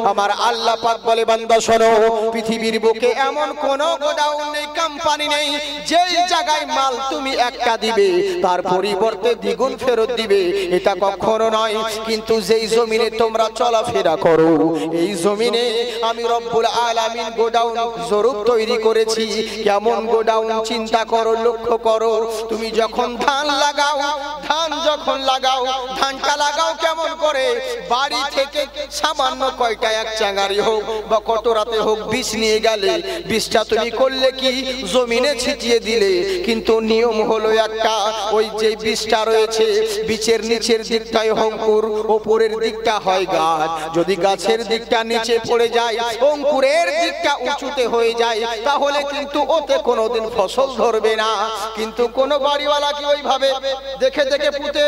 আমার আল্লাহ পাক বলে বান্দা শোনো, পৃথিবীর বুকে এমন কোন গোডাউন নেই, কোম্পানি নেই যেই জায়গায় মাল তুমি একটা দিবে তার পরিবর্তে দ্বিগুণ ফেরত দিবে, এটা কখনো নয়। কিন্তু যেই জমিনে তোমরা চলাফেরা করো এই জমিনে আমি রব্বুল আলামিন গোডাউন জরুর তৈরি করেছি। কেমন গোডাউন চিন্তা করো, লক্ষ্য করো। তুমি যখন ধান লাগাও, ধানটা লাগাও কেমন করে? বাড়ি থেকে সামান্য কয়টা এক চাঙারি হোক বা কটরাতে হোক বীজ নিয়ে গেলে বীজটা তুমি করলে কি জমিনে ছিটিয়ে দিলে। কিন্তু নিয়ম হলো একটা, ওই যে বীজটা রয়েছে বীজের নিচের দিকটায় অঙ্কুর, উপরের দিকটা হয় গাছ। যদি গাছের দিকটা নিচে পড়ে যায়, অঙ্কুরের দিকটা উঁচুতে হয়ে যায়, তাহলে কিন্তু ওতে কোনোদিন ফসল ধরবে না। কিন্তু কোন বাড়িওয়ালা কি ওইভাবে দেখে দেখে পুঁতে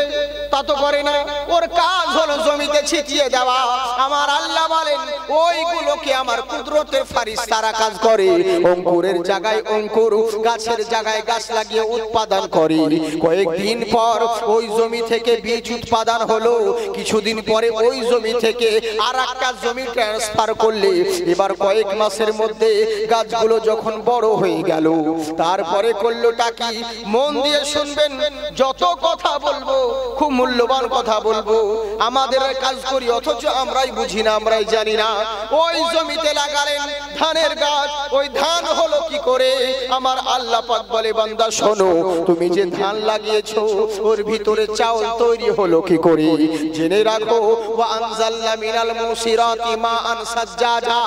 তা তো করে না, ওর কাজ হলো জমিতে ছিটিয়ে দেওয়া। আমার আল্লাহ বলেন ওইগুলোকে আমার কুদরতের ফারিস্তারা কাজ করে, অঙ্কুরের জায়গায় অঙ্কুর, গাছের জায়গায় গাছ লাগিয়ে উৎপাদন করে। কয়েকদিন পর ওই জমি থেকে বীজ উৎপাদন হলো, কিছুদিন পরে ওই জমি থেকে আর একটা জমি ট্রান্সফার করলে এবার কয়েক মাসের মধ্যে গাছগুলো যখন বড় হয়ে গেল, তারপরে করলোটা কি? মন দিয়ে শুনবেন, যত কথা বলবো খুব মূল্যবান কথা বলবো। আমাদের কাজ করি অথচ আমরাই বুঝি না, আমরাই জানি না। ওই জমিতে লাগালেন ধানের গাছ, ওই ধান হলো কি করে? আমার আল্লাহ পাক বলে বান্দা শোনো, তুমি যে ধান লাগিয়েছো ওর ভিতরে চাউল তৈরি হলো কি করে? জেনে রাখো, ওয়া আনজালনা মিনাল মুসিরাতি মাআন সাজ্জাজা,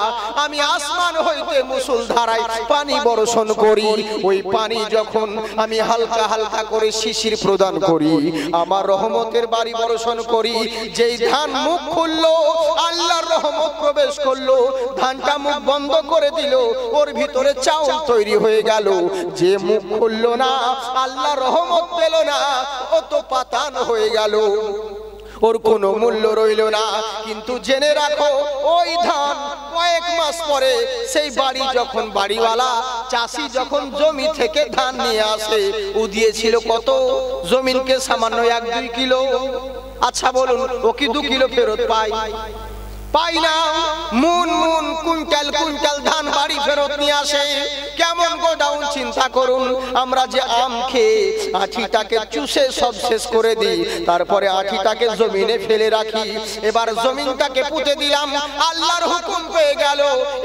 আমি আসমান হইতে মুষলধারায় পানি বর্ষণ করি। ওই পানি যখন আমি হালকা হালকা করে শিশির প্রদান করি, আমার রহমতের বাড়ি বর্ষণ করি। যেই ধান মুখ খুললো আল্লাহর রহমত প্রবেশ করলো, ধানটা মুখ বন্ধ করে দিল, ওর ভিতরে চাউল তৈরি হয়ে গেল। যে মুখ খুললো না, আল্লাহর রহমত পেল না, ও তো পাতান হয়ে গেল, ওর কোনো মূল্য রইল না। কিন্তু জেনে রাখো, ওই ধান কয়েক মাস পরে সেই বাড়ি যখন বাড়িওয়ালা চাষি যখন জমি থেকে ধান নিয়ে আসে, ও দিয়েছিল কত? জমিনকে সামান্য 1-2 কিলো। আচ্ছা বলুন, ও কি 2 কিলো ফেরত পায়? পাই না। মুন মুন কুইন্টাল কুইন্টাল ধান বাড়ি ফেরত নিয়ে আসে। কেমন গোডাউন চিন্তা করুন। আমরা যে আম খেয়ে আঠিটাকে চুষে সব শেষ করে দিই, তারপরে আঠিটাকে জমিনে ফেলে রাখি। এবার জমিনটাকে পুঁতে দিলাম, আল্লাহর হুকুম পেয়ে গেল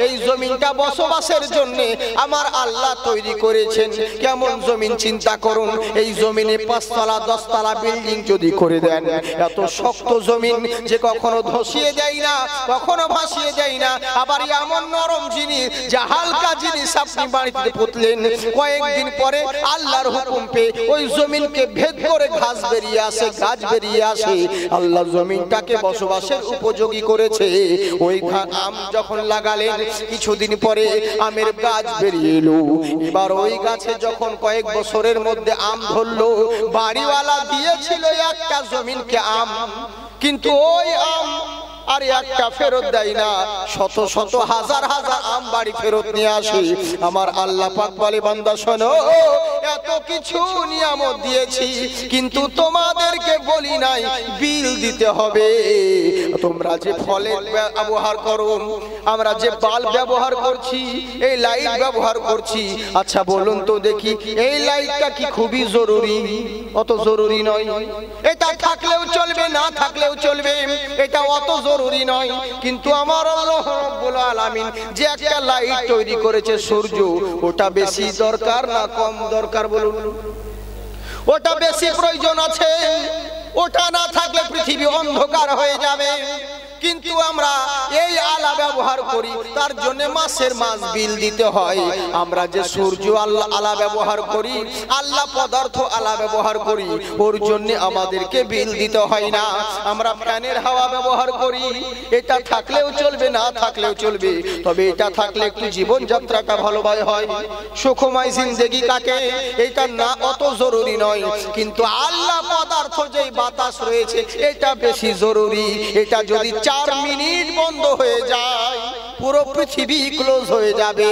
এই জমিনটা বসবাসের জন্য আমার আল্লাহ তৈরি করেছেন। কেমন জমিন চিন্তা করুন। এই জমিনে 5 তলা 10 তলা বিল্ডিং যদি করে দেন, এত শক্ত জমিন যে কখনো ধসিয়ে দেয় না, কখনো ভাসিয়ে দেয় না। আবার এমন নরম জিনিস, যে হালকা জিনিস আপনি বাড়িতে পুঁতলেন, কয়েকদিন পরে আল্লাহর হুকুম পেয়ে ওই জমিনকে ভেদ করে ঘাস বেরিয়ে আসে, গাছ বেরিয়ে আসে। আল্লাহ জমিনটাকে বসবাসের উপযোগী করেছে। ওই আম যখন লাগালেন, কিছুদিন পরে আমের গাছ বেরিয়ে এলো। এবার ওই গাছে যখন কয়েক বছরের মধ্যে আম ধরলো, বাড়িওয়ালা দিয়েছিল একটা জমিনকে আম, কিন্তু ওই আম আর একটা ফেরত দেয় না, শত শত হাজার হাজার আম বাড়ি ফেরত নিয়ে আসে। আমার আল্লাহ পাক বলে বান্দা শোনো, এত কিছু নিয়ামত দিয়েছি, কিন্তু তোমাদেরকে বলি নাই বিল দিতে হবে। তোমরা যে ফলের ব্যবহার করো, আমরা যে বাল্ব ব্যবহার করছি, এই লাইট ব্যবহার করছি, আচ্ছা বলুন তো দেখি, এই লাইটটা কি খুবই জরুরি? অত জরুরি নয়। এটা থাকলেও চলবে, না থাকলেও চলবে, এটা অত জরুরি নয়। কিন্তু আমার আল্লাহ রাব্বুল আলামিন যে একটা লাইট তৈরি করেছে সূর্য, ওটা বেশি দরকার না কম দরকার বলুন? ওটা বেশি প্রয়োজন আছে। ওটা না থাকলে পৃথিবী অন্ধকার হয়ে যাবে। কিন্তু আমরা এই আলা ব্যবহার করি, তার জন্য মাসের মাস বিল দিতে হয়। আমরা যে সূর্য আল্লাহ আলা ব্যবহার করি, আল্লাহ পদার্থ আলা ব্যবহার করি, ওর জন্য আমাদেরকে বিল দিতে হয় না। আমরা ফ্যানের হাওয়া ব্যবহার করি, এটা থাকলেও চলবে, না থাকলেও চলবে, তবে এটা থাকলে একটু জীবনযাত্রাটা ভালোভাবে হয়, সুখময় জিন্দেগি কাটে। এটা না অত জরুরি নয়। কিন্তু আল্লাহ পদার্থ যেই বাতাস রয়েছে, এটা বেশি জরুরি। এটা যদি 4 মিনিট বন্ধ হয়ে যায়, পুরো পৃথিবী ক্লোজ হয়ে যাবে,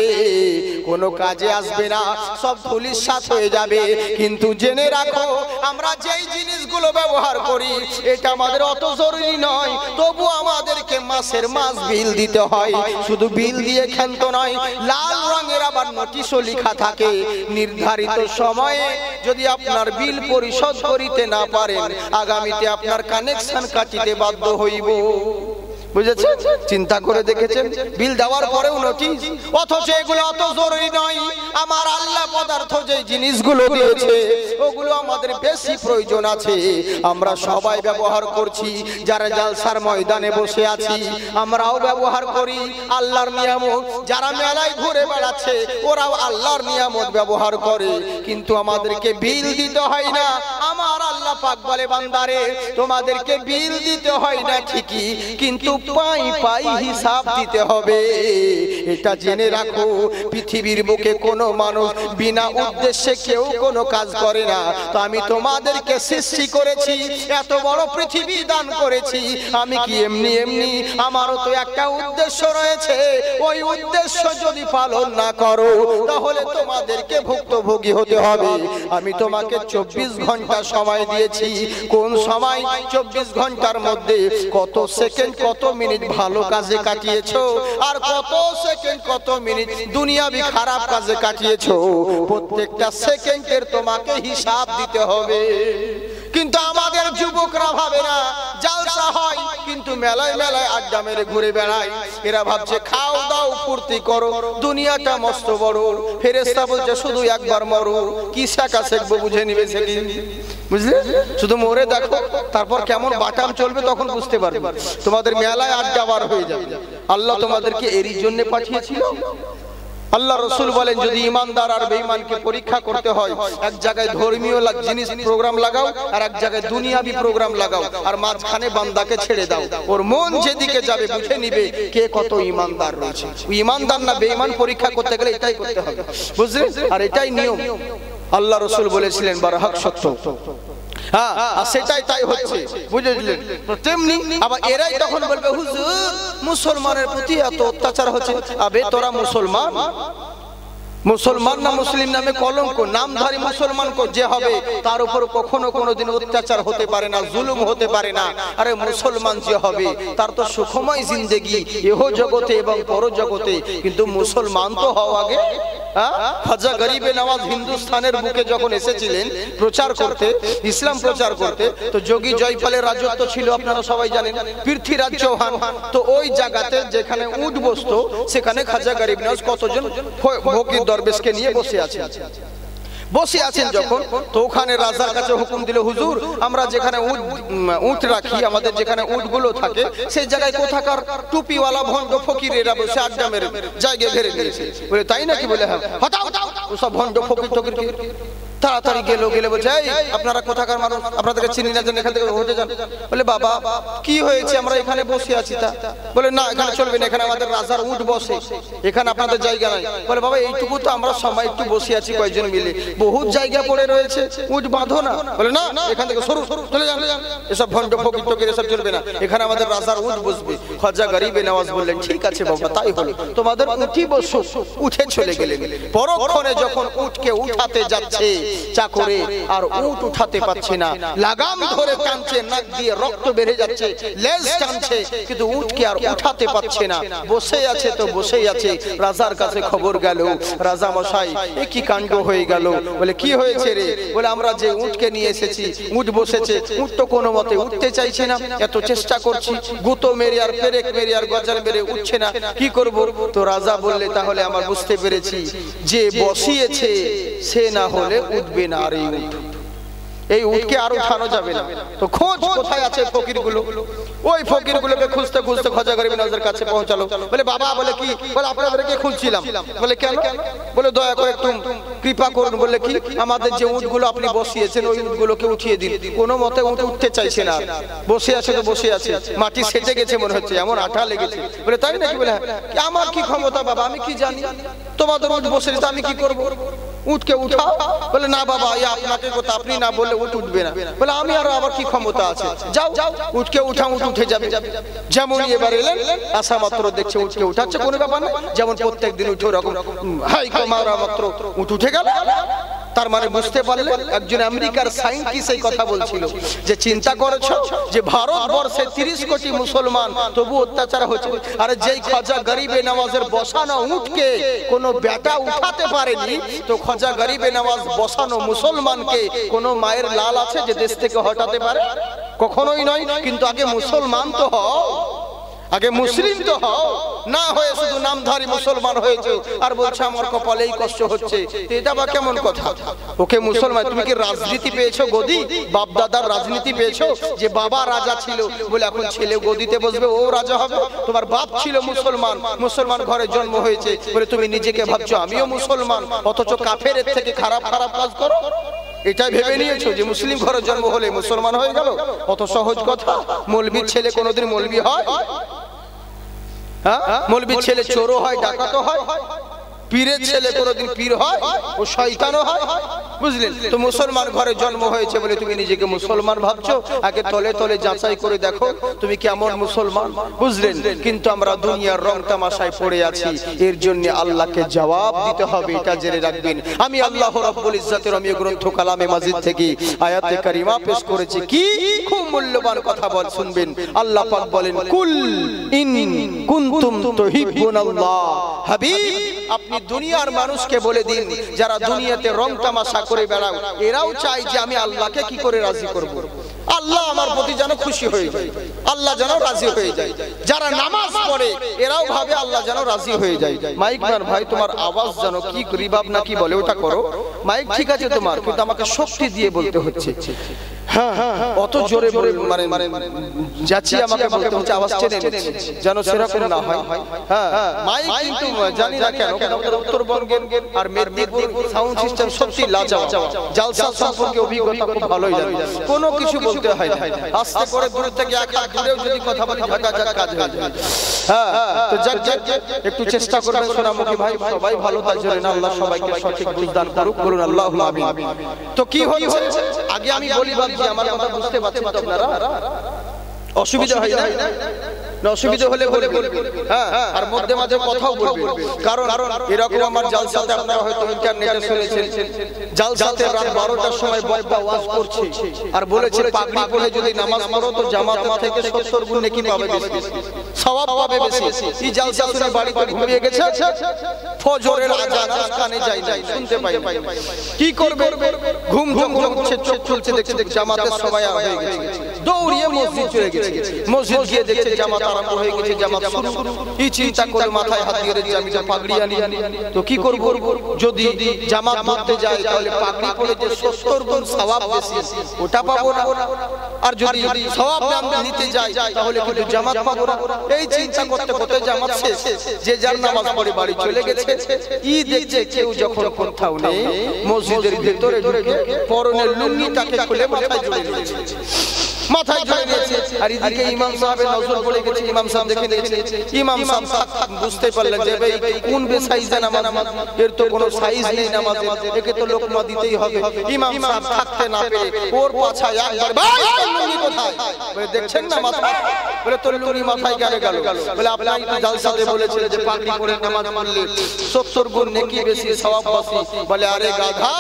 কোনো কাজে আসবে না, সব ধুলিস্যাৎ হয়ে যাবে। কিন্তু জেনে রাখো আমরা যেই জিনিসগুলো ব্যবহার করি এটা আমাদের অত জরুরি নয়, তবু আমাদেরকে মাসের মাস বিল দিতে হয়। শুধু বিল দিয়ে ক্ষান্ত নয়, লাল রঙের আবার নোটিশও লেখা থাকে, নির্ধারিত সময়ে যদি আপনার বিল পরিশোধ করিতে না পারেন আগামীতে আপনার কানেকশন কাটিতে বাধ্য হইব। বুঝেছেন? চিন্তা করে দেখেছেন? বিল দেওয়ার পরেও নোটিশ, অথচ এগুলো অত জরুরি নয়। আমার আল্লাহ পদার্থ যে জিনিসগুলো দিয়েছে ওগুলো আমাদের বেশি প্রয়োজন আছে, আমরা সবাই ব্যবহার করছি। যারা জালসার ময়দানে বসে আছি আমরাও ব্যবহার করি আল্লাহর নিয়ামত, যারা মেলায় ঘুরে বেড়াচ্ছে ওরাও আল্লাহর নিয়ামত ব্যবহার করে, কিন্তু আমাদেরকে বিল দিতে হয় না। আমার আল্লাহ পাক বলে বান্দারে তোমাদেরকে বিল দিতে হয় না ঠিকই, কিন্তু পাই পাই হিসাব দিতে হবে। এটা জেনে রাখো পৃথিবীর বুকে কোনো মানুষ বিনা উদ্দেশ্যে কেউ কোনো কাজ করে না। তো আমি তোমাদেরকে সৃষ্টি করেছি, এত বড় পৃথিবী দান করেছি, আমি কি এমনি এমনি? আমারও তো একটা উদ্দেশ্য রয়েছে, ওই উদ্দেশ্য যদি পালন না করো তাহলে তোমাদেরকে ভুক্তভোগী হতে হবে। আমি তোমাকে 24 ঘন্টা সময় দিয়েছি, কোন সময় 24 ঘন্টার মধ্যে কত সেকেন্ড কত মিনিট ভালো কাজে কাটিয়েছো আর কত সেকেন্ড কত মিনিট দুনিয়াবি খারাপ কাজে কাটিয়েছো, প্রত্যেকটা সেকেন্ডের তোমাকে হিসাব দিতে হবে। কিন্তু আমাদের যুবকরা ভাবে না, জালসা হয় কিন্তু মেলায় মেলায় আড্ডা মেরে ঘুরে বেড়ায়। এরা ভাবছে খাও দাও ফুর্তি করো, দুনিয়াটা মস্ত বড়। ফেরেশতা বলছে শুধু একবার মরো, কি শাখা শিখবো বুঝে নিবে সেদিন, বুঝলে? শুধু মরে দেখো, তারপর কেমন বাটাম চলবে তখন বুঝতে পারবে। তোমাদের মেলায় আড্ডা বার হয়ে যাবে। আল্লাহ তোমাদেরকে এরই জন্য পাঠিয়েছিল। আল্লাহ রসুল বলেন যদি ইমানদার আর বেঈমানকে পরীক্ষা করতে হয়, এক জায়গায় ধর্মীয় জিনিস প্রোগ্রাম লাগাও আর এক জায়গায় দুনিয়াবি প্রোগ্রাম লাগাও, আর মাঝখানে বান্দাকে ছেড়ে দাও। ওর মন যেদিকে যাবে বুঝে নিবে কে কত ইমানদার রয়েছে। ইমানদার না বেঈমান পরীক্ষা করতে গেলে এটাই করতে হবে, বুঝলেন? আর এটাই নিয়ম। আল্লাহ রসুল বলেছিলেন বারহাক সত্য। হ্যাঁ, আর সেটাই তাই হচ্ছে, বুঝলেন? তেমনি আবার এরাই তখন বলবে হুজুর মুসলমানের প্রতি এত অত্যাচার হচ্ছে। আবে তোরা মুসলমান, মুসলমান না মুসলিম নামে কলঙ্ক, নামধারী মুসলমান যে হবে তার উপর কখনো কোনোদিন অত্যাচার হতে পারে না, জুলুম হতে পারে না। আরে মুসলমান যে হবে তার তো সুখময় জিন্দেগি ইহ জগতে এবং পর জগতে, কিন্তু মুসলমান তো হও আগে। খাজা গরিবে নওয়াজ হিন্দুস্তানের বুকে যখন এসেছিলেন প্রচার করতে, ইসলাম প্রচার করতে, তো যোগী জয়পালের রাজত্ব ছিল আপনারা সবাই জানেন, পৃথ্বীরাজ চৌহান। তো ওই জায়গাতে যেখানে উট বসতো সেখানে খাজা গরিব নওয়াজ কতজন ফকির দরবেশকে নিয়ে বসে আছেন যখন, তো ওখানে রাজার কাছে হুকুম দিল হুজুর আমরা যেখানে উট রাখি, আমাদের যেখানে উটগুলো থাকে সেই জায়গায় কোথাকার টুপিওয়ালা ভণ্ড ফকিরেরা বসে আড্ডা মেরে জায়গা ঘেরে নিয়েছে। বলে তাই নাকি? বলে হ্যাঁ। হটাও ওসব ভণ্ড ফকির টকির তাড়াতাড়ি গেলে বলছে আপনারা কোথাকার মানুষ, আপনাদেরকে চিনি না, এখান থেকে হতে যান। বলে বাবা কি হয়েছে, আমরা এখানে বসে আছি। তা বলে না এখানে চলবে না, এখানে আমাদের রাজার উট বসে, এখানে আপনাদের জায়গা নাই। বলে বাবা এইটুকু তো আমরা সবাই একটু বসে আছি কয়েকজন মিলে, বহুত জায়গা পড়ে রয়েছে, উট বাঁধো না। বলে না এখান থেকে সরু চলে যান, এসব ভণ্ড ফকির টকির এসব চলবে না, এখানে আমাদের রাজার উট বসবে। খাজা গরিবে নওয়াজ বললেন ঠিক আছে বাবা তাই হলো, তোমাদের উঠি বসো। উঠে চলে গেলেন। পরক্ষণে যখন উটকে উঠাতে যাচ্ছে চাকরে আর উট উঠাতে পারছে না, লাগাম ধরে টানছে, নাক দিয়ে রক্ত বেরিয়ে যাচ্ছে, লেজ টানছে, কিন্তু উটকে আর উঠাতে পারছে না, বসে আছে তো বসেই আছে। রাজার কাছে খবর গেল, রাজা মশাই এ কি কাণ্ড হয়ে গেল। বলে কি হয়েছে রে? বলে আমরা যে উটকে নিয়ে এসেছি উট বসেছে, উট তো কোনো মতে উঠতে চাইছে না, এত চেষ্টা করছি, গুতো মেরে আর পেরেক মেরে আর গজাল মেরে উঠছে না, কি করব? তো রাজা বললে তাহলে আমার বুঝতে পেরেছি, যে বসিয়েছে সে না হলে উঠবে না, আর এই উটকে আর উঠানো যাবে না। তো খোঁজ কোথায় আছে ফকিরগুলো, ওই ফকিরগুলোকে খুঁজতে খুঁজতে খাজা গরিব নওয়াজের কাছে পৌঁছালো। বলে বাবা, বলে কি? বলে আপনাদেরকে খুঁজছিলাম। বলে কেন? বলে দয়া করে একটু কৃপা করুন। বলে কি? আমাদের যে উটগুলো আপনি বসিয়েছেন ওই উটগুলোকে উঠিয়ে দিন। কোনো মতে উট উঠতে চাইছে না, বসে আছে তো বসে আছে, মাটি সেটে গেছে মনে হচ্ছে, এমন আঠা লেগেছে। বলে তাই নাকি? বলে হ্যাঁ। আমার কি ক্ষমতা বাবা, আমি কি জানি, তোমাদের উট বসে আমি কি করবো? উঠকে উঠাও। বলে না বাবা, এই আপনাকে কথা, আপনি না বললে উঠ উঠবে না। বলে আমি আবার কি ক্ষমতা আছে, যাও উঠকে উঠাও, উঠ উঠে যাবে। যেমন এবার এলেন, আসা মাত্র দেখছে উঠকে উঠাচ্ছে, কোনো ব্যাপার না, যেমন প্রত্যেক দিন উঠে ওরকম হাই মারা মাত্র উঠ উঠে গেল। তার মানে বুঝতে পারলে একজন আমেরিকার সায়েন্টিস্ট এই কথা বলছিল যে চিন্তা করেছো যে ভারতবর্ষে 30 কোটি মুসলমান, তবু অত্যাচার হচ্ছে। আর যেই খাজা গরিবে নওয়াজের বসানো উঠকে কোনো বেটা উঠাতে পারেনি, তো খাজা গরিবে নওয়াজ বসানো মুসলমানকে কোনো মায়ের লাল আছে যে দেশ থেকে হটাতে পারে? কখনোই নয়। কিন্তু আগে মুসলমান তো হও, আগে মুসলিম তো হও, না হয়ে শুধু নামধারী মুসলমান হয়েছে আর বলছে আমার কপালে এই কষ্ট হচ্ছে, এটা বা কেমন কথা? ওকে মুসলমান, তুমি কি রাজনীতি পেয়েছো গদি? বাপ দাদার রাজনীতি পেয়েছো যে বাবা রাজা ছিল বলে এখন ছেলে গদিতে বসবে, ও রাজা হবে? তোমার বাপ ছিল মুসলমান, মুসলমান ঘরে জন্ম হয়েছে বলে তুমি নিজেকে ভাবছো আমিও মুসলমান, অথচ কাফেরের থেকে খারাপ খারাপ কাজ করো। এটাই ভেবে নিয়েছো যে মুসলিম ঘরে জন্ম হলে মুসলমান হয়ে গেল? অত সহজ কথা। মৌলবীর ছেলে কোনোদিন মৌলবী হয়? হ্যাঁ, মৌলবীর ছেলে চোরও হয়, ডাকাতও হয়। পীরের ছেলে কোনোদিন পীর হয়, ও শয়তানও হয়, বুঝলেন? তো মুসলমান ঘরে জন্ম হয়েছে বলে তুমি নিজেকে মুসলমান ভাবছো? আগে তলে তলে যাচাই করে দেখো তুমি কেমন মুসলমান, বুঝলেন? কিন্তু আমরা দুনিয়ার রং তামাশায় পড়ে আছি, এর জন্য আল্লাহকে জবাব দিতে হবে, এটা জেনে রাখবেন। আমি আল্লাহ রাব্বুল ইজ্জাতের রমীয় গ্রন্থ কালামে মাজিদ থেকে আয়াতে কারিমা পেশ করেছি, কি খুব মূল্যবান কথা বল, শুনবেন। আল্লাহ পাক বলেন, কুল ইন কুনতুম তুহিব্বুনাল্লাহ, হাবিব আপনি দুনিয়ার মানুষকে বলে দিন যারা দুনিয়াতে রং তামাশা করে বেড়াও, এরাও চাই যে আমি আল্লাহকে কি করে রাজি করব, আল্লাহ আমার প্রতি যেন খুশি হয়ে যায়, আল্লাহ যেন রাজি হয়ে যায়। যারা নামাজ পড়ে এরাও ভাবে আল্লাহ যেন রাজি হয়ে যায়। মাইক ম্যান ভাই, তোমার আওয়াজ যেন কি রিবাব না কি বলে ওটা করো। মাইক ঠিক আছে তোমার, কিন্তু আমাকে শক্তি দিয়ে বলতে হচ্ছে। হ্যাঁ হ্যাঁ, অত জোরে মানে মানে যাচ্ছি, আমাকে বলতে হচ্ছে আওয়াজ টেনে যেন সেরকম না হয়। হ্যাঁ, মাইক কিন্তু জানি না কেন উত্তরবঙ্গের আর মেদিনীপুর সাউন্ড সিস্টেম সত্যি লাজবাব। জালসা সম্পর্কে অভিজ্ঞতা খুব ভালোই জানি, কোনো কিছু বলতে হয় না, আস্তে করে দূর থেকে এক হাত দূরেও যদি কথা বলি ঝাঁকাঝাঁক কাজ হয়ে যায়। হ্যাঁ, তো যাক একটু চেষ্টা করবেন সোনামুখী ভাই, সবাই ভালো তার জন্য আল্লাহ সবাইকে সঠিক বুঝ দান করুক, বলুন আল্লাহুম্মা আমিন। তো কি হচ্ছে, আগে আমি বলি বাবজি, আমার কথা বুঝতে পারছেন তো আপনারা? অসুবিধা হয় না? অসুবিধা হলে বলে বলবেন। হ্যাঁ, আর মধ্যে মাঝে কথাও বলবেন, কারণ এরকম আমার জালসাতে আপনারা হয়তো ইন্টারনেটে শুনেছেন, জালসাতে রাত 12টার সময় বক্তা ওয়াজ করছে আর বলেছে পাগড়ি পরে যদি নামাজ পড়ো তো জামাত থেকে 70 গুণ নেকি পাবে, বেশি সওয়াব পাবে বেশি। এই জালসা শুনে বাড়িতে ঘুমিয়ে গেছে, ফজরের আযান কানে যায় না, শুনতে পাই না। কি করবে? ঘুম ঘুমছে, চোখ খুলছে, দেখছে জামাতের সময় হয়ে গেছে, দৌড়িয়ে মসজিদ চলে গেছে। মসজিদ গিয়ে দেখছে জামাত আরম্ভ হয়ে গেছে, জামাত শুরু। এই চিন্তা করে মাথায় হাত দিয়ে রেখে আমি পাগড়ি আনি, তো কি করব? যদি জামাত ধরতে যাই তাহলে পাগড়ি পরে যে 70 গুণ সওয়াব বেশি ওটা পাবো না, আর যদি সওয়াব না নিতে যাই তাহলে কিন্তু জামাত পাবো না। এই চিন্তা করতে করতে জামাত শেষ, যে যার নামাজ পড়ে বাড়ি চলে গেছে। ই দেখছে কেউ যখন কোথাও নেই, মসজিদের ভিতরে ঢুকে পরনের লুঙ্গিটাকে খুলে মাথায় জড়িয়ে নিয়েছে, মাথায় জড়িয়ে নিয়েছে। আর এদিকে ইমাম সাহেবের নজর পড়ে গেছে, ইমাম সাহেব দেখে নিয়েছে। ইমাম সাহেব বুঝতে পারলেন যে ভাই কোন বেসাইজে নামাজ, এর তো কোনো সাইজ নেই নামাজে, একে তো লোকমা দিতেই হবে। ইমাম সাহেব থাকতে না পেরে ওর পাছায় একবার, ভাই লুঙ্গি কোথায়? বলে দেখছেন না মাথা, বলে তোর লুঙ্গি মাথায় গেল। বলে আপনারা তো জালসাতে বলেছিলেন যে পাগড়ি পরে নামাজ পড়লে 70 গুণ নেকি বেশি, সওয়াব বেশি। বলে আরে গাধা,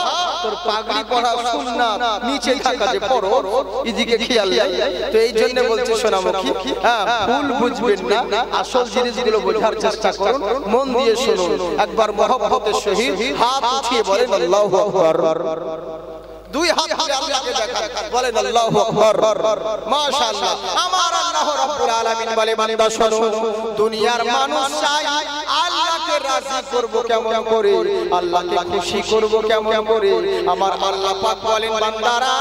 তোর পাগড়ি পরা সুন্নাত, নিচে থাকা যে ফরজ, এদিকে খেয়াল নাই। তো এই জন্য বলছি সোনামুখী, হ্যাঁ ভুল বুঝবেন না, আসল জিনিসগুলো বোঝার চেষ্টা করুন, মন দিয়ে শুনুন। একবার মহব্বতের সহিত হাত উঠিয়ে বলেন আল্লাহু আকবার, দুই হাত তুলে আল্লাহকে দেখান, বলেন আল্লাহু আকবার, মাশাআল্লাহ। আমার আল্লাহ রাব্বুল আলামিন বলে, বান্দা শোনো, দুনিয়ার মানুষ চাই আল্লাহকে রাজি করব কেমন করে, আল্লাহকে খুশি করব কেমন করে। আমার আল্লাহ পাক বলেন, বান্দারা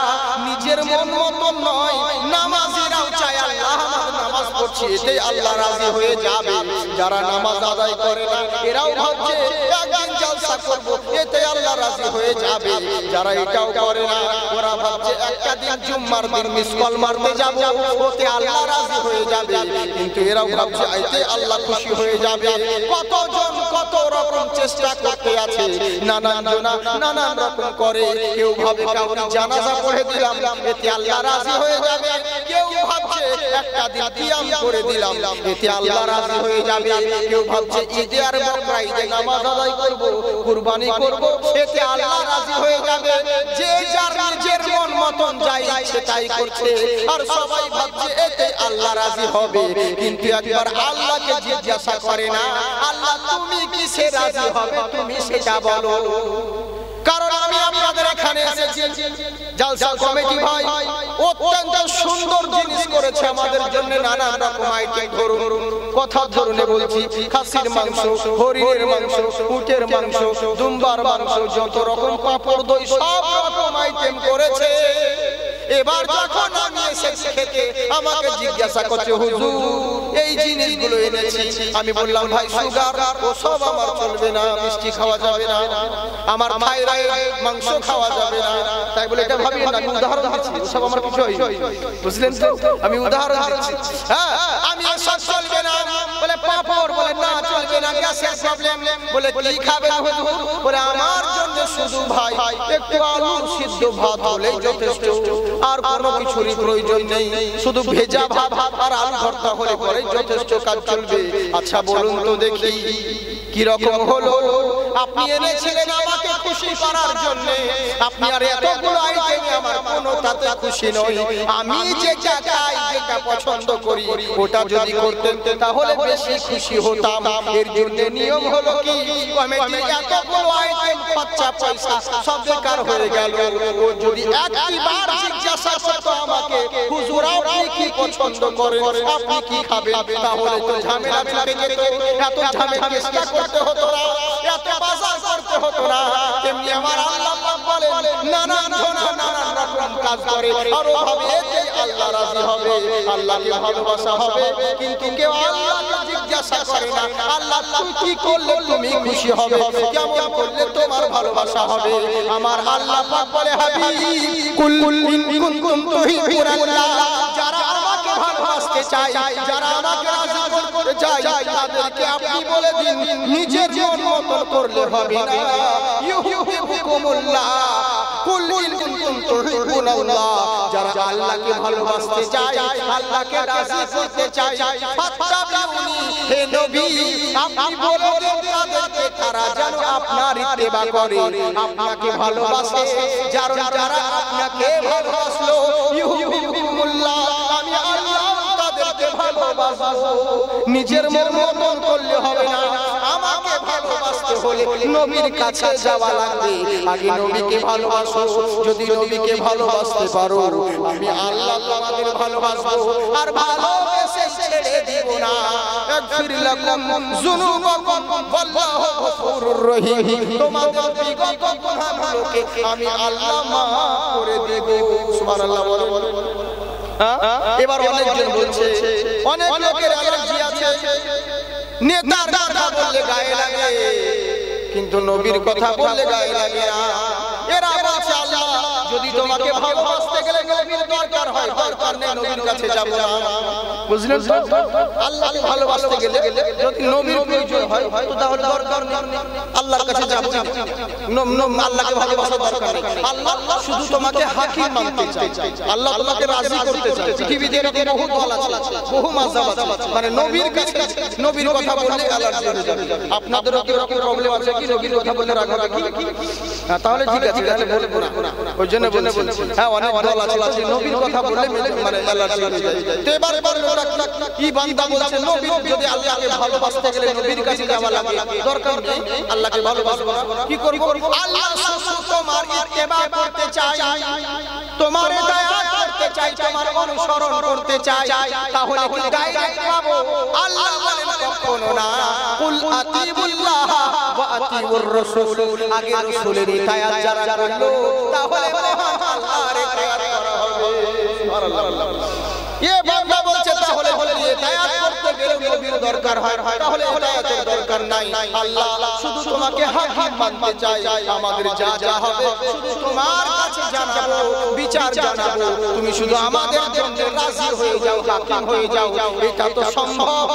নিজের মন মতন নয়, নামাজিরাও চায় আল্লাহ নামাজ পড়ছে এতে আল্লাহ রাজি হয়ে যাবে। যারা নামাজ আদায় করে না এরাও ভাবছে একদিন জলসা করে এতে আল্লাহ রাজি হয়ে যাবে। যারা এটাও করে না, ওরা ভাবছে একটা দিন জুম্মার দিন মিস কল মারতে যাব, ওতে আল্লাহ রাজি হয়ে যাবে, কিন্তু এরাও ভাবছে এতে আল্লাহ খুশি হয়ে যাবে। কতজন কত রকম চেষ্টা করতে আছে, নানান জনা নানান রকম করে। কেউ ভাবে কাউরি জানাজা পড়ে দিলাম এতে আল্লাহ রাজি হয়ে যাবে, কেউ ভাবছে একটা দিন কিয়াম করে দিলাম এতে আল্লাহ রাজি হয়ে যাবে, কেউ ভাবছে ঈদে আর বকরা ঈদে নামাজ আদায় করব, কুরবানি করব এতে আল্লাহ রাজি হয়ে যাবে। যে যার নিজের মন মতন যাই ইচ্ছে তাই করছে, আর সবাই ভাবছে এতে আল্লাহ রাজি হবে, কিন্তু একবার আল্লাহকে জিজ্ঞাসা করে না, আল্লাহ তুমি কিসে রাজি হবে তুমি সেটা বলো। কারণ আমি আপনাদের এখানে এসেছি, জালসা কমিটি ভাই অত্যন্ত সুন্দর জিনিস করেছে আমাদের জন্য, নানান রকম আইটেম ধরুন, কথা ধরুন বলছি, খাসির মাংস, হরিণের মাংস, উটের মাংস, দুম্বার মাংস, যত রকম পাপড় দই সব রকম আইটেম করেছে। এবার যখন আমি এসেছি খেতে আমাকে জিজ্ঞাসা করছে হুজুর এই জিনিসগুলো এনেছি, আমি বললাম ভাই সুগার ও সব আমার চলবে না, মিষ্টি খাওয়া যাবে না, আমার থাইরয়েড মাংস খাওয়া যাবে না। তাই বলে এটা ভাবি না, আমি উদাহরণ দিচ্ছি, সব আমার কিছু বুঝলেন তো, আমি উদাহরণ দিচ্ছি। হ্যাঁ আমি সব চলবে না বলে পাপড়, বলে না চলবে না, গ্যাসের প্রবলেম, বলে কি খাবেন হুজুর, বলে আমার জন্য শুধু ভাই একটু আলু সিদ্ধ ভাত হলেই যথেষ্ট, আর কোনো কিছুরই প্রয়োজন নেই, শুধু ভেজা ভাত আর আলু ভর্তা হলে পরে যথেষ্ট কাজ চলবে। আচ্ছা বলুন তো দেখি কি রকম হলো, আপনি এনেছিলেন আমাকে খুশি করার জন্য, আপনি আর এতগুলো আইটেম আমার কোনো তাতে খুশি নই, আমি যেটা খাই যেটা পছন্দ করি ওটা যদি করতেন তাহলে বেশি খুশি হতাম। এর জন্য নিয়ম হলো কি কমিটি এতগুলো আইটেম খরচা পয়সা সব বেকার হয়ে গেল। ও যদি একবার জিজ্ঞাসা করতো আমাকে হুজুর আপনি কি পছন্দ করেন, আপনি কি খাবেন, তাহলে তো ঝামেলা মিটে যেত, এত ঝামেলা চেষ্টা করতে হতো না, এত বাজার করতে হতো না। তেমনি আমার আল্লাহ পাক বলেন নানান রকম কাজ করে আর ওভাবে এতে আল্লাহ রাজি হবে, আল্লাহকে ভালোবাসা হবে, কিন্তু কেউ আল্লাহকে জিজ্ঞাসা করে না আল্লাহ তুই কি করলে তুমি খুশি হবে, কেমন করলে তোমার ভালোবাসা হবে। আমার আল্লাহ পাক বলে হাবিব কুল ইন কুনতুম তুহিব্বুনাল্লাহ, যারা আমাকে ভালোবাসতে চায়, যারা আমাকে রাজি করতে চায় তাদেরকে আপনি বলে দিন নিজের মন মত করলে হবে না, ইউহিব্বুকুমুল্লাহ কুল ইন কুনতুম তুহিব্বুনাল্লাহ, যারা আল্লাহকে ভালোবাসতে চায়, আল্লাহকে রাজি করতে চায়, ফাত্তাবিউনি হে নবী আপনি বলে দিন তাদেরকে তারা যেন আপনার ইত্তেবা করে, আপনাকে ভালোবাসে, যারা আপনাকে ভালোবাসলো ইউহিব্বুকুমুল্লাহ আমি আল্লাহ তাদেরকে ভালোবাসবো। নিজের মন মতন করলে হবে না, আমাকে ভালোবাসতে হলে নবীর কাছে যাওয়া লাগবে, আগে নবীকে ভালোবাসো, যদি নবীকে ভালোবাসতে পারো আমি আল্লাহ তোমাদের ভালোবাসবো আর ভালোবেসে ছেড়ে দিব না। আগফির লাকুম যুনুবাকুম ওয়াল্লাহু গফুরুর রহিম, তোমাদের বিগত গুনাহগুলোকে আমি আল্লাহ মাফ করে দেব। সুবহানাল্লাহ বলেন। এবার অনেকজন বলছে অনেক লোকের অ্যালার্জি আছে, নেতার কথা বললে গায়ে লাগে কিন্তু নবীর কথা বললে গায়ে লাগে না। এরা বলছে আল্লাহ যদি তোমাকে ভালোবাসতে গেলে নবীর দরকার হয়, দরকার নেই নবীর কাছে যাব না। বুঝলেন তো, আল্লাহকে ভালোবাসতে গেলে যদি নবীর প্রয়োজন হয় তো তাহলে দরকার নেই আল্লাহর কাছে যাব না, আল্লাহকে ভালোবাসার দরকার নেই। আল্লাহ শুধু তোমাকে হাকিম মানতে চায়, আল্লাহ তোমাকে রাজি করতে চায়। পৃথিবীতে এরকম বহু দল আছে, বহু মাযহাব আছে, মানে নবীর কাছে নবীর কথা বললে অ্যালার্জি হয়ে যাবে। আপনাদেরও কি এরকম প্রবলেম আছে কি নবীর কথা বললে রাগ হবে কি? তাহলে ঠিক আছে, তাহলে বলবো না, ওই জন্য বলছি। হ্যাঁ অনেক দল আছে নবীর কথা বললে মানে অ্যালার্জি হয়ে যায়। তো এবার কি বান্দা বলছে নবী যদি আল্লাহকে ভালোবাসতে গেলে নবীর কাছে যাওয়া লাগে, দরকার নেই আল্লাহকে ভালোবাসবো না, কি করব? আল্লাহ শুধু তোমার ইত্তেবা করতে চায়, তোমার ইতাআত করতে চায়, তোমার অনুসরণ করতে চায়, তাহলে কি ডাইরেক্ট পাবো? আল্লাহ বলেন কখনো না, কুল আতিউল্লাহ ওয়া আতিউর রাসূল, আগে রাসূলের ইতাআত যারা করলো তাহলে মহান আল্লাহর ইতাআত করা হবে। সুবহানাল্লাহ। এ বান্দা বলছে তাহলে ইতাআত করতে গেলে নবীর দরকার হয় তাহলে হিদায়াতের দরকার নাই। আল্লাহ শুধু তোমাকে হাকিম মানতে চাই, আমাদের যা যা হবে শুধু তোমার কাছে জানাবো, বিচার জানাবো, তুমি শুধু আমাদের জন্য রাজি হয়ে যাও, হাকিম হয়ে যাও। এটা তো সম্ভব?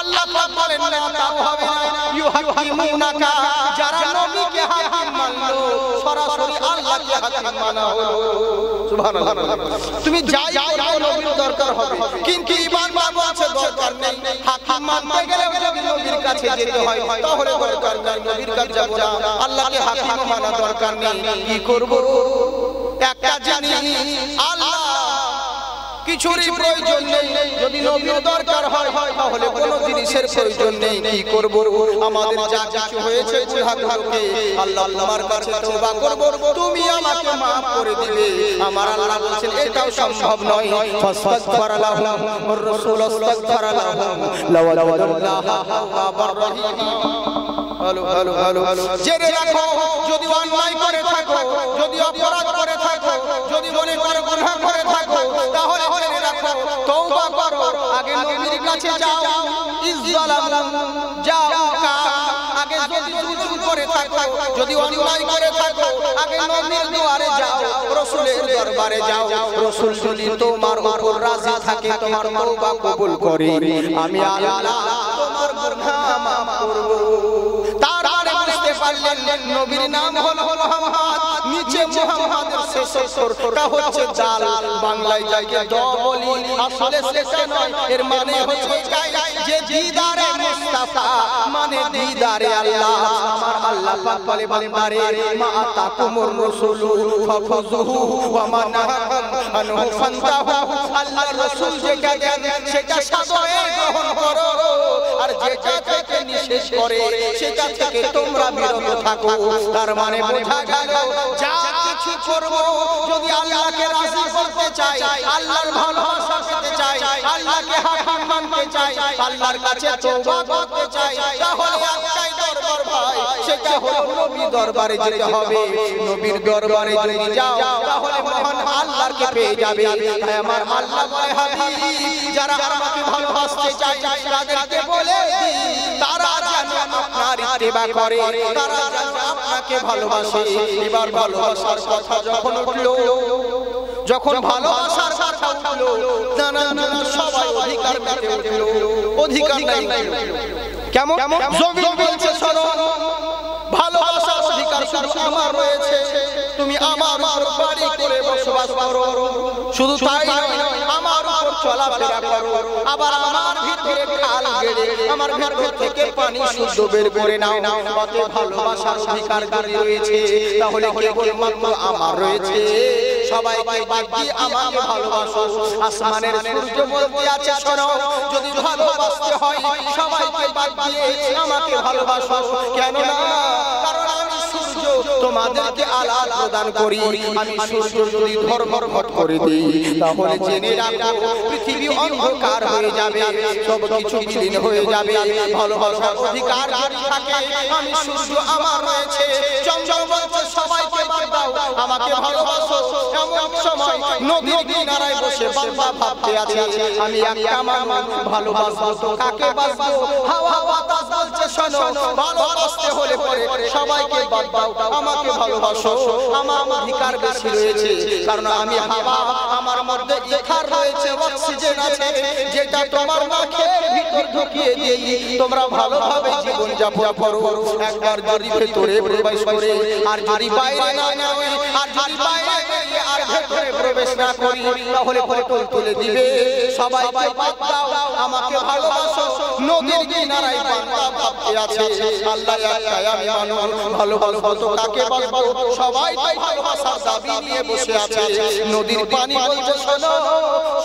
আল্লাহ পাক বলেন না তাও হবে না। ইউহাকিমুনাকা, যারা নবীকে হাকিম মানলো সরাসরি আল্লাহকে হাকিম মানা হলো। সুবহানাল্লাহ। তুমি যাই করো নবীর দরকার হবে, কিন্তু ঈমান বলছে দরকার নেই। হাকিম মানতে গেলে যদি নবীর কাছে যেতে হয় তাহলে দরকার নাই, নবীর কাছে যাব না। আল্লাহকে হাকিম মানা দরকার নেই, কি করব? একটা জিনিস আল্লাহ কিছুরই প্রয়োজন নেই, যদি নবীর দরকার হয় তাহলে কোনো জিনিসের প্রয়োজন নেই। কি করব? আমাদের যা কিছু হয়েছে গুনাহগুলোকে আল্লাহ তোমার কাছে তওবা করব, তুমি আমাকে maaf করে দিবে। আমার আল্লাহ বলেন এটাও সম্ভব নয়। ফাস্তাগফারা লাহুম ওয়ার রাসূল আস্তাগফারা লাহুম লাওয়াজাদাল্লাহা তাওয়াবার রহিম। জেনে রাখো, যদি অন্যায় করে থাকো, যদি অপরাধ করে থাকো, যদি মনে করো গুনাহ করে থাকো, তাহলে জেনে রাখো তওবা করো, আগে নবীর কাছে যাও। ইজ্জালাম যাও, আগে যদি জুলুম করে থাকো, যদি অন্যায় করে থাকো, আগে নবীর দুয়ারে যাও, রাসূলের দরবারে যাও। রাসূল যদি তোমার উপর রাজি থাকে, তোমার তওবা কবুল করে, আমি আল্লাহ তোমার গুনাহ maaf করব। তারপরে বুঝতে পারলেন নবীর নাম হলো মুহাম্মদ, নিচে মুহাম্মাদের শেষ অক্ষরটা হচ্ছে জাল, বাংলায় যাকে দ বলি, আসলে সেটা নয়। এর মানে হচ্ছে যে দিদারে মুস্তাফা, মানে দিদারে আল্লাহ। আমার আল্লাহ পাক বলে বান্দারে, মা আতাকুমুর রাসূলু ফাখুযুহু ওয়া মা নাহাকুম আনহু ফান্তাহু। আল্লাহর রাসূল যেটা দেন সেটা সাদরে গ্রহণ করো, আর যেটা থেকে নিষেধ করে সেটা থেকে তোমরা বিরত থাকো। তার মানে বোঝা গেল যা কিছু করব, যদি আল্লাহকে রাজি করতে চাই, আল্লাহর ভালোবাসা পেতে চাই, আল্লাহকে হাকিম মানতে চাই, আল্লাহর কাছে তওবা করতে চাই, তাহলে একটাই দরবার ভাই, সেটা হলো নবীর দরবারে যেতে হবে। নবীর দরবারে যদি যাও তাহলে মহান আল্লাহকে পেয়ে যাবে। তাই আমার আল্লাহ বলে হাবিব, যারা আমাকে ভালোবাসতে চায় তাদেরকে বলে দিই, তারা যেন আপনার ইত্তেবা করে, তারা যেন আপনাকে ভালোবাসে। এবার ভালোবাসার কথা যখন উঠলো, যখন ভালোবাসার কথা উঠলো, নানা সবাই অধিকার পেতে উঠলো। অধিকার নাই কেমন? জমিন বলছে শোনো, ভালোবাসার অধিকার শুধু আমার রয়েছে, তুমি আমার বাড়ি করে বসবাস করো, শুধু তাই নয় আমার উপর চলাফেরা করো, আবার আমার ভিতরে খাল গেড়ে আমার ভিতর থেকে পানি শুদ্ধ বের করে নাও। কত ভালোবাসার অধিকার যদি রয়েছে তাহলে কেবলমাত্র আমার রয়েছে, সবাইকে বাদ দিয়ে আমাকে ভালোবাসো। আসমানের সূর্য বলতে আছে শোনো, যদি ভালোবাসতে হয় সবাইকে বাদ দিয়ে আমাকে ভালোবাসো। কেন না? কারণ আমি সূর্য তোমাদেরকে আলো প্রদান করি। আমি সূর্য যদি ধর্মঘট করে দিই তাহলে জেনে রাখো পৃথিবী অন্ধকার হয়ে যাবে, সব কিছু বিলীন হয়ে যাবে। ভালোবাসার অধিকার যদি থাকে, আমি সূর্য আমার রয়েছে। চন্দ্র বলছে সবাইকে বাদ দাও, আমাকে ভালোবাসো। এমন সময় নদীর কিনারায় বসে বান্দা ভাবতে আছে, আমি একটা মানুষ ভালোবাসবো তো কাকে বাসবো? হাওয়া বাতাস বলছে শোনো, ভালোবাসতে হলে পরে সবাইকে বাদ দাও, আমাকে ভালোবাসো। আমার অধিকার বেশি রয়েছে, কারণ আমি হাওয়া, আমার মধ্যে ইথার রয়েছে, অক্সিজেন আছে, যেটা তোমার নাকের ভিতর ঢুকিয়ে দিই, তোমরা ভালোভাবে জীবন যাপন করো। একবার যদি ভেতরে প্রবেশ করে আর যদি বাইরে না নামে, আর যদি বাইরে আর ভেতরে প্রবেশ না করি তাহলে পটল তুলে দিবে। সবাইকে বাদ দাও, আমাকে ভালোবাসো। নদীর কিনারায় বান্দা ভাবতে আছে, আল্লাহ একটাই আমি মানুষ, ভালোবাসবো তো কাকে বাসবো? সবাইকে ভালোবাসার দাবি নিয়ে বসে আছে। নদীর পানি বলছে শোনো,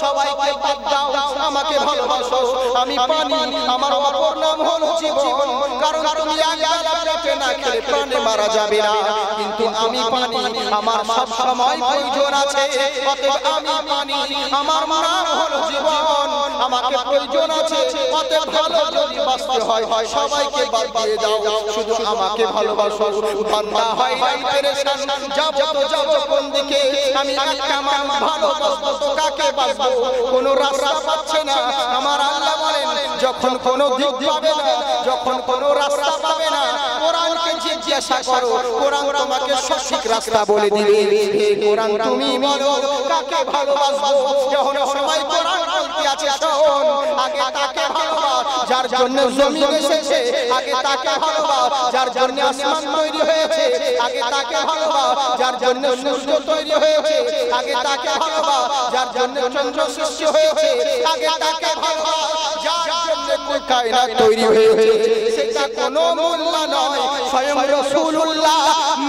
সবাইকে বাদ দাও, আমাকে ভালোবাসো। আমি পানি, আমার অপর নাম হলো জীবন, কারণ তুমি একবেলা পেটে না খেলে প্রাণে মারা যাবে না, কিন্তু আমি পানি, আমার সব সময় প্রয়োজন আছে। অতএব আমি পানি, আমার নাম হলো জীবন, আমাকে প্রয়োজন আছে। অতএব ভালো যদি বাঁচতে হয় সবাইকে বাদ দিয়ে দাও, শুধু আমাকে ভালোবাসো। বান্দা হয় নাই পেরেশান, যাব তো যাব কোন দিকে? আমি একটা মানুষ ভালোবাসবো তো কাকে বাসবো? কোনো রাস্তা পাচ্ছে না। আমার আল্লাহ বলেন যখন কোনো দিক পাবে না, যখন কোনো রাস্তা পাবে না, কোরআনকে জিজ্ঞাসা করো, কোরআন তোমাকে সঠিক রাস্তা বলে দিবে। হে কোরআন তুমি বলো কাকে ভালোবাসবো? যখন সময় কোরআন বলতে আছে শোন, আগে তাকে ভালোবাস যার জন্য জমিন এসেছে, আগে তাকে ভালোবাস যার জন্য আসমান তৈরি হয়েছে, আগে তাকে ভালোবাস যার জন্য সূর্য তৈরি হয়েছে, আগে তাকে ভালোবাস যার জন্য চন্দ্র সৃষ্টি হয়েছে, আগে তাকে ভালোবাস যার জন্য কায়নাত তৈরি হয়েছে। সেটা কোনো মোল্লা নয়, স্বয়ং রাসূলুল্লাহ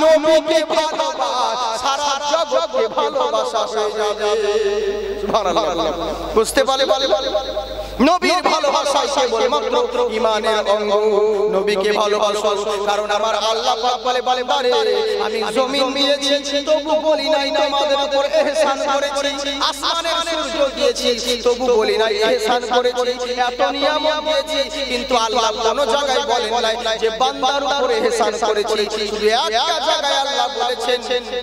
নবীকে ভালোবাস সারা জগৎকে ভালোবাসা হয়ে যাবে। সুবহানাল্লাহ। বুঝতে পারলে নবীর ভালোবাসাই কেবলমাত্র ঈমানের অঙ্গ। নবীকে ভালোবাসো, কারণ আমার আল্লাহ পাক বলে বারে আমি জমিন দিয়েছি তবু বলি নাই তোমাদের উপর ইহসান করেছি, আসমানের সূর্য দিয়েছি তবু বলি নাই ইহসান করেছি, এত নিয়ামত দিয়েছি কিন্তু আল্লাহ কোন জায়গায় বলেন নাই যে বান্দার উপর ইহসান করেছি। শুধু একটা জায়গায় আল্লাহ বলেছেন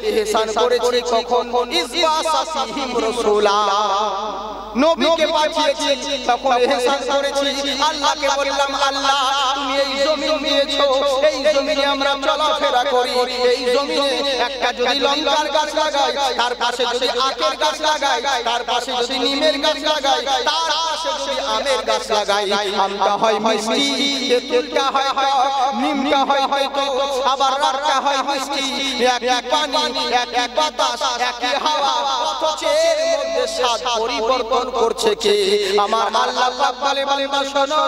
ইহসান করেছি কখন, ইসবাসা ফিহিম রাসূলা, নবীকে পাঠিয়েছি তখন ইহসান করেছি। আল্লাহকে বললাম আল্লাহ তুমি এই জমিন দিয়েছো, এই জমিনে আমরা চলাফেরা করি, এই জমিনে একটা যদি লঙ্কার গাছ লাগাই, তার পাশে যদি আখের গাছ লাগাই, তার পাশে যদি নিমের গাছ লাগাই, তার পাশে যদি আমের গাছ লাগাই, আমটা হয় মিষ্টি, তেঁতুলটা হয় টক, নিমটা হয় হয়তো, আবার রাতটা হয় মিষ্টি, এক পানি এক বাতাস একই হাওয়া, অথচ এর মধ্যে স্বাদ পরিবর্তন করছে কে? আমার আল্লাহ পাক বলে শোনো,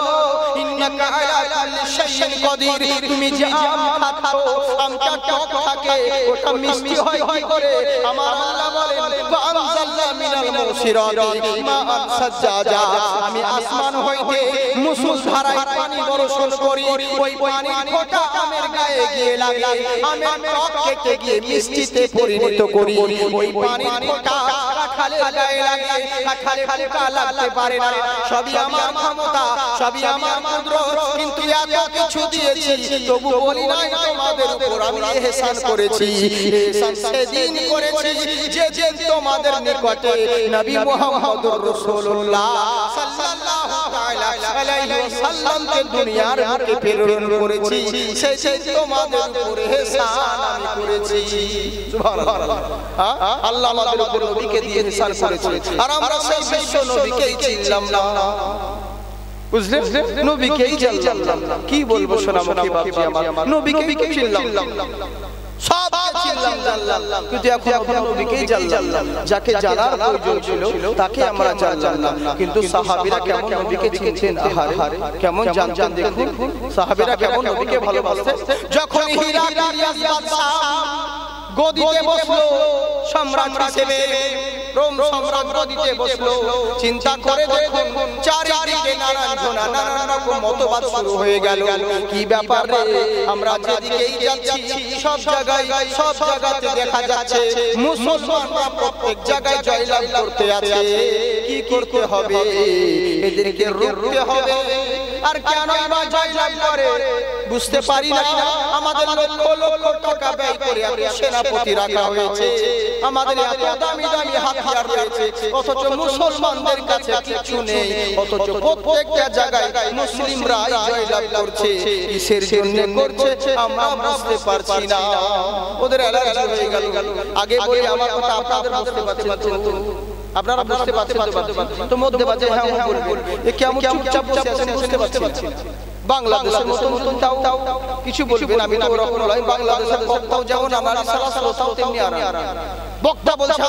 ইন্নাকা আলা কুল্লি শাইইন কাদির, তুমি যে আম খাচ্ছো আমটা টক থাকে, ওটা মিষ্টি হয় কি করে? আমার আল্লাহ বলেন ফাআনজালনা মিনাল মুসিরাতি মাআন সাজ্জাজা, আমি আসমান হইতে মুষলধারায় পানি বর্ষণ করি, ওই পানির ফোঁটা আমের গায়ে গিয়ে লাগে, আমের টক কেটে গিয়ে মিষ্টিতে পরিণত করি, ওই পানির ফোঁটা কাঁঠালের গায়ে লাগে, কাঁঠালে ফোঁটা লাগতে পারে না, সবই আমার ক্ষমতা, সবই আমার কুদরত, কিন্তু এত কিছু দিয়েছি তবু বলি নাই তোমাদের উপর আমি ইহসান করেছি। ইহসান সেদিন করেছি যেদিন তোমাদের নিকটে নবী মুহাম্মদুর রাসূলুল্লাহ সাল্লাল্লাহু তাআলা আলাইহি ওয়াসাল্লামকে দুনিয়ার বুকে প্রেরণ করেছি, সেই তোমাদের উপর ইহসান আমি করেছি। সুবহানাল্লাহ। আল্লাহ আমাদের উপর নবীকে দিয়ে ইহসান করেছে, আর আমরা সেই বিশ্ব নবীকেই চিনলাম না। বুঝলেন? নবীকেই জানলাম না, কি বলবো সোনামুখী বাপজি আমার, নবীকেই চিনলাম না, সব চিনলাম জানলাম, কিন্তু এখন নবীকেই জানলাম, যাকে জানার প্রয়োজন ছিল তাকে আমরা জানলাম না। কিন্তু সাহাবীরা কেমন নবীকে চিনতেন, আহারে কেমন জানতেন দেখুন, সাহাবীরা কেমন নবীকে ভালোবাসতেন। যখন হিরাক্লিয়াস বাদশা গদিতে বসলো সম্রাট হিসেবে, রোম সম্রাট গদিতে বসলো, চিন্তা করে দেখুন চারিদিকে নানান রকম মতবাদ শুরু হয়ে গেল। কি ব্যাপার রে, আমরা যেদিকেই যাচ্ছি সব জায়গাতে দেখা যাচ্ছে মুসলমানরা প্রত্যেক জায়গায় জয়লাভ করতে আছে। কি করতে হবে? এদেরকে রুখতে হবে। আর কেন এরা জয়লাভ করে বুঝতে পারি না। আমাদের লক্ষ লক্ষ টাকা ব্যয় করে সেনাপতি রাখা হয়েছে, আমাদের এত দামি দামি হাতিয়ার রয়েছে, অথচ মুসলমানদের কাছে কিছু নেই, অথচ প্রত্যেকটা জায়গায় মুসলিমরা জয়লাভ করছে। কিসের জন্য করছে আমরা বুঝতে পারছি না। ওদের অ্যালার্জি হয়ে গেল। আগে বলি আমার কথা আপনারা বুঝতে পারছেন তো? আপনারা বুঝতে পারছেন তো? মধ্যে বাজে হ্যাঁ বলবো, এ কেমন চুপচাপ বসে আছেন বুঝতে পারছেন। বাংলাদেশের নতুন তাও কিছু বলবেন, আমি তো ওরকম নয়। বাংলাদেশের বক্তাও যেমন আমার শ্রোতাও তেমনি বক্তা বলছে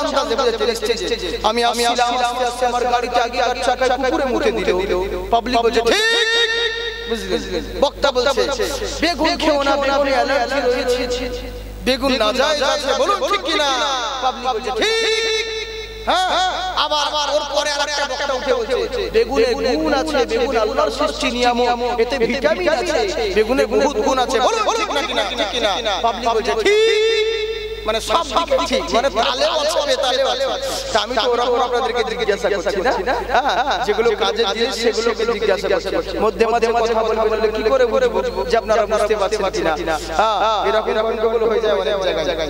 আমি আসছিলাম, আস্তে আমার গাড়িতে আগে আর চাকায় পুকুরে মুতে দিল, পাবলিক বলছে ঠিক, বুঝলেন? বক্তা বলছে বেগুন খেও না, বেগুনে অ্যালার্জি রয়েছে, বেগুন না যায় আছে, বলুন ঠিক কিনা? পাবলিক বলছে ঠিক। হ্যাঁ, আবার ওর পরে আরেকটা বক্তা উঠে বলছে বেগুনে গুণ আছে, বেগুন আল্লাহর সৃষ্টি নিয়ামত, এতে ভিটামিন আছে, বেগুনে বহুত গুণ আছে, বলুন ঠিক না কিনা? ঠিক কিনা? পাবলিক বলছে ঠিক। মানে সব দিকে ঠিক, মানে তালেও আছে বেতালেও আছে। আমি তো ওরকম আপনাদেরকে জিজ্ঞাসা করছি না, যেগুলো কাজে দিয়ে সেগুলোকে জিজ্ঞাসা করছি। মধ্যে মধ্যে কথা বললে কি করে বুঝবো যে আপনারা বুঝতে পারছেন কিনা? এরকম গন্ডগোল হয়ে যায় অনেক জায়গায়।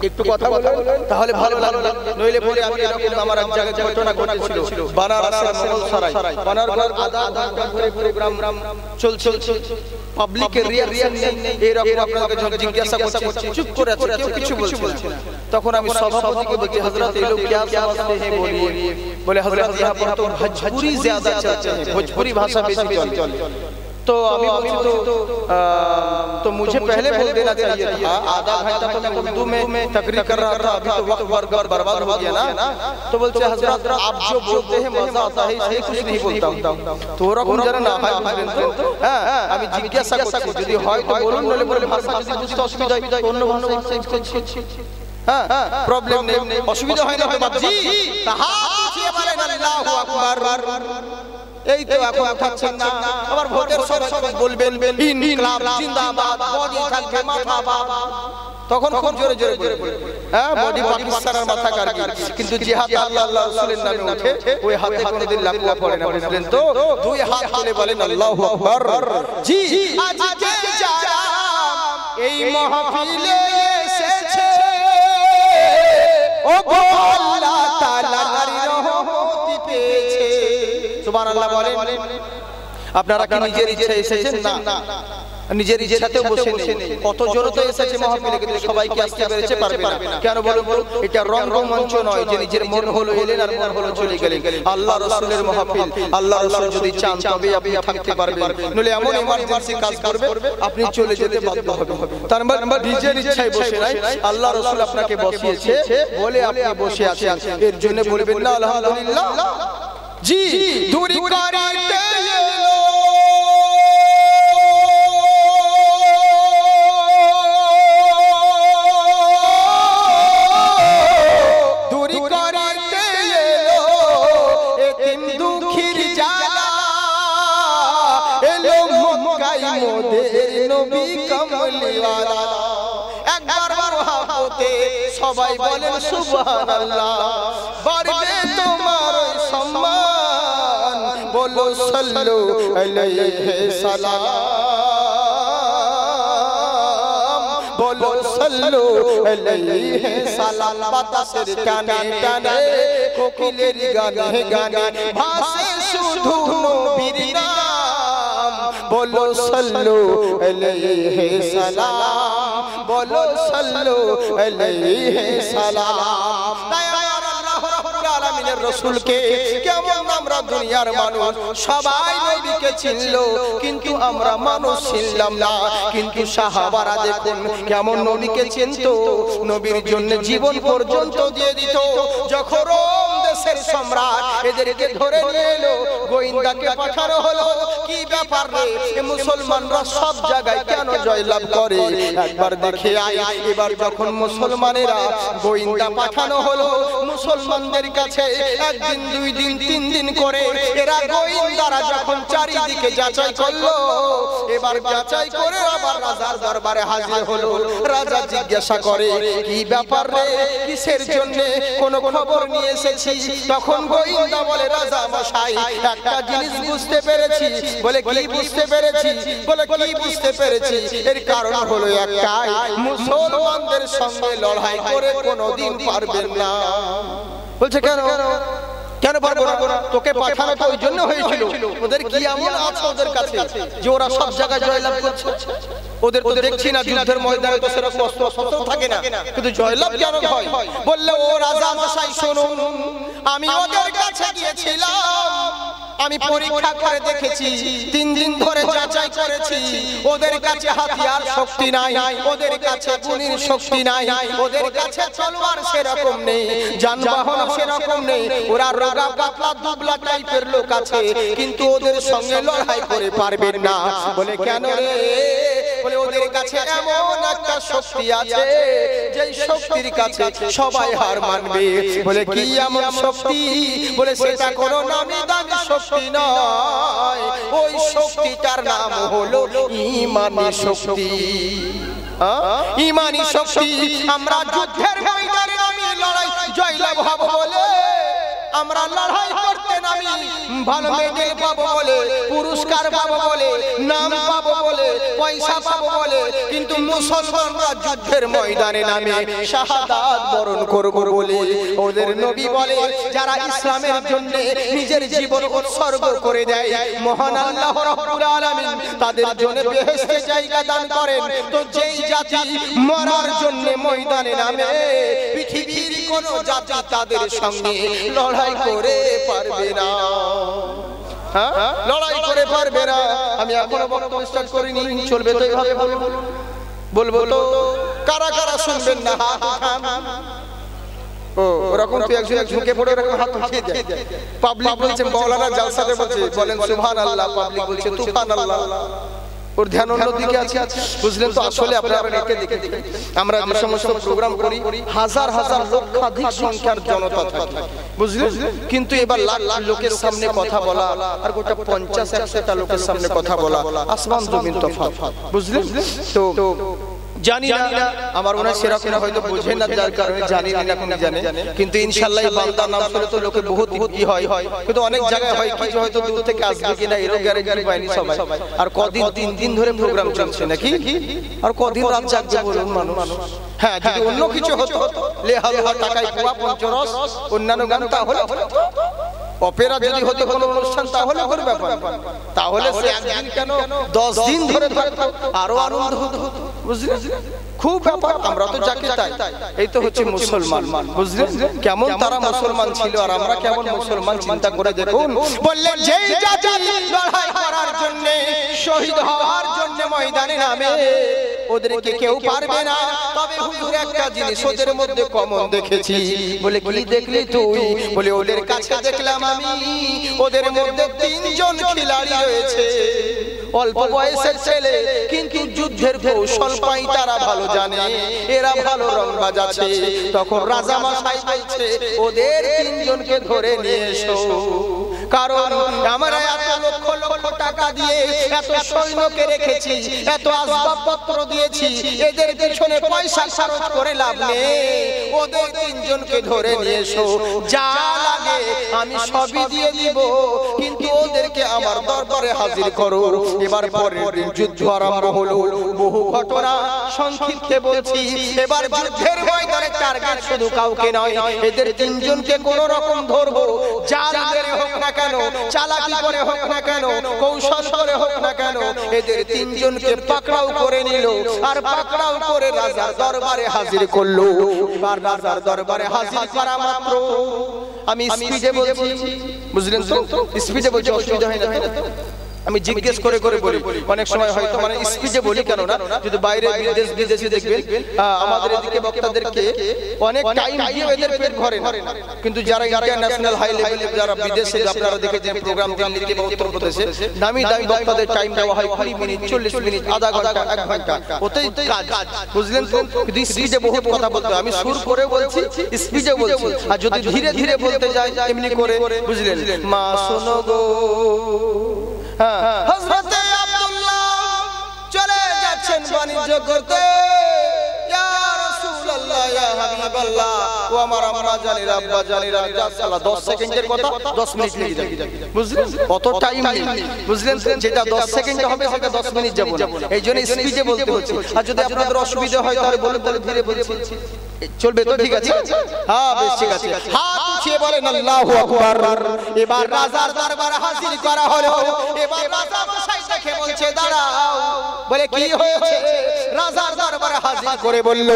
একটু কথা বলুন তাহলে ভালো লাগবে, নইলে পরে আমি এরকম আমার এক জায়গায় ঘটনা ঘটেছিল বানারসের মোগলসরাই। বানারসের আধা ঘন্টা ধরে প্রোগ্রাম চলছে, পাবলিকের রিয়াকশন নেই, এরকম আপনাকে যখন জিজ্ঞাসা করছে চুপ করে আছে, কেউ কিছু বলছে না। তখন আমি সভাপতিকে বলছি, হযরত ये लोग क्या समझते हैं बोलिए। बोले हजरत यहाँ पर तो भोजपुरी ज्यादा चलते हैं, भोजपुरी भाषा बेसी चलती है। तो अभी तो मुझे पहले बोल देना चाहिए था, आधा घंटा तो मैं उर्दू में तकरीर कर रहा था, अभी तो वक्त बर्बाद हो गया ना। तो बोलते हजरत आप जो बोलते हैं मजा आता है, इसलिए कुछ नहीं बोलता हूँ। तो ওরকম যারা না হয় হ্যাঁ, আমি জিজ্ঞাসা করছি যদি হয় তো বলুন, নইলে বলে ভাষা যদি বুঝতে অসুবিধা হয় অন্য ভাষা করছি। হ্যাঁ, প্রবলেম নেই, অসুবিধা হয় না তো বাপজি। হাত উঠিয়ে বলেন আল্লাহু আকবার। এই তো এখন উঠাচ্ছেন না, আবার ভোটের সময় বলবেন ইনকিলাব জিন্দাবাদ, বডি থাকবে মাথাবাদ, তখন খুব জোরে জোরে বলবেন। হ্যাঁ, বডি পাকিস্তানের মাথা কারগিল, কিন্তু জিহাদ আল্লাহ আল্লাহ রাসূলের নামে ওঠে, ওই হাতে কোনোদিন লাকুয়া পড়ে না, বুঝলেন তো? দুই হাত তুলে বলেন আল্লাহু আকবার। জি, আজকে যারা এই মাহফিলে এসেছে, ও গো আল্লাহ তাআলার রহমত পেয়েছে। সুবহানাল্লাহ বলেন। আপনারা কি নিজের ইচ্ছা এসেছেন? না, নিজের ইচ্ছাতেও বসে নেই, কত জোরে তো এসেছে মাহফিলে, কিন্তু সবাই কি আসতে পেরেছে? পারবে না। কেন বলুন তো? এটা রঙ্গমঞ্চ নয় যে নিজের মন হলো এলেন আর মন হলো চলে গেলেন। আল্লাহ রাসূলের মাহফিল, আল্লাহ রাসূল যদি চান তবে আপনি থাকতে পারবেন, নইলে এমন ইমার্জেন্সি কাজ করবে আপনি চলে যেতে বাধ্য হবেন। তার মানে নিজের ইচ্ছায় বসে নাই, আল্লাহ রাসূল আপনাকে বসিয়েছে বলে আপনি বসে আছেন, এর জন্য বলবেন না আলহামদুলিল্লাহ। জি, দূরি করিতে এলো দূরি করিতে এলো এতিম দুঃখীর জ্বালা, এলো মক্কায় মোদের নবী কমলিওয়ালা। একবার মহব্বতে সবাই বলেন সুবহানাল্লাহ, বাড়বে তোমার সম্মান, বলো সাল্লু আলাইহি সালাম, বলো সাল্লু আলাইহি সালাম। বাতাসের টানে টানে কোকিলের গানে গানে ভাসে শুধু নবীর নাম, বলো সাল্লু আলাইহি সালাম, বলো সাল্লু আলাইহি সালাম। আলামিনের রাসূলকে কেমন আমরা দুনিয়ার মানুষ সবাই নবীকে চিনলো, কিন্তু আমরা মানুষ চিনলাম না। কিন্তু সাহাবারা দেখুন কেমন নবীকে চিনতো, নবীর জন্য জীবন পর্যন্ত দিয়ে দিত। যখন রোম দেশের সম্রাট এদেরকে ধরে নিয়ে এলো, গোয়েন্দাকে পাঠানো হলো, কি ব্যাপার রে মুসলমানরা সব জায়গায় কেন জয়লাভ করে, একবার দেখে আয়। এবার যখন মুসলমানেরা গোয়েন্দা পাঠানো হলো মুসলমানদের কাছে, একদিন দুই দিন তিন দিন করে এরা গোয়েন্দারা যখন চারিদিকে যাচাই করলো, এবার যাচাই করে আবার রাজার দরবারে হাজির হলো। রাজা জিজ্ঞাসা করে, কি ব্যাপার রে, কিসের জন্য কোন খবর নিয়ে এসেছি? তখন গোয়েন্দা বলে, রাজা মশাই একটা জিনিস বুঝতে পেরেছি। বলে, কি বুঝতে পেরেছি? বলে, কি বুঝতে পেরেছি? এর কারণ হলো একটাই, মুসলমানদের সঙ্গে লড়াই করে কোনোদিন পারবেন না। বলছে, কেন কেন পারবো না? তোকে পাঠানো তো ওই জন্য হয়েছিল, ওদের কি এমন আছে ওদের কাছে যে ওরা সব জায়গায় জয়লাভ করছে? ওদের তো দেখছি না যুদ্ধের ময়দানে তো সেরকম অস্ত্র শস্ত্র থাকে না, কিন্তু জয়লাভ কেন হয়? বললে, ও রাজা মশাই শুনুন, আমি ওদের কাছে গিয়েছিলাম, আমি পরীক্ষা করে দেখেছি, 3 দিন ধরে যাচাই করেছি, ওদের কাছে হাতিয়ার শক্তি নাই, ওদের কাছে গুণের শক্তি নাই, ওদের কাছে তলোয়ার সেরকম নেই, যানবাহন সেরকম নেই, ওরা রোগা পাতলা দুবলা টাইপের লোক আছে, কিন্তু ওদের সঙ্গে লড়াই করে পারবেন না। বলে, কেন রে? বলে, ওদের কাছে এমন একটা শক্তি আছে যেই শক্তির কাছে সবাই হার মানবে। বলে, কি এমন শক্তি? বলে, সেটা কোনো নামি দামি শক্তি নয়, ওই শক্তিটার নাম হলো ঈমানি শক্তি। ঈমানি শক্তি। আমরা যুদ্ধের ময়দানে নামিয়ে লড়াই জয়লাভ হব বলে আমরা লড়াই করতে নামি ভালো মেডেল পাবো বলে, পুরস্কার পাবো বলে, নাম পাবো বলে, পয়সা পাবো বলে, কিন্তু মুসলমানরা যুদ্ধের ময়দানে নামে শাহাদাত বরণ করবো বলে ওদের নবী বলে, যারা ইসলামের জন্য নিজের জীবন উৎসর্গ করে দেয় মহান আল্লাহ রাব্বুল আলামিন তাদের জন্য বেহেশতে জায়গা দান করেন। তো যেই জাতি মরার জন্য ময়দানে নামে পৃথিবীর কোন জাতি তাদের সঙ্গে লড়াই করে পারবে না, লড়াই করে পারবে না। আমি এখনো বক্তব্য স্টার্ট করিনি, চলবে তো এইভাবে বলবো তো কারা কারা শুনবেন না হাত উঠান। ও ওরকম তুই একজন ঝুঁকে পড়ে ওরকম হাত উঠিয়ে দেয়। পাবলিক বলছে মাওলানা জালসাতে বলছে, বলেন সুবহানাল্লাহ, পাবলিক বলছে তুফানাল্লাহ। ওর ধ্যান অন্যদিকে আছে, বুঝলেন তো? আসলে আপনারা নেটে দেখে আমরা যে সমস্ত প্রোগ্রাম করি হাজার হাজার লক্ষাধিক সংখ্যার জনতা থাকে, বুঝলেন? কিন্তু এবার লাখ লাখ লোকের সামনে কথা বলা আর গোটা 50-100টা লোকের সামনে কথা বলা আসমান জমিন তফাৎ, বুঝলেন তো? জানি না আমার মনে হয় সেরকম হয়তো বোঝে না, যার কারণে জানি না কোন জানে, কিন্তু ইনশাআল্লাহ বান্দার নাম শুনে তো লোকে বহুত ই হয়, কিন্তু অনেক জায়গায় হয় কি যে হয়তো দূর থেকে আসবে কিনা এরও গ্যারান্টি পায়নি সবাই। আর কদিন 3 দিন ধরে প্রোগ্রাম চলছে নাকি, আর কদিন রাত জাগবে বলুন মানুষ। হ্যাঁ, যদি অন্য কিছু হতো লেহালুহা টাকায় কুয়া পঞ্চরস অন্যান্য গান, তাহলে অপেরা যদি হতো কোনো অনুষ্ঠান তাহলে কোনো ব্যাপার, তাহলে সে একদিন কেন 10 দিন ধরে আরো আনন্দ হতো, বুঝলেন? খুব ব্যাপার। আমরা তো যাকে চাই, এই তো হচ্ছে মুসলমান, বুঝলেন? কেমন তারা মুসলমান ছিল আর আমরা কেমন মুসলমান, চিন্তা করে দেখুন। বললেন যেই জাতি লড়াই করার জন্য শহীদ হওয়ার জন্য ময়দানে নামে ওদেরকে কেউ পারবে না। তবে হুজুর একটা জিনিস ওদের মধ্যে কমন দেখেছি। বলে কি দেখলি তুই? বলে ওদের কাছে দেখলাম আমি ওদের মধ্যে 3 জন খিলাড়ি রয়েছে, অল্প বয়সের ছেলে, কিন্তু যুদ্ধের কৌশল পাই তারা ভালো জানে, এরা ভালো রংবাজ আছে। তখন রাজা মশাই বলছে ওদের 3 জনকে ধরে নিয়ে এসো, কারণ আমরা এত লক্ষ লক্ষ টাকা দিয়ে এত সৈন্যকে রেখেছি, এত আসবাবপত্র দিয়েছি, এদের পেছনে পয়সা খরচ করে লাভ নেই। ওদের 3 জনকে ধরে নিয়ে এসো, যা লাগে আমি সবই দিয়ে দিব, কিন্তু ওদেরকে আমার দরবারে হাজির করো। এবার পরের দিন যুদ্ধ আরম্ভ হলো। বহু ঘটনা সংক্ষিপ্তে বলছি। এবার যুদ্ধের ময়দানে টার্গেট শুধু কাউকে নয়, এদের 3 জনকে কোন রকম ধরবো, জাল মেরে হোক না কেন, চালাকি করে হোক না কেন, কৌশল করে হোক না কেন, এদের 3 জনকে পাকড়াও করে নিল আর পাকড়াও করে রাজার দরবারে হাজির করলো। এবার রাজার দরবারে হাজির করা মাত্র, আমি স্পিডে বলছি, বুঝলেন তো? স্পিডে বলছি, অসুবিধা হয় না তো? আমি জিজ্ঞেস করে করে বলি, অনেক সময় হয়তো মানে স্পিডে বলি কেন না, যদি বাইরে বিদেশে দেখবেন আমাদের এদিকে বক্তাদেরকে অনেক টাইম দিয়ে এদের পেট ভরে না, কিন্তু যারা ইন্টারন্যাশনাল হাই লেভেলে যারা বিদেশে আপনারা দেখেছেন প্রোগ্রাম দিল্লিতে বা উত্তরপ্রদেশে দামি দামি বক্তাদের টাইম দেওয়া হয় 20 মিনিট, 40 মিনিট, আধা ঘন্টা, 1 ঘন্টা, ওতেই কাজ, বুঝলেন তো? কিন্তু স্পিডে বহুত কথা বলতে হয়। আমি সুর করে বলছি, স্পিডে বলছি, আর যদি ধীরে ধীরে বলতে যাই এমনি করে, বুঝলেন? মা শোনো গো, হযরতে আব্দুল্লাহ চলে যাচ্ছেন বাণিজ্য করতে, ইয়া রাসূলুল্লাহ, ইয়া হাবিবাল্লাহ, ও আমার আম্মা জানেরা, আব্বা জানেরা, সালা 10 সেকেন্ডের কথা 10 মিনিট লেগে যাবে, বুঝলেন? কত টাইম নেই, বুঝলেন? যেটা 10 সেকেন্ডে হবে সেটা 10 মিনিট যাবে না, এইজন্য স্পিডে বলতে হচ্ছে। আর যদি আপনাদের অসুবিধা হয় তাহলে বলুন, তাহলে ধীরে বলছি, চলবে তো? ঠিক আছে, হ্যাঁ বেশ ঠিক আছে। হাত উঠিয়ে বলেন আল্লাহু আকবার। এবার রাজার দরবারে হাজির করা হলো। এবার রাজা মশাই দেখে বলছে দাঁড়াও। বলে কি হয়েছে? রাজার দরবারে হাজির করে বলল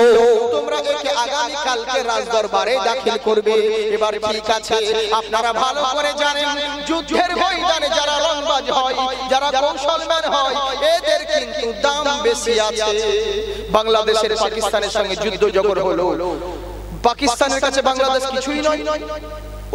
তোমরা একে আগামী কালকে রাজ দরবারে দাখিল করবে। এবার ঠিক আছে, আপনারা ভালো করে জানেন যুদ্ধের ময়দানে যারা রংবাজ হয়, যারা কৌশলম্যান হয়, এদের কিন্তু দাম বেশি আছে। বাংলাদেশের পাকিস্তানের সঙ্গে যুদ্ধ যখন হলো, পাকিস্তানের কাছে বাংলাদেশ কিছুই নয়,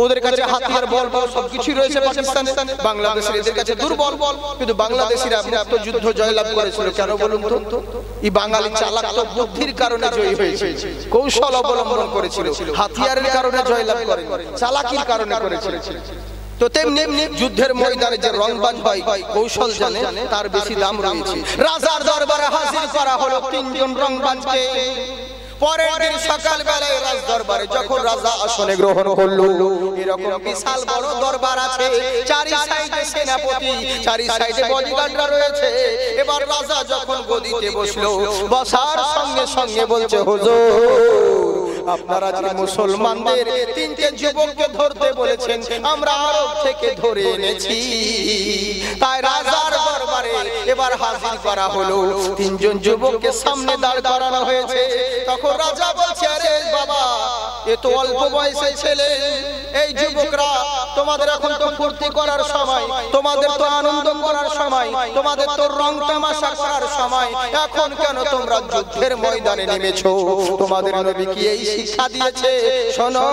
ওদের কাছে হাতিয়ার বল বল সবকিছু রয়েছে পাকিস্তানে, বাংলাদেশের এদের কাছে দুর্বল। কিন্তু বাংলাদেশিরা মুক্ত যুদ্ধ জয়লাভ করেছিল কেন বলুন তো? এই বাঙালি চালাক তো বুদ্ধির কারণে জয়ী হয়েছে, কৌশল অবলম্বন করেছিল, হাতিয়ারের কারণে জয়লাভ করে, চালাকির কারণে করেছিল। তো তেমনি যুদ্ধের ময়দানে যে রংবাজ হয়, কৌশল জানে, তার বেশি দাম রয়েছে। রাজার দরবারে হাজির করা হলো 3 জন রংবাজকে। পরের দিন সকাল বেলায় রাজ দরবারে যখন রাজা আসনে গ্রহণ করলো, এরকম বিশাল বড় দরবার আছে, চারি সাইডে সেনাপতি, চারি সাইডে বডিগার্ডরা রয়েছে। এবার রাজা যখন গদিতে বসলো, বসার সঙ্গে সঙ্গে বলছে, হুজুর আপনারা যে মুসলমানদের তিনটে যুবককে ধরতে বলেছেন, আমরা আরব থেকে ধরে এনেছি, তাই রাজার দরবারে এবার হাজির করা হলো। তিনজন যুবককে সামনে দাঁড় করানো হয়েছে। তখন রাজা বলছে, আরে বাবা, এ তো অল্প বয়সের ছেলে, এই যুবকরা তোমাদের এখন তো ফুর্তি করার সময়, তোমাদের তো আনন্দ করার সময়, তোমাদের তো রং তামাশা করার সময়, এখন কেন তোমরা যুদ্ধের ময়দানে নেমেছো? তোমাদের নবী কি এই শিক্ষা দিয়েছে? শোনো,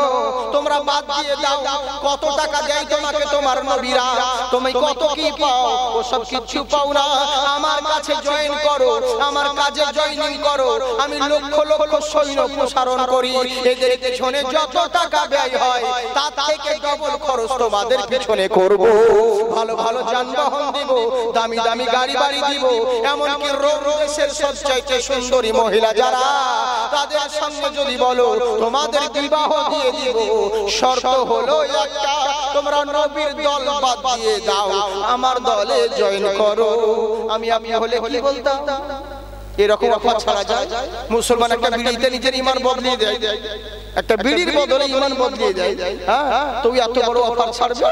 তোমরা বাদ দিয়ে দাও, কত টাকা দেয় তোমাকে তোমার নবীরা, তুমি কত কি পাও, ওসব কিছু পাও না। আমার কাছে জয়েন করো, আমার কাজে জয়েনিং করো, আমি লক্ষ লক্ষ সৈন্য প্রসারণ করি, এদের পিছনে যত টাকা ব্যয় হয় তার থেকে ডবল খরচ তোমাদের পিছনে করব। ভালো ভালো যানবাহন দিব, দামি দামি গাড়ি বাড়ি দিব, এমনকি রোম দেশের সবচাইতে সুন্দরী মহিলা যারা, তাদের সঙ্গে যদি বলো তোমাদের বিবাহ দিয়ে দিব, শর্ত হলো একটা, তোমরা নবীর দল বাদ দিয়ে দাও, আমার দলে জয়েন করো। আমি হলে কি বলতাম? এরকম অফার ছাড়া যায়? মুসলমান একটা বিড়িতে নিজের ঈমান বদলিয়ে দেয়, একটা বিড়ির বদলে ঈমান বদলিয়ে দেয়। হ্যাঁ, তুই এত বড় অফার ছাড়বে?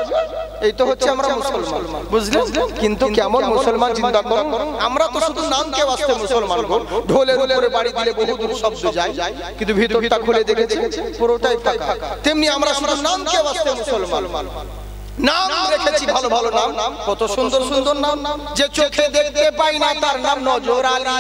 এই তো হচ্ছে আমরা মুসলমান, বুঝলেন? কিন্তু কেমন মুসলমান চিন্তা করুন, আমরা তো শুধু নামকে বাঁচতে মুসলমান, ঢোলের উপরে বাড়ি দিলে বহু দূর শব্দ যায়, কিন্তু ভিতরটা খুলে দেখেছে পুরোটাই ফাঁকা। তেমনি আমরা শুধু নামকে বাঁচতে মুসলমান, নাম রেখেছি ভালো ভালো নাম, কত সুন্দর সুন্দর নাম, যে চোখে দেখতে পাই না তার নাম নজর আলী,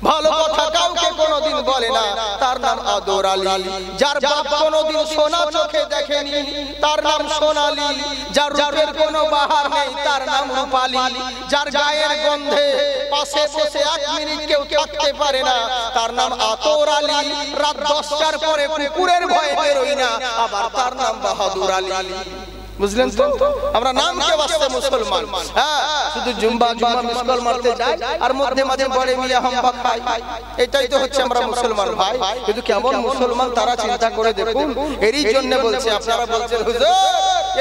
ভালো কথা কাউকে কোনোদিন বলে না তার নাম আদর আলী, যার বাপ কোনোদিন সোনা চোখে দেখেনি তার নাম সোনালী, যার রূপের কোনো বাহার নেই তার নাম রূপালী, যার গায়ের গন্ধে পাশে বসে এক মিনিট কেউ থাকতে পারে না তার নাম আতর আলী, রাত 10টার পরে কুকুরের ভয়ে বেরোই না আবার তার নাম বাহাদুর আলী। বুঝলেন তো? আমরা নামকে বাঁচতে মুসলমান, হ্যাঁ, শুধু জুম্বা মিসকল মারতে যাই আর মধ্যে মাঝে বড়ে মিলে হাম্বা খাই, এটাই তো হচ্ছে আমরা মুসলমান ভাই। কিন্তু কেমন মুসলমান তারা চিন্তা করে দেখুন। এরই জন্য বলছে, আপনারা বলছেন হুজুর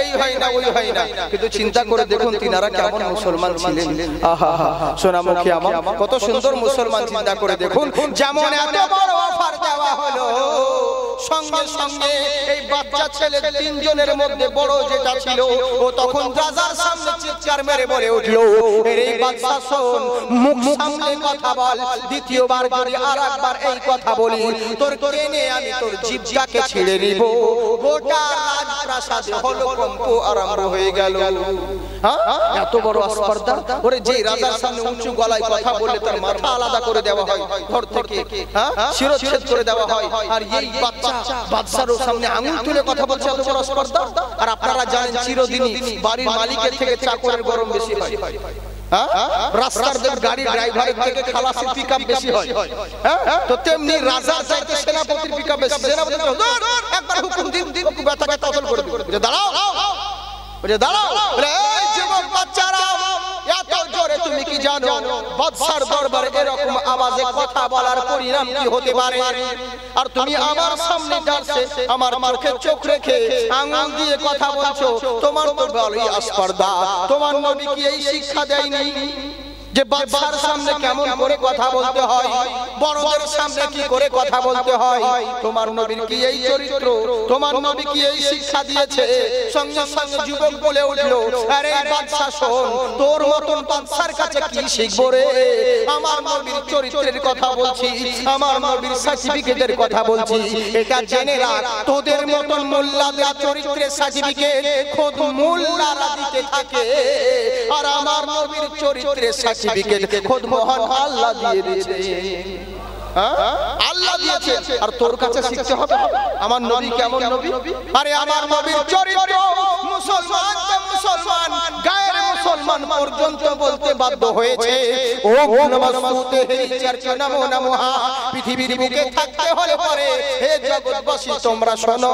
এই হয় না ওই হয় না, কিন্তু চিন্তা করে দেখুন তিনারা কেমন মুসলমান ছিলেন। আহা হা, সোনামুখী আমার কত সুন্দর মুসলমান, চিন্তা করে দেখুন। যেমন এত বড় অফার দেওয়া হলো, সঙ্গে সঙ্গে এই বাচ্চা ছেলে তিনজনের মধ্যে বড় যেটা ছিল, ও তখন রাজার সামনে চিৎকার মেরে বলে উঠলো, এই বাচ্চা শোন, মুখ সামনে কথা বল, দ্বিতীয়বার যদি আরেকবার এই কথা বলি তোর কেনে আমি তোর জিহ্বাকে ছিঁড়ে নিব। গোটা রাজপ্রাসাদে হলকম্প আরম্ভ হয়ে গেল। হ্যাঁ, এত বড় স্পর্ধা। ওরে যে রাজার সামনে উঁচু গলায় কথা বললে তার মাথা আলাদা করে দেওয়া হয়, ঘর থেকে শিরচ্ছেদ করে দেওয়া হয়, আর এই বাচ্চা বাদশার সামনে আঙুল তুলে কথা বলছে, এত বড় স্পর্ধা। আর আপনারা জানেন চিরদিনই বাড়ির মালিকের থেকে চাকরের গরম বেশি হয়, রাস্তার গাড়ি ড্রাইভারের থেকে খালাসির পিকআপ বেশি হয়। তো তেমনি রাজার চাইতে সেনাপতির পিকআপ বেশি। সেনাপতি একবার হুকুম দিন, ব্যথাকে তদল করে দিন, দাঁড়াও দাঁড়াও, এই যুবক বাচ্চারা এত জোরে তুমি কি জানো বাদশার দরবারে এরকম আওয়াজে কথা বলার পরিণাম কি হতে পারে? আর তুমি আমার সামনে দাঁড়িয়ে আমার চোখে চোখ রেখে আঙ্গুল দিয়ে কথা বলছো, তোমার তো বড়ই স্পর্ধা। তোমার নবী কি এই শিক্ষা দেয়নি যে বাদশার সামনে কেমন করে কথা বলতে হয়, বড়দের সামনে কি করে কথা বলতে হয়? তোমার নবীর কি এই চরিত্র? তোমার নবী কি এই শিক্ষা দিয়েছে? সঙ্গে সঙ্গে যুবক বলে উঠলো, আরে বাদশা শোন, তোর মতন বাদশার কাছে কি শিখবো রে? আমার নবীর চরিত্রের কথা বলছি, আমার নবীর সার্টিফিকেটের কথা বলছি। এটা জেনে রাখ, তোদের মতন মোল্লাদের চরিত্রের সার্টিফিকেট খোদ মোল্লারা দিতে থাকে, আর আমার নবীর চরিত্রের সার্টিফিকেট খোদ মহান আল্লাহ দিয়ে দিয়েছে। আল্লাহ দিয়েছে, আর তোর কাছে শিখতে হবে আমার নবী কেমন নবী। আরে আমার নবীর চরিত্র মুসলমান তো মুসলমান, গায়ের মুসলমান পর্যন্ত বলতে বাধ্য হয়েছে ওম নমস্তুতে হে চর্চা নমো নমঃ। পৃথিবীর বুকে থাকতে হলে পরে হে জগৎবাসী তোমরা শোনো,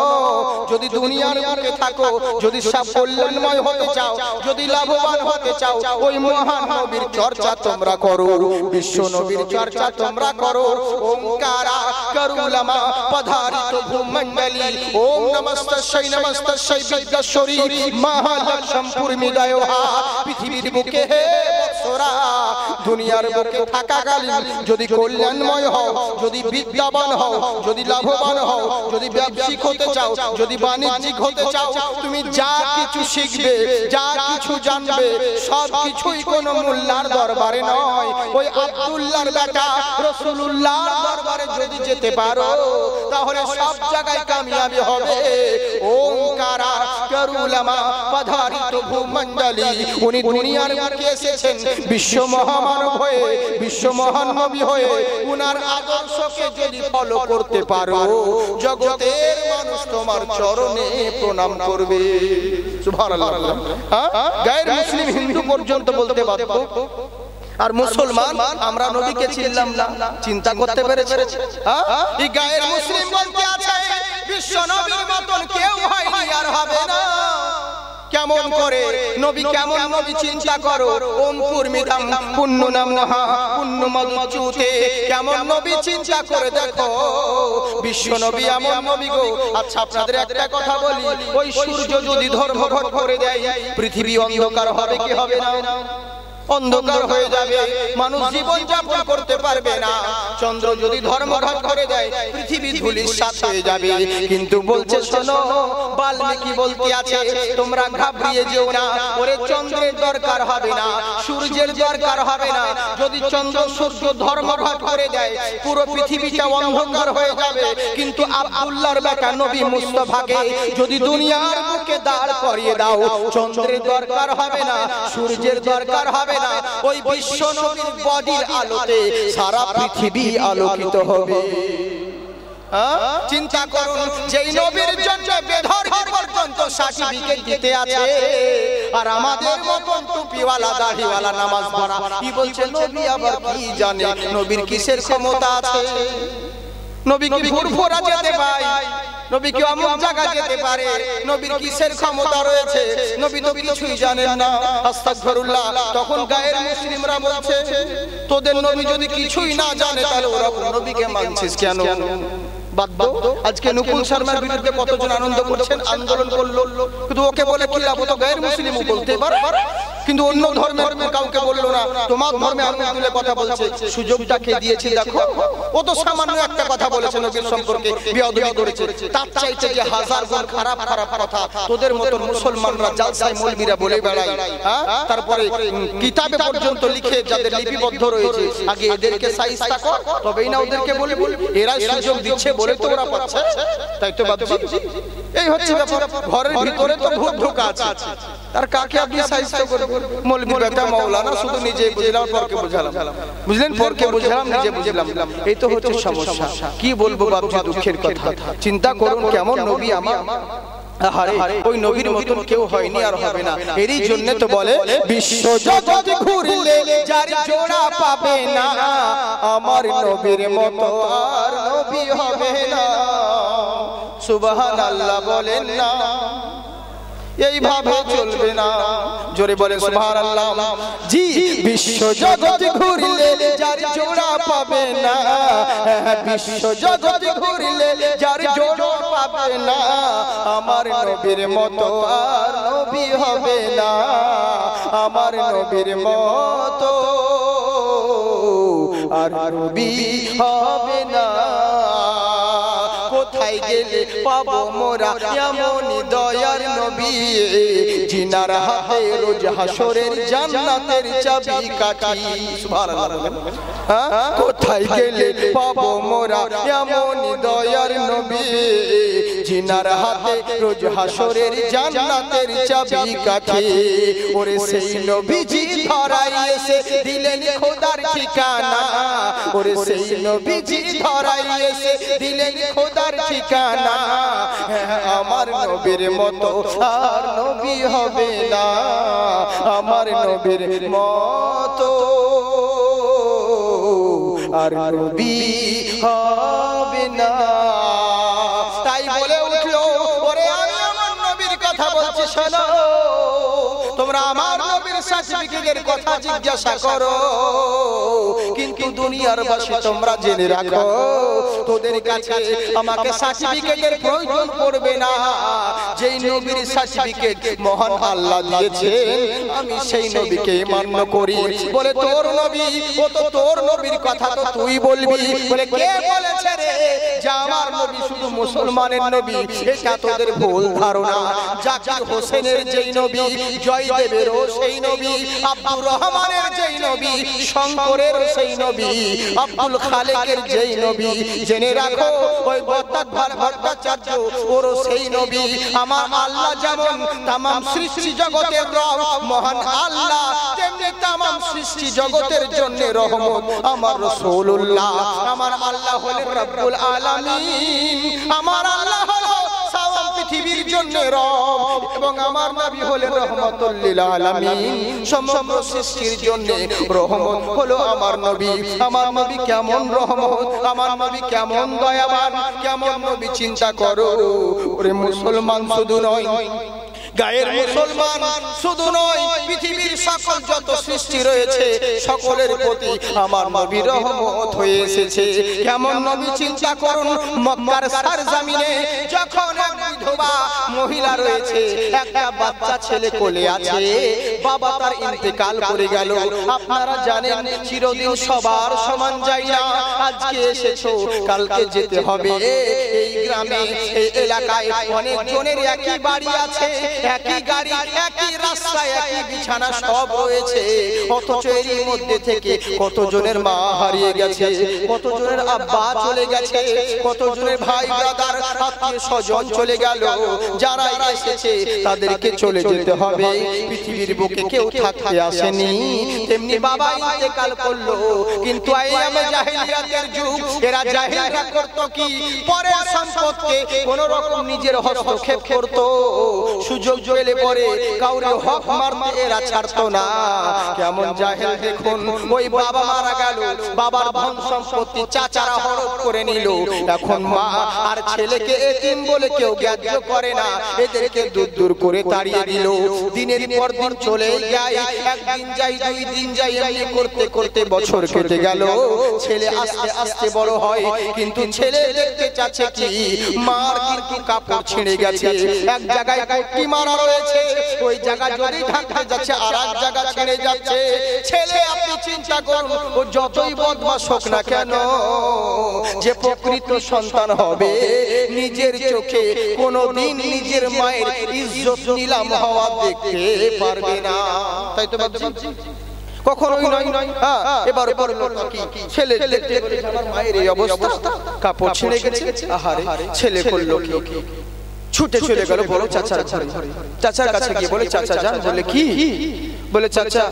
যদি দুনিয়ার বুকে থাকো, যদি সব কল্যাণময় হতে চাও, যদি লাভবান হতে চাও, ওই মহান নবীর চর্চা তোমরা করো, বিশ্ব নবীর চর্চা তোমরা করো। ওমকারা করুলামা পধারিত ভূমণ্ডলী ওম নমস্তস্যৈ নমস্তস্যৈ বিদ্যশ্বরী মহালক্ষ্মী পূর্মিদয়হা। পৃথিবীর বুকে হে বৎসরা, দুনিয়ার বুকে থাকাকালীন যদি কল্যাণময় হও, যদি বিদ্যাবান হও, যদি লাভবান হও, যদি ব্যবসায়িক হতে চাও, যদি বাণিজ্যিক হতে চাও, তুমি যা কিছু শিখবে, যা কিছু জানবে, সব কিছুই কোনো মোল্লার দরবারে নয়, ওই আব্দুল্লাহর বেটা রাসূলুল্লাহর দরবারে যদি যেতে পারো তাহলে সব জায়গায় কামিয়াবি হবে। ওমকারা করুলামা পধারিত ভূমণ্ডলী, উনি দুনিয়ার বুকে এসেছেন বিশ্ব মহামানব হয়ে, বিশ্ব মহান নবী হয়ে। উনার আদর্শকে যদি ফলো করতে পারো, জগতের মানুষ তোমার চরণে প্রণাম করবে। সুবহানাল্লাহ। গায়ের মুসলিম হিন্দু পর্যন্ত বলতে বাধ্য, আর মুসলমান আমরা নবীকে চিনলাম না। চিন্তা করতে পেরেছে? এই গায়ের মুসলিম বলতে আছে বিশ্ব নবীর মতন কেউ হয়নি আর হবে না। কেমন করে নবী, কেমন নবী চিন্তা করো। ওম পূর্মিদাম পুণ্য নমঃ পুণ্য মদুচ্যুতে, কেমন নবী চিন্তা করে দেখো। বিশ্ব নবী এমন নবী গো। আচ্ছা আপনাদের একটা কথা বলি, ওই সূর্য যদি ধর্মঘট করে দেয়, পৃথিবী অন্ধকার হবে কি হবে না? অন্ধকার হয়ে যাবে, মানুষ জীবন যাপন করতে পারবে না। চন্দ্র যদি ধর্মঘট করে দেয়, পৃথিবী ধূলিসাৎ হয়ে যাবে। কিন্তু বলছে শোনো, বাল্মীকি বলতে আছে তোমরা ঘাবড়িয়ে যেও না, ওরে চন্দ্রের দরকার হবে না, সূর্যের দরকার হবে না। যদি চন্দ্র সূর্য ধর্মঘট করে দেয়, পুরো পৃথিবীটা অন্ধকার হয়ে যাবে। কিন্তু আব্দুল্লাহর বেটা নবী মুস্তাফাকে যদি দুনিয়ার বুকে দাঁড় করিয়ে দাও, চন্দ্রের দরকার হবে না, সূর্যের দরকার হবে না। ওই বিশ্ব নবীর বডির আলোতে সারা পৃথিবী আলোকিত হবে। চিন্তা করুন, যেই নবীর জন্য বেধর্মী পর্যন্ত সার্টিফিকেট দিতে আছে, আর আমাদের মতন টুপিওয়ালা দাড়িওয়ালা নামাজ পড়া কি বলছে নবী আবার কি জানে, নবীর কিসের ক্ষমতা আছে? নবী কি ফুরফুরা যেতে পায়? নবী কি অমুক জায়গা যেতে পারে? নবীর কিসের ক্ষমতা রয়েছে? নবী তো কিছুই জানেন না। আস্তাগফিরুল্লাহ। তখন গায়ের মুসলিমরা বলছে তোদের নবী যদি কিছুই না জানে তাহলে ওরা নবীকে মানছিস কেন? বাধ্য। আজকে নুপুর শর্মার বিরুদ্ধে কতজন আনন্দ করছেন, আন্দোলন করলো, কিন্তু ওকে বলে কি লাভ? তো গায়ের মুসলিমও বলতে পারে, কিন্তু অন্য ধর্মের কাউকে বললো না। তোমার ধর্মে আঙুল তুলে কথা বলছে, সুযোগটা কে দিয়েছে দেখো। ও তো সামান্য একটা কথা বলেছে নবীর সম্পর্কে, বেয়াদবি করেছে, তার চাইতে যে হাজার গুণ খারাপ খারাপ কথা তোদের মতন মুসলমানরা জালসায় মৌলবীরা বলে বেড়ায়। তারপরে কিতাবে পর্যন্ত লিখে যাদের লিপিবদ্ধ রয়েছে, আগে এদেরকে সাইজটা কর, তবেই না ওদেরকে বলবি। এরা সুযোগ দিচ্ছে বলে তো ওরা পাচ্ছে, তাই তো বাদ। এই হচ্ছে ব্যাপার। ঘরের ভিতরে তো ভূত ঢোকা আছে, তার কাকে আপনি সাইজটা করবেন? মৌলবী বেটা মাওলানা শুধু নিজে বুঝলাম, পরকে বুঝালাম, বুঝলেন, পরকে বুঝলাম, নিজে বুঝলাম। এই তো হচ্ছে সমস্যা। কি বলবো বাপজি, দুঃখের কথা। চিন্তা করুন কেমন নবী আমার। ওই নবীর মতন কেউ হয়নি আর হবে না। এরই জন্য তো বলে বিশ্ব জগৎ ঘুরলে যার জোড়া পাবে না, আমার নবীর মতো আর নবী হবে না। সুবহানাল্লাহ বলেন না, এইভাবে চলবে না। জোরে বলেন সুবহানাল্লাহ। জি, বিশ্ব জগৎ ঘুরলে যার জোড়া পাবে না, বিশ্ব জগৎ ঘুরলে যার জোড়া পাবে না, আমার নবীর মতো আর নবী হবে না, আমার নবীর মতো আর নবী হবে না। কোথায় গেলে পাবো মোরা এমন দয়ার নবী, জিনার হাতে রোজ হাসরের জান্নাতের চাবি কাঠি। সুবহানাল্লাহ। কোথায় গেলে পাবো মোরা এমন দয়ার নবী, জিনার হাতে রোজ হাসরের জান্নাতের চাবি কাঠি। ওরে সেই নবীজি ধরাই এসে দিলেন খোদার ঠিকানা ওরে সেই নবীজি ধরাই এসে দিলেন খোদার ঠিকানা আমার নবীর মতো আর নবী হবে না আমার নবীর মতো আর নবী হবে না তাই বলে উঠলো ওরে আমি আমার নবীর কথা বলছি শোনো তোমরা আমার নবীর সার্টিফিকেটের কথা জিজ্ঞাসা করো কিন্তু দুনিয়ার বাসী তোমরা জেনে রাখো তোদের কাছে আমাকে সার্টিফিকেটের প্রয়োজন পড়বে না যেই নবীর সার্টিফিকেট মহান আল্লাহ দিয়েছেন আমি সেই নবীকে মান্য করি বলে তোর নবী ও তো তোর নবীর কথা তো তুই বলবি বলে কে বলেছে রে যে আমার নবী শুধু মুসলমানের নবী এটা তোদের ভুল ধারণা জাকির হোসেনের যেই নবী জয়দেবেরও সেই নবী আব্দুর রহমানের যেই নবী শঙ্করের সেই নবী আব্দুল খালেকের যেই নবী জেনে রাখো ওই ভট্টাচার্য ওরও সেই নবী আমার আল্লাহ যেমন তামাম সৃষ্টি জগতের রব মহান আল্লাহ তেমনি তামাম সৃষ্টি জগতের জন্য রহমত আমার রাসূলুল্লাহ আমার আল্লাহ হলেন রব্বুল আলামিন আমার আল্লাহ হলো সারা পৃথিবীর জন্য রব এবং আমার নবী হলেন রহমতুল লিল আলামিন সমগ্র সৃষ্টির জন্য রহমত হলো আমার নবী কেমন রহমত আমার নবী কেমন দয়াবান কেমন নবী চিন্তা করো ওরে মুসলমান শুধু নয় গায়ের মুসলমান শুধু নয় পৃথিবীর সকল যত সৃষ্টি রয়েছে সকলের প্রতি আমার নবী রহমত হয়ে এসেছে কেমন নবী চিন্তা করুন মক্কার সরজমিনে যখন এক বিধবা মহিলা রয়েছে একটা বাচ্চা ছেলে কোলে আছে বাবা তার ইন্তেকাল করে গেল আপনারা জানেন চিরদিন সবার সমান যায় না আজকে এসেছো কালকে যেতে হবে এই গ্রামে এই এলাকায় অনেক জনের একই বাড়ি আছে একই গাড়ি একই রাস্তা একই বিছানা সব রয়েছে অথচ এর মধ্যে থেকে কতজনের মা হারিয়ে গেছে কতজনের আব্বা চলে গেছে কতজনের ভাই ব্রাদার আত্মীয় স্বজন চলে গেল যারা এসেছে তাদেরকে চলে যেতে হবে পৃথিবীর বুকে কেউ থাকতে আসেনি তেমনি বাবা ইন্তেকাল করলো কিন্তু আইয়ামে জাহেলিয়াতের যুগ এরা জাহেলিয়া করত কি পরের সম্পদকে কোন রকম নিজের হস্তক্ষেপ করত সুযোগ পেলে পরে কাউরে হক মারতে এরা ছাড়তো না কেমন জাহেল দেখুন ওই বাবা মারা গেল বাবার ধন সম্পত্তি চাচারা হড়প করে নিল এখন মা আর ছেলেকে এতিম বলে কেউ গ্রাহ্য করে না এদেরকে দূর দূর করে তাড়িয়ে দিল দিনের পর দিন চলে যায় একদিন যাই দুই দিন যাই এমনি করতে করতে বছর কেটে গেল ছেলে আস্তে আস্তে বড় হয় কিন্তু ছেলে দেখতে চাচ্ছে কি মার কিন্তু কাপড় ছিঁড়ে গেছে এক জায়গায় পট্টি মারা রয়েছে ওই জায়গা যদি ঢাকতে যাচ্ছে আর এক জায়গা ছেড়ে যাচ্ছে ছেলে আপনি চিন্তা করুন ও যতই বদমাশ হোক না কেন যে প্রকৃত সন্তান হবে নিজের চোখে কোনোদিন নিজের মায়ের ইজ্জত নিলাম হওয়া দেখতে পারবে না তাই তো বাবা কখনোই নয় এবার কি ছেলে দেখতে আমার মায়ের এই অবস্থা কাপড় ছিঁড়ে গেছে আহারে ছেলে করলো কি ছুটে চলে গেল বড় চাচার কাছে গিয়ে বলে চাচা জান বলে কি বলে চাচা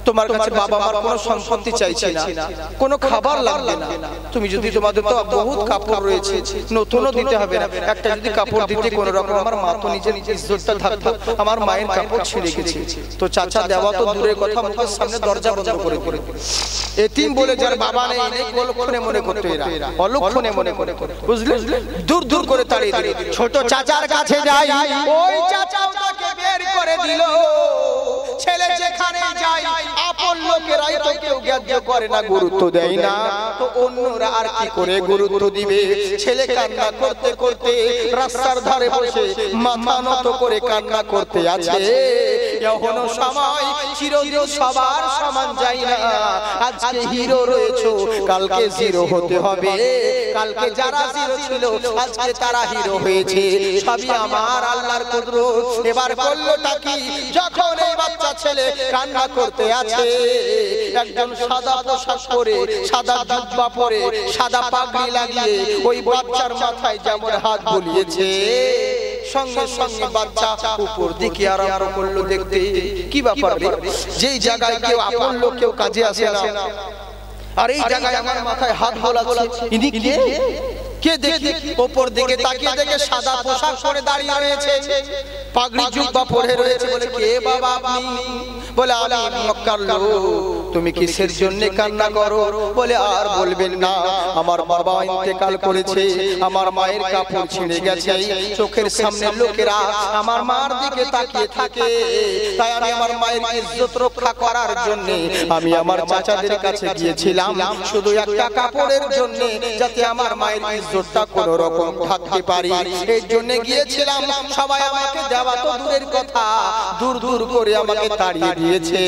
তোমার কাছে বাবা মার কোনো সম্পত্তি চাইছি না কোনো খাবার লাগবে না তুমি যদি তোমাদের তো বহুত কাপড় রয়েছে নতুনও দিতে হবে না একটা যদি কাপড় দিতে কোনো রকম আমার মা তো নিজের ইজ্জতটা থাকতো আমার মায়ের কাপড় ছিঁড়ে গেছে তো চাচা দেওয়া তো দূরের কথা মুখের সামনে দরজা বন্ধ করে করে এতিম বলে যার বাবা নেই অলক্ষণে মনে করতে এরা অলক্ষণে মনে করে বুঝলে দূর দূর করে তাড়িয়ে দিল ছোট চাচার কাছে যাই ওই চাচা ওকে বের করে দিল ছেলে যেখানে যায় আপন লোকেরাই তো কেউ গ্রাহ্য করে না গুরুত্ব দেয় না তো অন্যরা আর কি করে গুরুত্ব দিবে ছেলে কান্না করতে করতে রাস্তার ধারে বসে মাথা নত করে কান্না করতে আছে এখনো সময় চিরদিন সবার সমান যায় না আজকে হিরো রয়েছো কালকে জিরো হতে হবে কালকে যারা জিরো ছিল আজকে তারা হিরো হয়েছে সবই আমার আল্লাহর কুদরত এবার করলোটা কি যখন এই বাচ্চা ছেলে কান্না করতে আছে একজন সাদা পোশাক পরে সাদা জুব্বা পরে সাদা পাগড়ি লাগিয়ে ওই বাচ্চার মাথায় যেমন হাত বুলিয়েছে সঙ্গে সঙ্গে বাচ্চা উপর দিকে আরম্ভ করলো দেখতে। কি ব্যাপার রে, যেই জায়গায় কেউ আপন লোক কেউ কাজে আসে না, আর এই জায়গায় আমার মাথায় হাত বোলাচ্ছে, ইনি কে? কে দেখি উপর দিকে তাকিয়ে দেখে সাদা পোশাক পরে দাঁড়িয়ে রয়েছে, পাগড়ি জুব্বা পরে রয়েছে। বলে কে বাবা আপনি? বলে আমি মক্কার লোক। তুমি কিসের জন্য কান্না করো? বলে আর বলবেন না, আমার বাবা ইন্তেকাল করেছে, আমার মায়ের কাপড় ছিঁড়ে গেছে, চোখের সামনে লোকেরা আমার মার দিকে তাকিয়ে থাকে, তাই আমি আমার মায়ের ইজ্জত রক্ষা করার জন্য আমি আমার চাচাদের কাছে গিয়েছিলাম শুধু একটা কাপড়ের জন্য, যাতে আমার মায়ের ইজ্জতটা কোনো রকম ঢাকতে পারি, এই জন্য গিয়েছিলাম। সবাই আমাকে দেওয়া তো দূরের কথা, দূর দূর করে আমাকে তাড়িয়ে দিয়েছে,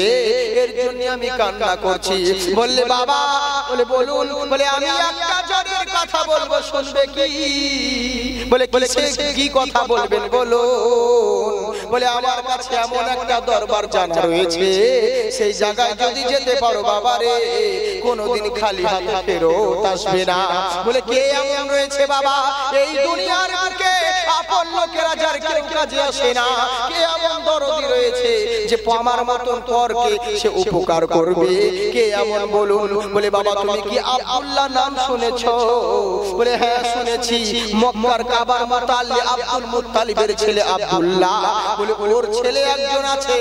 এর জন্য আমি কান্না করছি। বললে বাবা, বলে বলুন। বলে আমি একটা জনের কথা বলবো, শুনবে কি? বলে কি কথা বলবেন বলুন। বলে আমার কাছে এমন একটা দরবার জানা রয়েছে, সেই জায়গায় যদি যেতে পারো বাবা রে, কোনোদিন খালি হাতে ফেরত আসবে না। বলে কে এমন রয়েছে বাবা এই দুনিয়ার বুকে আপন লোকেরা যার কেউ কাজে আসে না? কে এমন দরদি রয়েছে যে আমার মতন পরকে সে উপকার করবে? কে এমন বলুন। বলে বাবা তুমি কি আব্দুল্লাহ নাম শুনেছো? বলে হ্যাঁ শুনেছি, মক্কার কাবার মুতাল্লি আব্দুল মুত্তালিবের ছেলে আব্দুল্লাহ। বলে ওর ছেলে একজন আছে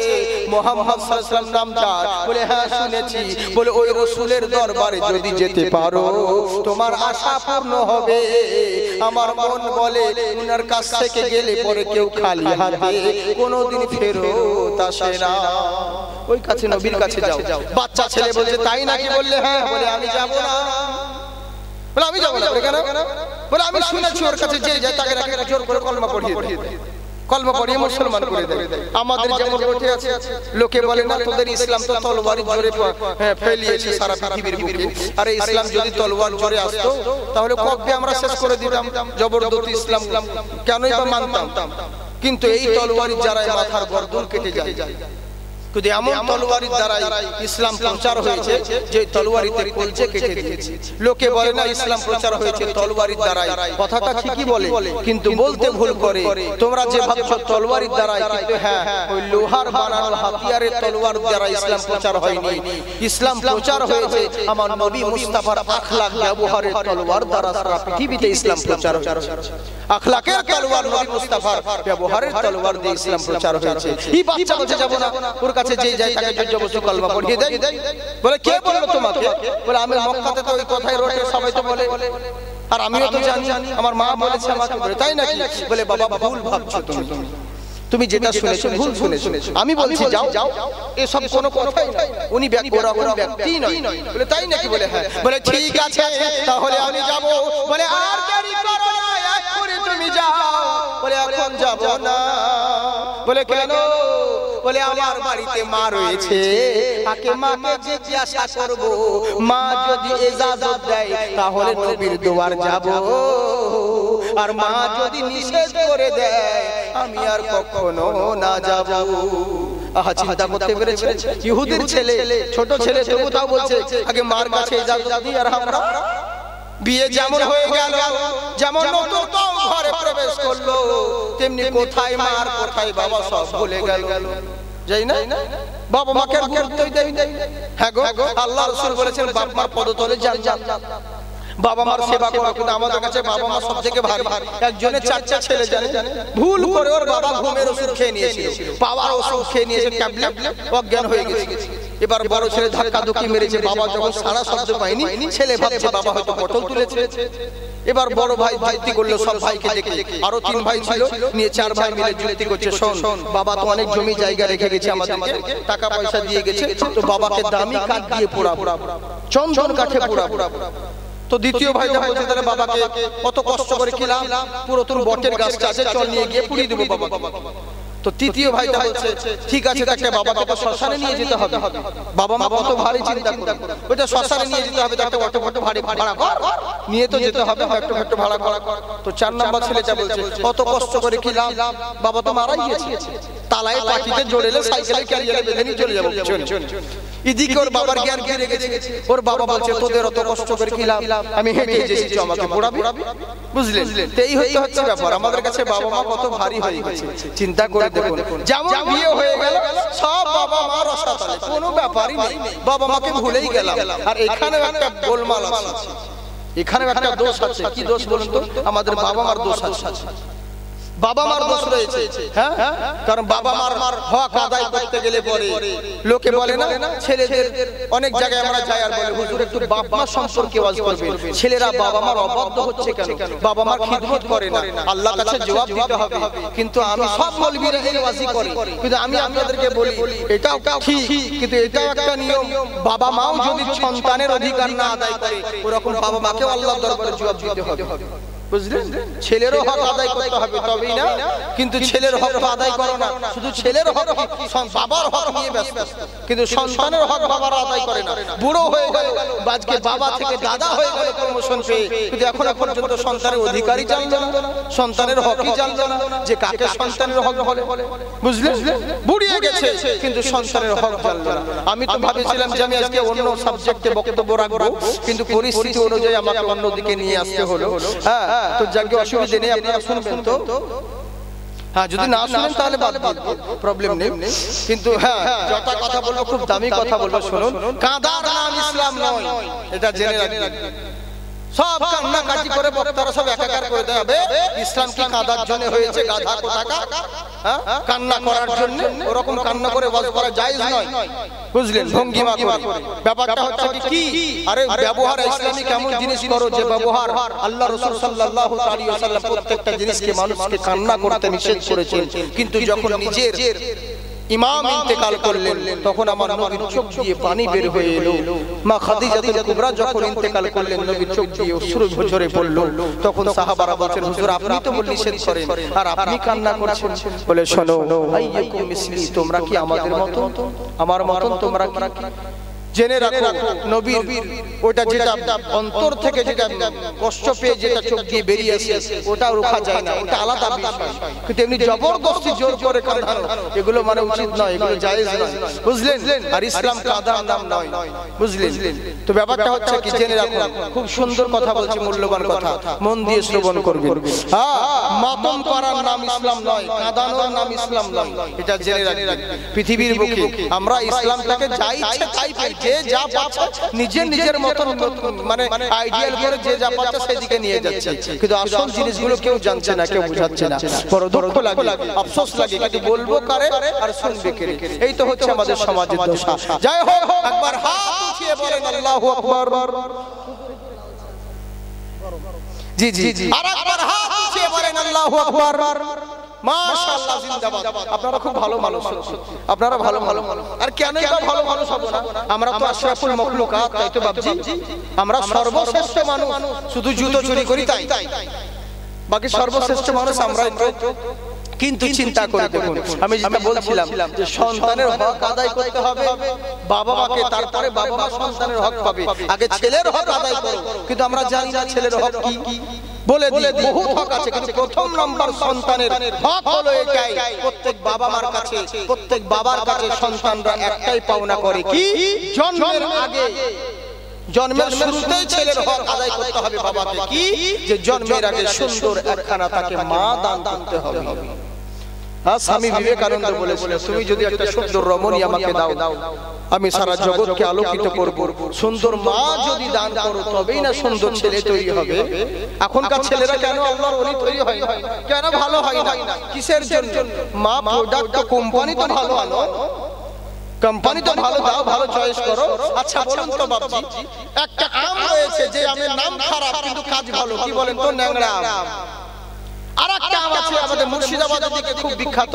মুহাম্মদ সাল্লাল্লাহু আলাইহি ওয়াসাল্লাম নাম তার? বলে হ্যাঁ শুনেছি। বলে ওই রাসূলের দরবারে যদি যেতে পারো তোমার আশা পূর্ণ হবে। আমার মন বলে উনার কাছ থেকে গেলে পরে কেউ খালি হাতে কোনোদিন ফেরত আসে না। ওই কাছে নবীর কাছে যাও। বাচ্চা ছেলে বলছে তাই নাকি? বললে হ্যাঁ। বলে আমি যাব না। বলে আমি যাব না। কেন? বলে আমি শুনেছি ওর কাছে যে যায় তাকে রাখে জোর করে কলমা পড়িয়ে দেয়, কলমা পড়িয়ে মুসলমান করে দেয়। আমাদের যেমন রটে আছে, লোকে বলে না তোদের ইসলাম তো তলোয়ার জোরে ফেলিয়েছে সারা পৃথিবীর বুকে, আর এই ইসলাম যদি তলোয়ার জোরে আসতো তাহলে কবে আমরা শেষ করে দিতাম। জবরদস্তি ইসলাম কেনই বা মানতাম? কিন্তু এই তলোয়ারের দ্বারাই মাথার গর্দন কেটে যায়। কিন্তু এমন তলোয়ারের দ্বারাই ইসলাম প্রচার হয়েছে যে তলোয়ারিতে কলজে কেটে দিয়েছে। লোকে বলে না ইসলাম প্রচার হয়েছে তলোয়ারের দ্বারাই, কথাটা ঠিকই বলে কিন্তু বলতে ভুল করে। তোমরা যে ভাবছো তলোয়ারের দ্বারাই, কিন্তু হ্যাঁ ওই লোহার বানানো হাতিয়ারের তলোয়ার দ্বারা ইসলাম প্রচার হয়নি। ইসলাম প্রচার হয়েছে আমার নবী মুস্তাফার আখলাক ব্যবহারের তলোয়ার দ্বারা। সারা পৃথিবীতে ইসলাম প্রচার হয়েছে, আখলাকের তলোয়ার নবী মুস্তাফার ব্যবহারের তলোয়ার দিয়ে ইসলাম প্রচার হয়েছে। এই বাচ্চা বলছে যাব না, ওর কাছে যে যায় তাকে জবরদস্তি কলমা পড়িয়ে দেয়। বলে কে বললো তোমাকে? বলে আমি মক্কাতে তো ওই কথাই রটে, সবাই তো বলে, আর আমিও তো জানি, আমার মা বলেছে আমাকে। বলে তাই নাকি? বলে বাবা ভুল ভাবছো তুমি যেটা শুনেছো ভুল শুনেছো। আমি বলছি যাও যাও, এসব কোনো কথাই নয়, উনি ওরকম ব্যক্তি নয়। বলে তাই নাকি? বলে হ্যাঁ। বলে ঠিক আছে তাহলে আমি যাব। বলে আর দেরি করো না, এক্ষুনি তুমি যাও। বলে এখন যাব না। বলে কেন? বলে আমার বাড়িতে মা রয়েছে, আগে মাকে জিজ্ঞাসা করব, মা যদি ইজাজত দেয় তাহলে নবীর দুয়ার যাব, আর মা যদি নিষেধ করে দেয় আমি আর কখনো না যাব। আহা, চিন্তা করতে পেরেছে? ইহুদির ছেলে, ছোট ছেলে, তবু তাও বলছে আগে মার কাছে ইজাজত দিই। আর আমরা বিয়ে যেমন হয়ে গেল, যেমন নতুন ঘরে প্রবেশ করলো, তেমনি কোথায় মার কোথায় বাবা সব ভুলে গেল। যাই না, বাবা মাকে গুরুত্বই দেয়। হ্যাঁ গো, আল্লাহ রাসূল বলেছেন বাবা মার পদতলে যান, বাবা মার সেবা করো। কিন্তু আমাদের কাছে বাবা মা সব থেকে ভারী। একজনের 4টা ছেলে জানে, ভুল করে ওর বাবা ঘুমের ওষুধ খেয়ে নিয়েছিল, পাওয়ার ওষুধ খেয়ে নিয়েছে, ট্যাবলেট, অজ্ঞান হয়ে গেছে। এবার বড় ছেলে ধাক্কা ধুকি মেরেছে, বাবা যখন সারা শব্দ পায়নি, ছেলে ভাবছে বাবা হয়তো পটল তুলেছে। এবার বড় ভাই যুক্তি করলো সব ভাইকে ডেকে, আরো 3 ভাই ছিল, নিয়ে 4 ভাই মিলে যুক্তি করছে, শোন বাবা তো অনেক জমি জায়গা রেখে গেছে, আমাদেরকে টাকা পয়সা দিয়ে গেছে, তো বাবাকে দামি কাঠ দিয়ে পোড়াবো, চন্দন কাঠে পোড়াবো। তো দ্বিতীয় ভাইটা বলছে তাহলে বাবাকে কত কষ্ট করে খেলাম, পুরাতন বটের গাছটা আছে, চল নিয়ে গিয়ে পুড়িয়ে দেবো বাবা। তো তৃতীয় ভাইটা বলছে ঠিক আছে, তাকে বাবাকে তো শ্মশানে নিয়ে যেতে হবে। বাবা মা কত ভারী চিন্তা করে, ওইটা শ্মশানে নিয়ে যেতে হবে, তাকে অটো ফটো ভারী ভাড়া কর, নিয়ে তো যেতে হবে, একটু একটু ভাড়া কর। তো 4 নম্বর ছেলেটা বলছে কত কষ্ট করে খেলাম, বাবা তো মারাই গেছে, তালায় পাটিতে জড়েলে সাইকেলে ক্যারিয়ারে বেঁধে নিয়ে চলে যাবো। এদিকে ওর বাবার জ্ঞান ফিরে গেছে। ওর বাবা বলছে তোদের অত কষ্ট করে কি লাভ, আমি হেঁটে এসেছি, আমাকে পড়াবি? বুঝলেন? তো এই হচ্ছে ব্যাপার। আমাদের কাছে বাবা মা কত ভারী হয়ে গেছে, চিন্তা করে দেখুন। যেমন বিয়ে হয়ে গেল সব বাবা মা রসাতলে, কোনো ব্যাপারই নেই, বাবা মাকে ভুলেই গেলাম। আর এখানে একটা গোলমাল আছে, এখানে একটা দোষ আছে। কি দোষ বলুন তো? আমাদের বাবা মার দোষ আছে, বাবা মার দোষ রয়েছে। হ্যাঁ, কারণ বাবা মার হক আদায় করতে গেলে পরে লোকে বলে না, ছেলেদের অনেক জায়গায় আমরা যাই আর বলে হুজুর একটু বাপ মা সম্পর্কে ওয়াজ করবেন, ছেলেরা বাবা মার অবাধ্য হচ্ছে কেন, বাবা মার খিদমত করে না, আল্লাহর কাছে জবাব দিতে হবে। কিন্তু আমি সব মৌলবীরা এই ওয়াজই করে, কিন্তু আমি আপনাদেরকে বলি এটাও ঠিক, কিন্তু এটাও একটা নিয়ম, বাবা মাও যদি সন্তানের অধিকার না আদায় করে ওরকম বাবা মাকেও আল্লাহর দরবারে জবাব দিতে হবে। বুঝলেন? ছেলেরও হক আদায় করতে হবে, তবেই না। কিন্তু ছেলের হক আদায় করো না, শুধু ছেলের হক বাবার হক নিয়ে ব্যস্ত, কিন্তু সন্তানের হক বাবারা আদায় করে না। বুড়ো হয়ে গেল, আজকে বাবা থেকে দাদা হয়ে গেল প্রমোশন পেয়ে, কিন্তু এখনো পর্যন্ত সন্তানের অধিকারই জানলো না, সন্তানের হকই জানলো না, যে কাকে সন্তানের হক বলে। বুঝলেন? বুড়িয়ে গেছে কিন্তু সন্তানের হক জানলো না। আমি তো ভাবেছিলাম যে আমি আজকে অন্য সাবজেক্টে বক্তব্য রাখবো, কিন্তু পরিস্থিতি অনুযায়ী আমাকে অন্যদিকে নিয়ে আসতে হলো। হ্যাঁ, তো যাকে অসুবিধা নেই, আপনারা শুনবেন তো? হ্যাঁ, যদি না শুনেন তাহলে বাদ দিন, প্রবলেম নেই। কিন্তু হ্যাঁ, যত কথা বলবো খুব দামি কথা বলবো, শুনুন। কাঁদার নাম ইসলাম নয়, এটা জেনে রাখবেন। সব কান্নাকাটি করে বক্তারা সব একাকার করে দেবে। ইসলাম কি কাঁদার জন্য হয়েছে? গাধা কোথাকার, কান্না করার জন্য। ওরকম কান্না করে ওয়াজ করা জায়েজ নয়, বুঝলেন? ভঙ্গিমা করে ব্যাপারটা হচ্ছে কি, আরে ব্যবহার ইসলামী কেমন জিনিস করো, যে ব্যবহার আল্লাহ রাসূল সাল্লাল্লাহু আলাইহি ওয়াসাল্লাম প্রত্যেকটা জিনিসকে মানুষকে কান্না করতে নিষেধ করেছেন। কিন্তু যখন নিজের ইমাম ইন্তেকাল করলেন তখন আমার নবীর চোখ দিয়ে পানি বের হয়ে এলো। মা খাদিজাতুল কুবরা যখন ইন্তেকাল করলেন নবীর চোখ দিয়ে অশ্রু ঝরে পড়ল। তখন সাহাবারা বলছেন হুজুর আপনি তো বললেন নিষেধ করেন আর আপনি কান্না করছেন। বলে শোনো, আইয়াকুম মিসলি, তোমরা কি আমাদের মত, আমার মতন তোমরা কি? জেনে রাখো নবীর ওটা যেটা অন্তর থেকে যেটা কষ্ট পেয়ে যেটা চোখ দিয়ে বেরিয়ে আসে ওটা রোখা যায় না, ওটা আলাদা বিষয়। কিন্তু এমনি জবরদস্তি জোর করে কাঁদানো এগুলো মানে উচিত নয়, এগুলো জায়েজ নয়, বুঝলেন? আর ইসলাম কাঁদার নাম নয়, বুঝলেন? তো ব্যাপারটা হচ্ছে কি, জেনে রাখুন। খুব সুন্দর কথা বলছি, মূল্যবান কথা, মন দিয়ে শ্রবণ করবেন। হ্যাঁ, মাতম করার নাম ইসলাম নয়, কাঁদানোর নাম ইসলাম নয়, এটা জেনে রাখবেন। পৃথিবীর বুকে আমরা ইসলামটাকে যা ইচ্ছে তাই পাই, যে যা পাচ্ছে নিজের মতন মানে আইডিয়াল করে যে যা পাচ্ছে সেদিকে নিয়ে যাচ্ছে, কিন্তু আসল জিনিসগুলো কেউ জানছে না, কেউ বুঝাচ্ছে না। বড় দুঃখ লাগে, আফসোস লাগে, কিন্তু বলবো কারে আর শুনবে কে? এই তো হচ্ছে আমাদের সমাজের দশা। যাই হোক, একবার হাত উঠিয়ে বলেন আল্লাহু আকবার। জি জি জি, আর একবার হাত উঠিয়ে বলেন আল্লাহু আকবার। মাশাআল্লাহ, জিন্দাবাদ। আপনারা খুব ভালো মানুষ, আপনারা ভালো মানুষ। আর কেন এটা ভালো মানুষ হবো না? আমরা তো আশরাফুল মাখলুকাত, তাই তো বাবজি, আমরা সর্বশ্রেষ্ঠ মানুষ। শুধু জুতো চুরি করি তাই, বাকি সর্বশ্রেষ্ঠ মানুষ আমরাই। কিন্তু চিন্তা করে দেখুন, আমি যেটা বলছিলাম যে সন্তানের হক আদায় করতে হবে বাবা মাকে, তারপরে বাবা মা সন্তানের হক পাবে। আগে ছেলের হক আদায় করো, কিন্তু আমরা জানি না ছেলের হক কি। বলে দিই বহুত হক আছে, কিন্তু প্রথম নাম্বার সন্তানের হক হলো এটাই। প্রত্যেক বাবা মার কাছে, প্রত্যেক বাবার কাছে সন্তানরা একটাই পাওনা করে, কি? জন্মের আগে, জন্মের শুরুতেই ছেলের হক আদায় করতে হবে বাবাকে, কি? যে জন্মের আগে সুন্দর একখানা তাকে মা দান করতে হবে। স্বামী বিবেকানন্দ বলেছিল, তুমি যদি একটা সুন্দর রমণী আমাকে দাও, আমি সারা জগৎকে আলোকিত করব। সুন্দর মা যদি দান করো তবেই না সুন্দর ছেলে তৈরি হবে। এখনকার ছেলেরা কেন আল্লাহর ওলি তৈরি হয় না, কেন ভালো হয় না? কিসের জন্য? মা প্রোডাক্ট কোম্পানি তো ভালো আনো, কোম্পানি তো ভালো দাও, ভালো চয়েস করো। আচ্ছা বলুন তো বাবজি, একটা আম রয়েছে যে আমের নাম খারাপ কিন্তু কাজ ভালো, কি বলেন তো? ন্যাংরা আম। আর একটা আম আছে আমাদের মুর্শিদাবাদের দিকে খুব বিখ্যাত,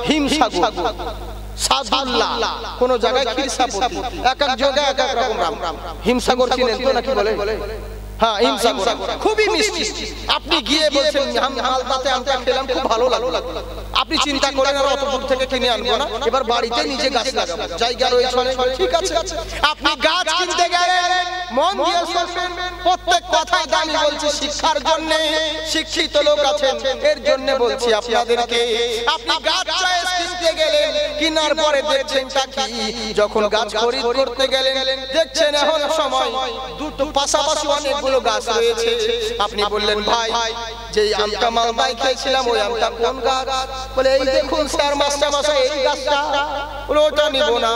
হিমসাগর, সাদুল্লাহ, কোন জায়গায় খিরসাপতি, এক এক জায়গায় এক এক রকম নাম। হিমসাগর চিনেন তো নাকি? বলে হ্যাঁ, হিমসাগর খুবই মিষ্টি। আপনি গিয়ে বলছেন মালদাতে আমটা খেলাম, খুব ভালো লাগলো। আপনি চিন্তা করেন আর অত দূর থেকে কিনে আনবো না, এবার বাড়িতে নিজে গাছ লাগাবো, জায়গা রয়েছে, ঠিক আছে। আপনি গাছ কিনতে গেলেন, মন দিয়ে শুনবেন, প্রত্যেক কথাই দামি বলছি শিক্ষার জন্য। শিক্ষিত লোক আছেন, এর জন্য বলছি আপনাদেরকে। আপনি গাছ চয়েস কিনতে গেলেন, কিনার পরে দেখছেন কি, যখন গাছ খরিদ করতে গেলেন দেখছেন এখন সময় দুটো পাশাপাশি অনেকগুলো গাছ রয়েছে। আপনি বললেন ভাই যে আমটা মালদায় খেয়েছিলাম ওই আমটা কোন গাছ? বলে এই দেখুন স্যার মাস্টারমশাই এই গাছটা। বলে ওটা নিব না,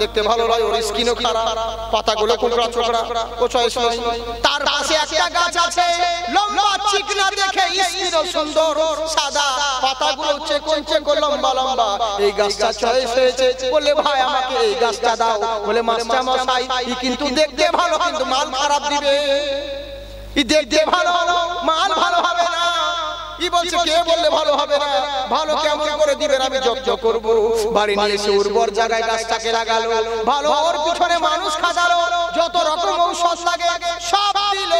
দেখতে ভালো লাগে, ওর স্কিনও খারাপ, পাতাগুলো কোকড়া চোকড়া, ও চয়েস নয়। তার পাশে একটা গাছ আছে লম্বা চিকনা, দেখে স্কিনও সুন্দর সাদা, পাতাগুলো চেকন চেকন লম্বা লম্বা, এই গাছটা চয়েস হয়েছে। বলে ভাই আমাকে এই গাছটা দাও। বলে মাস্টারমশাই কিন্তু দেখতে ভালো কিন্তু মাল খারাপ দিবে, দেখতে ভালো মাল ভালো হবে না। ই বলছে কে বললে ভালো হবে না, ভালো কেমন করে দিবেন, আমি যত্ন করব। বাড়ি নিয়ে এসে উর্বর জায়গায় গাছটাকে লাগালো, ভালো ওর পিছনে মানুষ খাটালো, যত রকম ঔষধ লাগে সব দিল।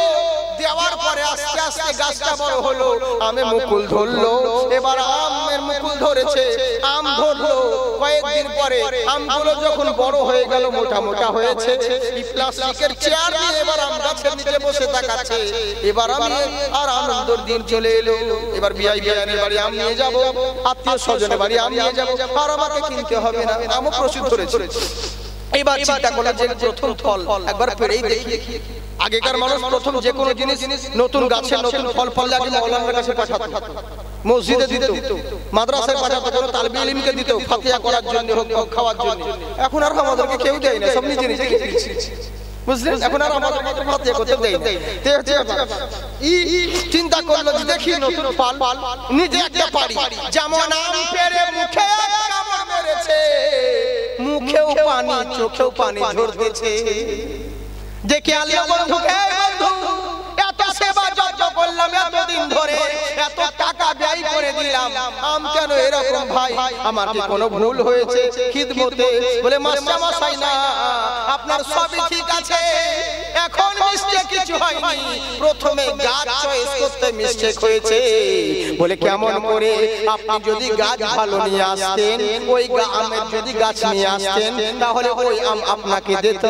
দেওয়ার পরে আস্তে আস্তে গাছটা বড় হলো, আমে মুকুল ধরলো। এবার আমের মুকুল ধরেছে, আম ধরলো। কয়েকদিন পরে আমগুলো যখন বড় হয়ে গেল, মোটা মোটা হয়েছে, এই প্লাস্টিকের চেয়ার দিয়ে এবার আম গাছের নিচে বসে থাকাচ্ছে। এবার আমি আর আনন্দের দিন চলে এলো। এবার বিআই বিআইনের বাড়ি আম নিয়ে যাব, আত্মীয় স্বজনের বাড়ি আম নিয়ে যাব, আর আমাকে কিনতে হবে না, আমও প্রচুর ধরেছে। এবার চিন্তা করলাম যে প্রথম ফল একবার পেড়েই দেখি। আগেকার মানুষ প্রথম যে কোনো জিনিস নতুন গাছের নতুন ফল ফল আগে মাওলানার কাছে পাঠাতো, মসজিদে দিত, মাদ্রাসায় পাঠাতো, কোনো তালিবে ইলমকে দিত ফাতিহা করার জন্য হোক খাওয়ার জন্য। এখন আর আমাদেরকে কেউ দেয় না, সব নিজে নিজে খেয়েছি, বুঝলেন? এখন আর আমাদের ফাতিহা করতে দেয় না। চিন্তা করলো যে দেখি নতুন ফল, নিজে একটা পারি, যেমন আম পেড়ে মুখে কামড় মেরেছে, মুখেও পানি চোখেও পানি ঝরতেছে। দেখে আল্লাহ বন্ধুকে, বন্ধু এত সেবা যত্ন করলাম এতদিন ধরে, এত টাকা ব্যয় করে দিলাম, আম কেন এরকম ভাই, আমার কি কোনো ভুল হয়েছে খিদমতে? বলে মাস্টারমশাই না, আপনার সবই ঠিক আছে, এখন মিস্টেক কিছু হয়নি, প্রথমে গাছ চয়েস করতে মিস্টেক হয়েছে। বলে কেমন করে? আপনি যদি গাছ ভালো নিয়ে আসতেন, ওই আমের যদি গাছ নিয়ে আসতেন, তাহলে ওই আম আপনাকে দিত।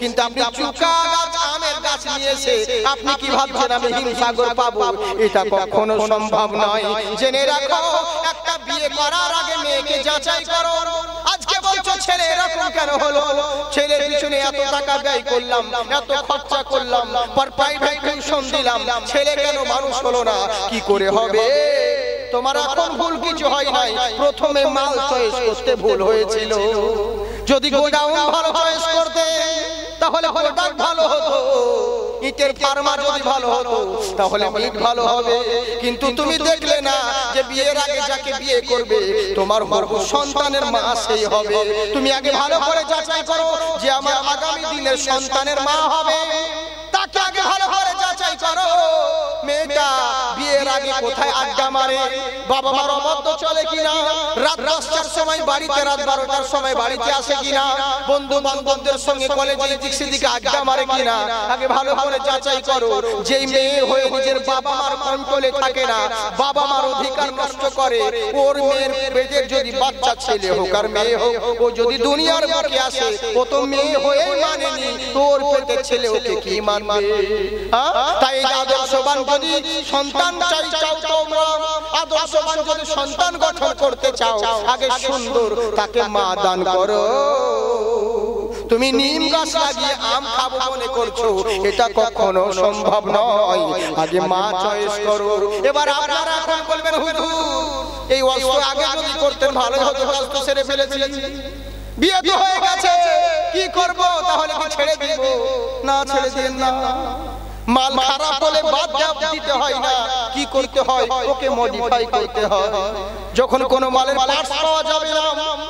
কিন্তু আপনি চুকা গাছ আমের গাছ নিয়েছে, আপনি কি ভাবছেন আমি হিমসাগর পাবো? এটা কখনো সম্ভব নয়। জেনে রাখো, একটা বিয়ে করার আগে মেয়েকে যাচাই করো। আজকে বলছো ছেলে এরকম কেন হলো, ছেলের পিছনে এত টাকা ব্যয় করলাম, এত খরচা করলাম, পর প্রাইভেট টিউশন দিলাম, ছেলে কেন মানুষ হলো না? কি করে হবে? তোমার এখন ভুল কিছু হয় নাই, প্রথমে মাল চয়েস করতে ভুল হয়েছিল। যদি গোডাউন ভালো চয়েস করতে তাহলে গোডাউন ভালো হতো, ইটের ফার্মা যদি ভালো হতো তাহলে ইট ভালো হবে। কিন্তু তুমি দেখলে না যে বিয়ের আগে যাকে বিয়ে করবে তোমার সন্তানের মা সেই হবে। তুমি আগে ভালো করে যাচাই করো যে আমার আগামী দিনের সন্তানের মা হবে, তাকে আগে ভালো করে যাচাই করো। মেয়েটা বিয়ের আগে কোথায় আড্ডা মারে, বাবা মার অবাধ্য চলে কিনা, রাত 10টার সময় বাড়িতে, রাত 12টার সময় বাড়িতে আসে কিনা, বন্ধু বান্ধবদের সঙ্গে কলেজে এদিক সেদিকে আড্ডা মারে কিনা, আগে ভালো করে যাচাই করো। যেই মেয়ে হয়ে নিজের বাবা মার কন্ট্রোলে থাকে না, বাবা মার অধিকার নষ্ট করে, ওর মেয়ের পেটের যদি বাচ্চা ছেলে হোক আর মেয়ে হোক, ও যদি দুনিয়ার বুকে আসে, ও তো মেয়ে হয়ে মানেনি, তোর পেটের ছেলে ওকে কি মানবে? তাই আদর্শবান যদি সন্তান চাও তোমরা, আদর্শবান যদি সন্তান গঠন করতে চাও, আগে সুন্দর তাকে মা দান করো। তুমি নিম গাছ লাগিয়ে আম খাবো মনে করছো, এটা কখনো সম্ভব নয়, আগে মা চয়েস করো। এবার আপনারা এখন বলবেন হুজুর এই অস্ত্র আগে যদি করতেন ভালো হতো, কাজ তো সেরে ফেলেছি, বিয়ে তো হয়ে গেছে, কি করব? তাহলে কি ছেড়ে দিব? না, ছেড়ে দেন না। মাল খারাপ হলে বাদ দিতে হয় না, কি করতে হয়? ওকে মডিফাই করতে হয়। যখন কোনো মালের পার্টস পাওয়া যাবে না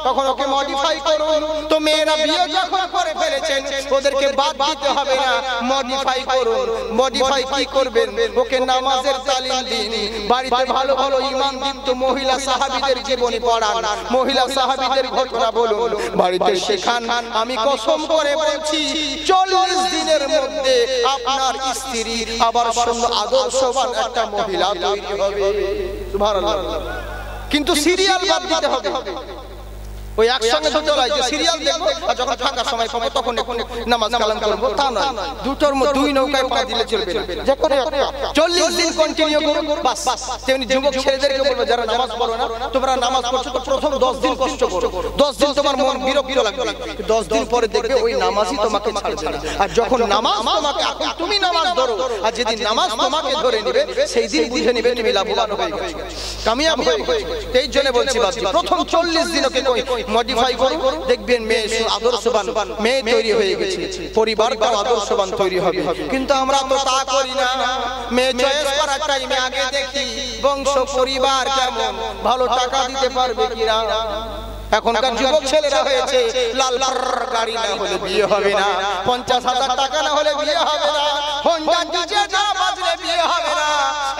তখন ওকে মডিফাই করুন। তো মেয়েরা বিয়ে যখন করে ফেলেছেন ওদেরকে বাদ দিতে হবে না, মডিফাই করুন। মডিফাই কি করবেন? ওকে নামাজের তালিম দিন, বাড়িতে ভালো ভালো ঈমানদীপ্ত মহিলা সাহাবীদের জীবনী পড়ান, মহিলা সাহাবীদের ঘটনা বলুন, বাড়িতে শেখান। আমি কসম করে বলছি 40 দিনের মধ্যে আপনার স্ত্রী আবার সুন্দর আদর্শবান একটা মহিলা তৈরি হবে। সুবহানাল্লাহ। কিন্তু সিরিয়াল বাদ দিতে হবে। ওই একসঙ্গে দুটো লাইতে সিরিয়াল দেখবো আর যখন ফাঁকা সময় পাবো তখন নামাজ কালাম করবো, তা নয়। দুটোর মধ্যে দুই নৌকায় পা দিলে চলবে না। যে করে 40 দিন কন্টিনিউ করুন, বাস। তেমনি যুবক ছেলেদেরকে বলবো যারা নামাজ পড়ো না, তোমরা নামাজ পড়ছো তো প্রথম 10 দিন কষ্ট করো, 10 দিন তোমার মন বিরক্ত লাগবে, 10 দিন পরে দেখবে ওই নামাজই তোমাকে ছাড়বে না। আর যখন নামাজ তোমাকে, এখন তুমি নামাজ ধরো, আর যেদিন নামাজ তোমাকে ধরে নেবে সেই দিন বুঝে নেবে তুমি লাভবান হয়ে গেছো, কামিয়াব হয়ে গেছো। এই জন্য বলছি বাবা, প্রথম 40 দিনকে মডিফাই করো, দেখবেন মেয়ে আদর্শবান মেয়ে তৈরি হয়ে গেছে, পরিবারটা আদর্শবান তৈরি হবে। কিন্তু আমরা তো তা করি না। মেয়ে চয়েস করার টাইমে আগে দেখি বংশ পরিবার কেমন, ভালো টাকা দিতে পারবে কিনা। এখনকার যুবক ছেলেরা হয়েছে লাল গাড়ি না হলে বিয়ে হবে না, 50,000 টাকা না হলে বিয়ে হবে না, হোন্ডা ডিজে না বাজলে বিয়ে হবে না।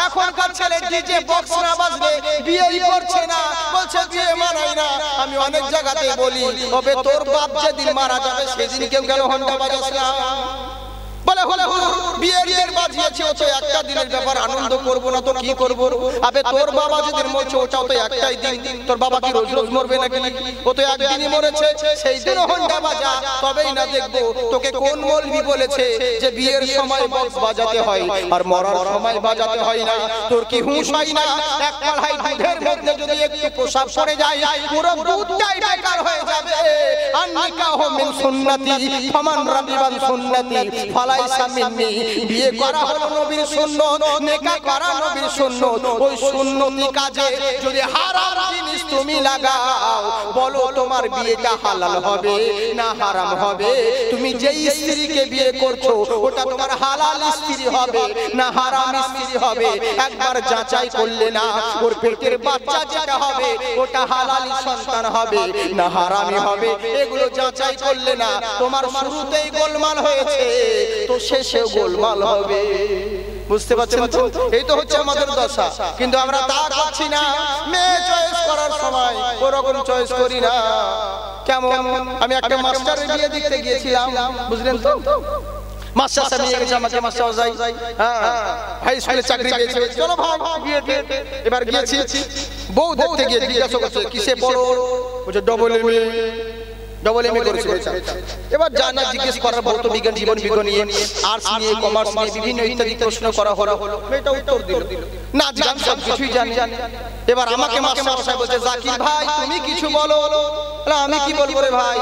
এখনকার ছেলে ডিজে বক্স না বাজলে বিয়েই করছে না, বলছে বিয়ে মানাই না। আমি অনেক জায়গাতে বলি, তবে তোর বাপ যেদিন মারা যাবে সেদিন কেউ গেল হোন্ডা বাজাস না। বলে হলে বিয়ের বাজিয়েছে, ও তো একটা দিনের ব্যাপার, আনন্দ করবো না তো কি করবো? আবে তোর বাবা যেদিন মরছে ওটাও তো একটাই দিন, তোর বাবা কি রোজ রোজ মরবে নাকি? ও তো একদিনই মরেছে, সেই দিনও হোন্ডা বাজা, তবেই না দেখবো তোকে কোন মৌলবি বলেছে যে বিয়ের সময় বক্স বাজাতে হয় আর মরার সময় বাজাতে হয় না। তোর কি হুঁশ হয় না? এক কড়াই দুধের মধ্যে যদি একটু প্রসাব পড়ে যায় পুরো দুধটাই বেকার হয়ে যাবে। আর নিকাহ মিন সুন্নতি ফামান রাগিবা আন সুন্নতি ফালাইসা মিন্নি। বিয়ে করা হলো নবীর সুন্নত, নেকাহ করা নবীর সুন্নত। ওই সুন্নতি কাজে যদি হারাম জিনিস তুমি লাগাও, বলো তোমার বিয়েটা হালাল হবে না হারাম হবে? তুমি যেই স্ত্রীকে বিয়ে করছো ওটা তোমার হালাল স্ত্রী হবে না হারাম স্ত্রী হবে? একবার যাচাই করলে না ওর পেটের বাচ্চা যেটা হবে ওটা হালালি সন্তান হবে না হারামি হবে? এগুলো যাচাই করলে না তোমার শুরুতেই গোলমাল হয়েছে তো শেষেও গোলমাল হবে। বুঝতে পারছেন তো? এই তো হচ্ছে আমাদের দশা। কিন্তু আমরা তা করছি না। মেয়ে চয়েস করার সময় ওরকম চয়েস করি না। কেমন? আমি একটা মাস্টারের বিয়ে দেখতে গিয়েছিলাম, বুঝলেন তো? মাস্টার সাহেব নিয়ে গেছে আমাকে, মাস্টার যাই, হ্যাঁ হাই স্কুলে চাকরি পেয়েছে, চলো ভাই বিয়ে দিয়ে। এবার গিয়েছি, বউ দেখতে গিয়ে জিজ্ঞাসা করছে কিসে পড়ো? বলছে ডবল এমএ করেছে। এবার জানা জিজ্ঞেস করার ভৌত বিজ্ঞান, জীবন বিজ্ঞান নিয়ে, আর্টস নিয়ে, কমার্স নিয়ে বিভিন্ন ইত্যাদি প্রশ্ন করা হলো। মেয়েটা উত্তর দিল, নাচ গান সব কিছুই জানে। এবার আমাকে মাস্টার সাহেব বলছে জাকির ভাই তুমি কিছু বলো। আমি কি বলবো রে ভাই?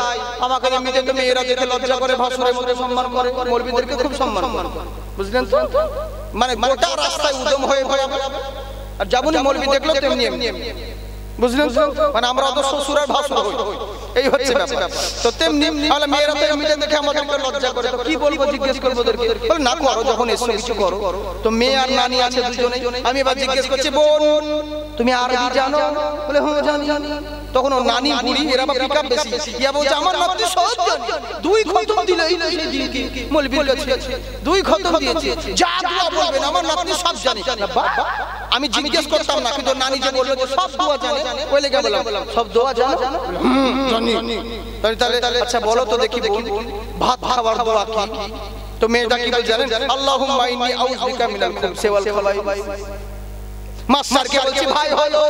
আমাকে এমনিতে তো মেয়েরা দেখে লজ্জা করে, ভাসুরের মধ্যে সম্মান করে, মৌলবীদেরকে খুব সম্মান করে, বুঝলেন তো? মানে গোটা রাস্তায় উদম হয়ে বেড়াবে, আর যেমন মৌলবী দেখলো তেমনি এমনি, বুঝলেন তো? মানে আমরা তো শ্বশুর আর ভাসুর হই, এই হচ্ছে ব্যাপার। তো তেমনি তাহলে মেয়েরা তো এমনিতে দেখে আমাদেরকে লজ্জা করে, তো কি বলবো? জিজ্ঞেস করবো ওদেরকে, বলে না করো, যখন এসো কিছু করো। তো মেয়ে আর নানি আছে দুজনেই। আমি এবার জিজ্ঞেস করছি বোন তুমি আরবি জানো? বলে হ্যাঁ জানি। তখন ও নানি বুড়ি, এরা বা পিকআপ বেশি, ইয়া বলছে আমার নাতি সব জানি, 2 খতম দিলে এই দিনকে মৌলবীর কাছে 2 খতম দিয়েছে, যা দোয়া বলবেন আমার নাতি সব জানি। বাবা আমি জিজ্ঞেস করতাম না, কিন্তু নানি যে বললো যে সব দোয়া জানে, ওই লেগে বললাম সব দোয়া জানো? জানি। তাহলে আচ্ছা বলো তো দেখি বোন ভাত খাবার দোয়া কি? তো মেয়েটা কি বলে জানেন? আল্লাহুম্মা ইন্নী আউযু বিকা মিনাল খুবসি ওয়াল খাবাইস। মাস্টারকে বলছি ভাই হলো,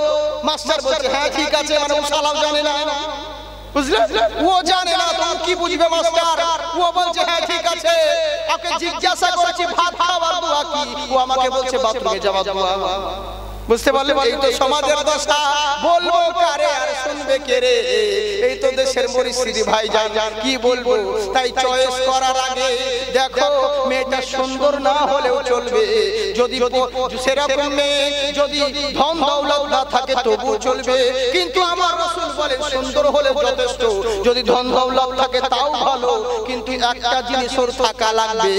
মাস্টার বলছে হ্যাঁ ঠিক আছে, মানে ও সালাম জানে না, বুঝলে? ও জানে না তো কি বুঝবে মাস্টার? ও বলছে হ্যাঁ ঠিক আছে। ওকে জিজ্ঞাসা করেছি ভাত খাবার দোয়া কি? ও আমাকে বলছে বাথরুমে যাওয়ার দোয়া। বুঝতে পারলেন? এই তো সমাজের দশা। বলবো কারে আর শুনবে কে রে? এই তো দেশের পরিস্থিতি ভাই জান, কি বলবো? তাই চয়েস করার আগে দেখো মেয়েটা সুন্দর না হলেও চলবে, যদি সেরকম মেয়ে যদি ধন দৌলত না থাকে তবু চলবে, কিন্তু আমার রাসূল বলেন সুন্দর হলে যথেষ্ট, যদি ধন দৌলত থাকে তাও ভালো, কিন্তু একটা জিনিস ওর থাকা লাগবে।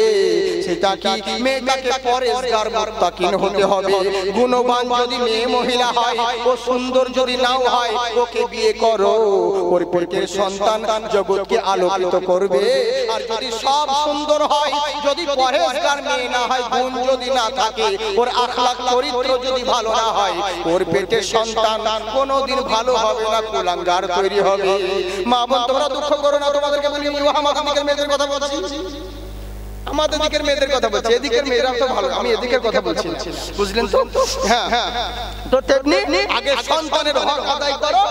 সেটা কি? মেয়েটাকে পরেশগার মুত্তাকিন হতে হবে। গুণবান যদি মেয়ে মহিলা হয়, ও সুন্দর যদি নাও হয়, ওকে বিয়ে করো, ওর পেটের সন্তান জগৎকে আলোকিত করবে। আর যদি সব সুন্দর হয়, যদি পরেশগার মেয়ে না হয়, গুণ যদি না থাকে, ওর আখলাক চরিত্র যদি ভালো না হয়, ওর পেটের সন্তান কোনোদিন ভালো হবে না, কুলাঙ্গার তৈরি হবে। মা বোন তোমরা দুঃখ করো না, তোমাদেরকে বলি ওহামাদিকের মেয়েদের কথা বলছি। আমাদের দিকের মেয়েদের কথা বলছি, এদিকের মেয়েরা তো ভালো, আমি এদিকের কথা বলছি, বুঝলেন তো? হ্যাঁ, তো তেমনি আগে সন্তানের হক আদায় করো,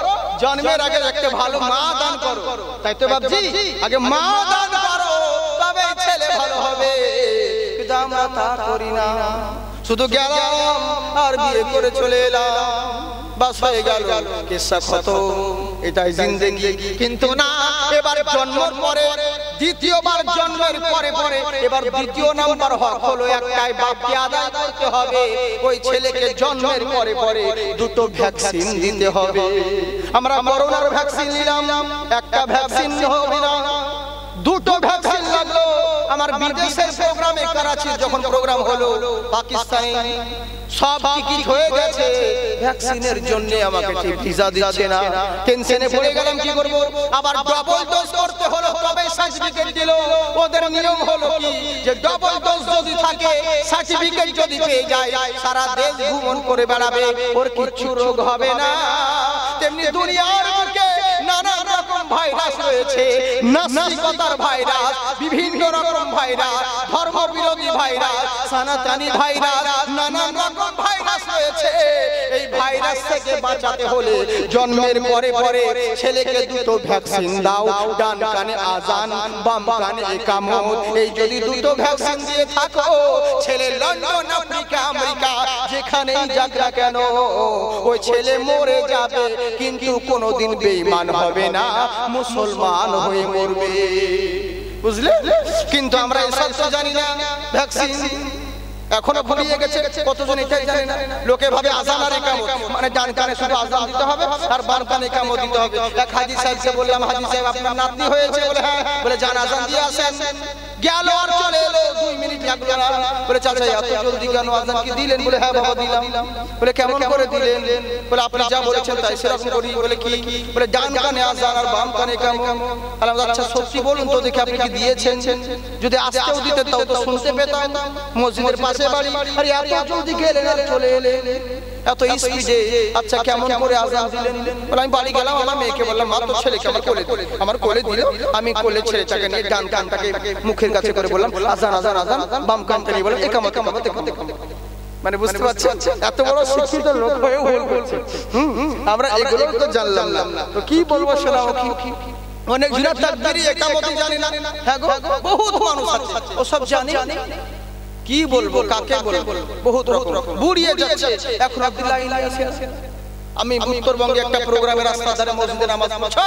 জন্মের আগে একটা ভালো মা দান করো, তাই তো বাবজি? আগে মা দান করো, তবে ছেলে ভালো হবে। কিন্তু আমরা তা করি না, শুধু গেলাম আর বিয়ে করে চলে এলাম, বাস হয়ে গেল, কিসসা খতম, এটাই জিন্দেগি। কিন্তু না, এবার জন্মের পরে, দ্বিতীয়বার জন্মের পরে পরে এবার দ্বিতীয় নাম্বার হক হলো একটাই, বাপকে আদায় করতে হবে। ওই ছেলেকে জন্মের পরে পরে দুটো ভ্যাকসিন দিতে হবে। আমরা করোনার ভ্যাকসিন নিলাম, একটা ভ্যাকসিন হবে না, দুটো ভ্যাকসিন লাগলো। আমার বিদেশের প্রোগ্রামে, করাচি যখন প্রোগ্রাম হলো, পাকিস্তানে সব টিকিট হয়ে গেছে, ভ্যাকসিনের জন্য আমাকে ঠিক ভিসা দিচ্ছে না। টেনশনে পড়ে গেলাম, কি করব? আবার ডবল ডোজ করতে হলো, তবে সার্টিফিকেট দিল। ওদের নিয়ম হলো কি, যে ডবল ডোজ যদি থাকে, সার্টিফিকেট যদি পেয়ে যায়, সারা দেশ ভ্রমণ করে বেড়াবে, ওর কিচ্ছু রোগ হবে না। তেমনি দুনিয়ার বুকে নানা রকম ভাইরাস রয়েছে, নাস্তিকতার ভাইরাস, বিভিন্ন রকম ভাইরাস, ধর্ম বিরোধী ভাইরাস, সনাতনী ভাইরাস, নানা রকম ভাইরাস রয়েছে। এই ভাইরাস থেকে বাঁচাতে হলে জন্মের পরে পরে ছেলেকে দুটো ভ্যাকসিন দাও, ডান কানে আজান, বাম কানে ইকামত। এই যদি দুটো ভ্যাকসিন দিয়ে থাকো, ছেলে লন্ডন, আফ্রিকা, আমেরিকা যেখানেই যাক না কেন, ওই ছেলে মরে যাবে, কিন্তু কোনোদিন বেঈমান হবে না, মুসলমান হয়ে মরবে, বুঝলে? কিন্তু আমরা এসব তো জানি না। ভ্যাকসিন এখনো ভুলিয়ে গেছে, কতজন এটাই জানে না। লোকে ভাবে আজান আর ইকামত মানে ডান কানে শুধু আজান দিতে হবে আর বাম কানে ইকামত দিতে হবে। এক হাজী সাহেবকে বললাম, হাজী সাহেব আপনার নাতনি হয়েছে? বলে হ্যাঁ। বলে যান আজান দিয়ে আসেন। গেল আর চলে এলো, 2 মিনিট লাগলো না। বলে চাচা এত জলদি কেন, আজান কি দিলেন? বলে হ্যাঁ বাবা দিলাম। বলে কেমন করে দিলেন? বলে আপনি যা বলেছেন তাই সেরকম করি। বলে কি? বলে ডান কানে আজান আর বাম কানে ইকামত। বললাম আচ্ছা সত্যি বলুন তো দেখি আপনি কি দিয়েছেন? যদি আজকেও দিতেন তাও তো শুনতে পেতাম, মসজিদের পাশে বাড়ি, আর এত জলদি গেলেন আর চলে এলেন, এত স্পিডে। আচ্ছা কেমন করে আজান দিলেন? বলে আমি বাড়ি গেলাম, আমার মেয়েকে বললাম মা তোর ছেলেকে আমার কোলে দিল। আমি কোলে ছেলেটাকে নিয়ে ডান কানটাকে মুখের কাছে করে বললাম আজান আজান আজান, বাম কানটা নিয়ে বললাম একামত একামত একামত। মানে বুঝতে পারছেন এত বড় শিক্ষিত লোক হয়ে ভুল করছে। আমরা এগুলো তো জানলাম না, তো কি বলবো শোনাও। কি অনেক জনা তাকবীর একামত জানি না। হ্যাঁ গো, বহুত মানুষ আছে ও সব জানি, কি বলবো কাকে বলবো, বহুত রকম বুড়িয়ে যাচ্ছে। এখন আব্দুল্লাহ ইলাহি আছে, আমি উত্তরবঙ্গে একটা প্রোগ্রামে রাস্তা ধারে মসজিদে নামাজ পড়ছি,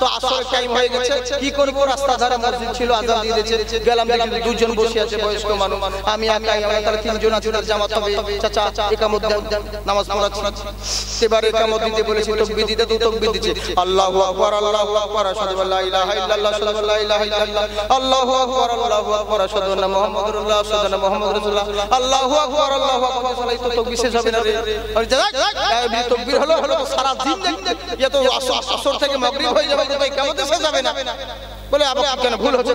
তো আসরের টাইম হয়ে গেছে, কি করব? রাস্তা ধারে মসজিদ ছিল, আজান দিয়ে দিয়েছে। গেলাম দেখি দুজন বসে আছে বয়স্ক মানুষ, আমি একাই, আমরা তাহলে তিনজন আছে, জামাত হবে। চাচা একামত দেন, নামাজ পড়াচ্ছি। এবারে একামত দিতে বলেছি, তাকবীর দিতে, তো তাকবীর দিতে আল্লাহু আকবার আল্লাহু আকবার আশহাদু আল্লা ইলাহা ইল্লাল্লাহ আশহাদু আল্লা ইলাহা ইল্লাল্লাহ আল্লাহু আকবার আল্লাহু আকবার আশহাদু আন্না মুহাম্মাদুর রাসূলুল্লাহ আশহাদু আন্না মুহাম্মাদুর রাসূলুল্লাহ আল্লাহু আকবার আল্লাহু আকবার। এই তো তাকবীর শেষ হবে না রে, আরে যা এই তাকবীর হলো সারা দিন এ তো আসর থেকে মাগরিব হয়ে যাবে, তো কিয়ামতে শেষ হবে না। বলে আপনি কেন ভুল হচ্ছে?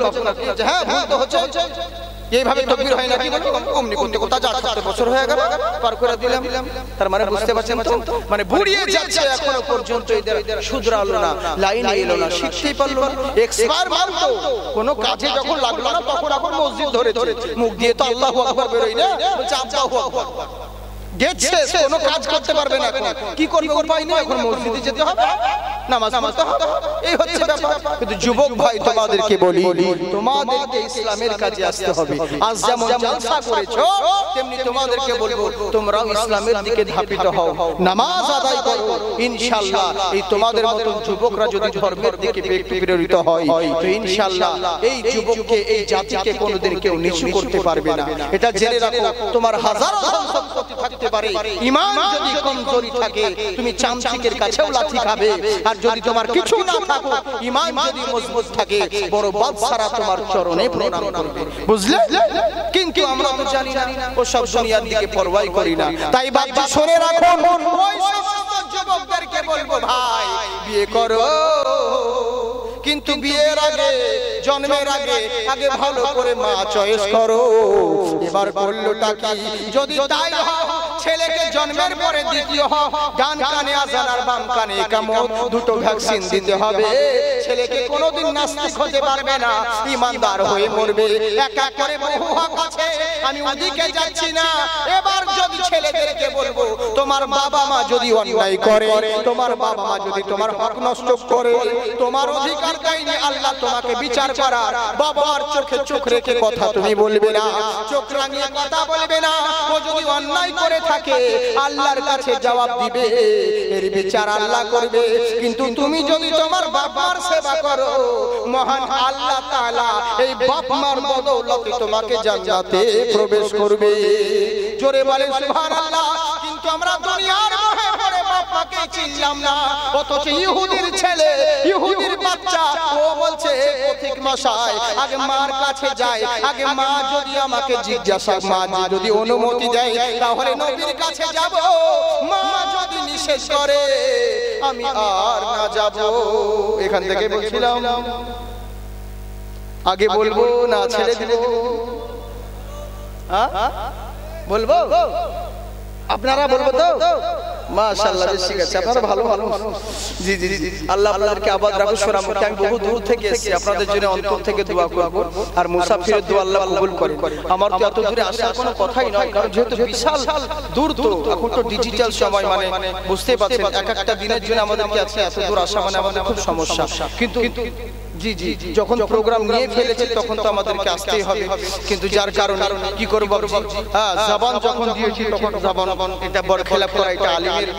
হ্যাঁ ভুল তো হচ্ছে, এইভাবে তাকবীর হয় না। কি বলবো অমনি করতে করতে যা 70 বছর হয়ে গেল পার করে দিলাম। তার মানে বুঝতে পারছেন তো, মানে বুড়িয়ে যাচ্ছে, এখনো পর্যন্ত এদের শুধরালো না, লাইনে এলো না, শিখতেই পারলো না। এক্সপায়ার মানতো কোনো কাজে যখন লাগলো না তখন এখন মসজিদ ধরে মুখ দিয়ে তো আল্লাহু আকবার বেরোয় না, বলছে আল্লাহু আকবার। গেছে কোনো কাজ করতে পারবে না, এখন কি করবে? উপায় নেই, এখন মসজিদে যেতে হবে, নামাজ পড়তে হবে, এই হচ্ছে ব্যাপার। কিন্তু যুবক ভাই তোমাদেরকে বলি, তোমাদেরকে ইসলামের কাজে আসতে হবে। আজ যেমন জলসা করেছো, তেমনি তোমাদেরকে বলবো তোমরাও ইসলামের দিকে ধাবিত হও, নামাজ আদায় করো। ইনশাআল্লাহ এই তোমাদের মতো যুবকরা যদি ধর্মের দিকে প্রেরিত হয়, তো ইনশাআল্লাহ এই যুবককে, এই জাতিকে কোনোদিন কেউ নিচু করতে পারবে না। এটা জেনে রাখো। তোমার হাজারো সম্পত্তি থাকতে পারে, ঈমান যদি কমজোরি থাকে তুমি চামচিকের কাছেও লাথি খাবে। আর যদি তোমার কিছু না থাকে, ঈমান যদি মজবুত থাকে, বড় বাদশারা তোমার চরণে প্রণাম করবে, বুঝলে? কিন্তু আমরা তো জানি না, ও সব দুনিয়ার দিকে পরোয়াই করি না। তাই বাচ্চা শুনে রাখুন, ওই সমস্ত যুবকদেরকে বলবো ভাই বিয়ে করো, কিন্তু বিয়ের আগে, জন্মের আগে আগে ভালো করে মা চয়েস করো। এবার বললোটা কি, যদি তাই হয় ছেলেকে জন্মের পরে দ্বিতীয় হক, ডান কানে আযান আর বাম কানে ইকামত, দুটো ভ্যাকসিন দিতে হবে। ছেলেকে কোনোদিন নাস্তিক হতে পারবে না, ইমানদার হয়ে মরবে। এক এক করে বহু হক আছে, আমি ওদিকে যাচ্ছি না। এবার যদি ছেলেদেরকে বলবো, তোমার বাবা মা যদি অন্যায় করে, তোমার বাবা মা যদি তোমার হক নষ্ট করে, তোমার অধিকার দেয়নি আল্লাহ তোমাকে বিচার করার, বাবার চোখে চোখ রেখে কথা তুমি বলবে না, চোখ রাঙিয়ে কথা বলবে না। ও যদি অন্যায় করে থাকে আল্লাহর কাছে জবাব দিবে, এর বিচার আল্লাহ করবে। কিন্তু তুমি যদি তোমার বাবার সেবা করো, মহান আল্লাহ তাআলা এই বাপ মার বদৌলতে তোমাকে জান্নাতে প্রবেশ করবে। জোরে বলেন সুবহানাল্লাহ। কিন্তু আমরা দুনিয়ার মোহে পড়ে বাপ মাকে চিনলাম না, অথচ ইহুদির ছেলে, ইহুদির বাচ্চা, ও বলছে পথিক মশাই আগে মার কাছে যায়, আগে মা যদি আমাকে জিজ্ঞাসা, মা যদি অনুমতি দেয় তাহলে নবীর কাছে যাব, মা যদি নিষেধ করে আমি আর না যাব। এখান থেকে বলছিলাম আগে বলবো না ছেড়ে দিব? বলবো? আপনারা বলবো তো? মাশাআল্লাহ, বেশি গেছে, আপনারা ভালো ভালো। জি জি জি, আল্লাহ আপনাদেরকে আবাদ রাখুন। সোনামুখী আমি বহু দূর থেকে এসেছি, আপনাদের জন্য অন্তর থেকে দোয়া করব। আর মুসাফিরের দোয়া আল্লাহ কবুল করেন। আমার তো এত দূরে আসার কোনো কথাই নয়, কারণ যেহেতু বিশাল দূর, তো এখন তো ডিজিটাল সময়, মানে বুঝতে পারছেন এক একটা দিনের জন্য আমাদেরকে আছে এত দূর আসা, মানে আমাদের খুব সমস্যা। কিন্তু জি জি, যখন প্রোগ্রাম নিয়ে ফেলেছে তখন তো আমাদেরকে আসতেই হবে। কিন্তু যার কারণে কি করব, হ্যাঁ, জবান যখন দিয়েছি তখন জবান, এটা বড় খেলাপ করা, এটা আলিমের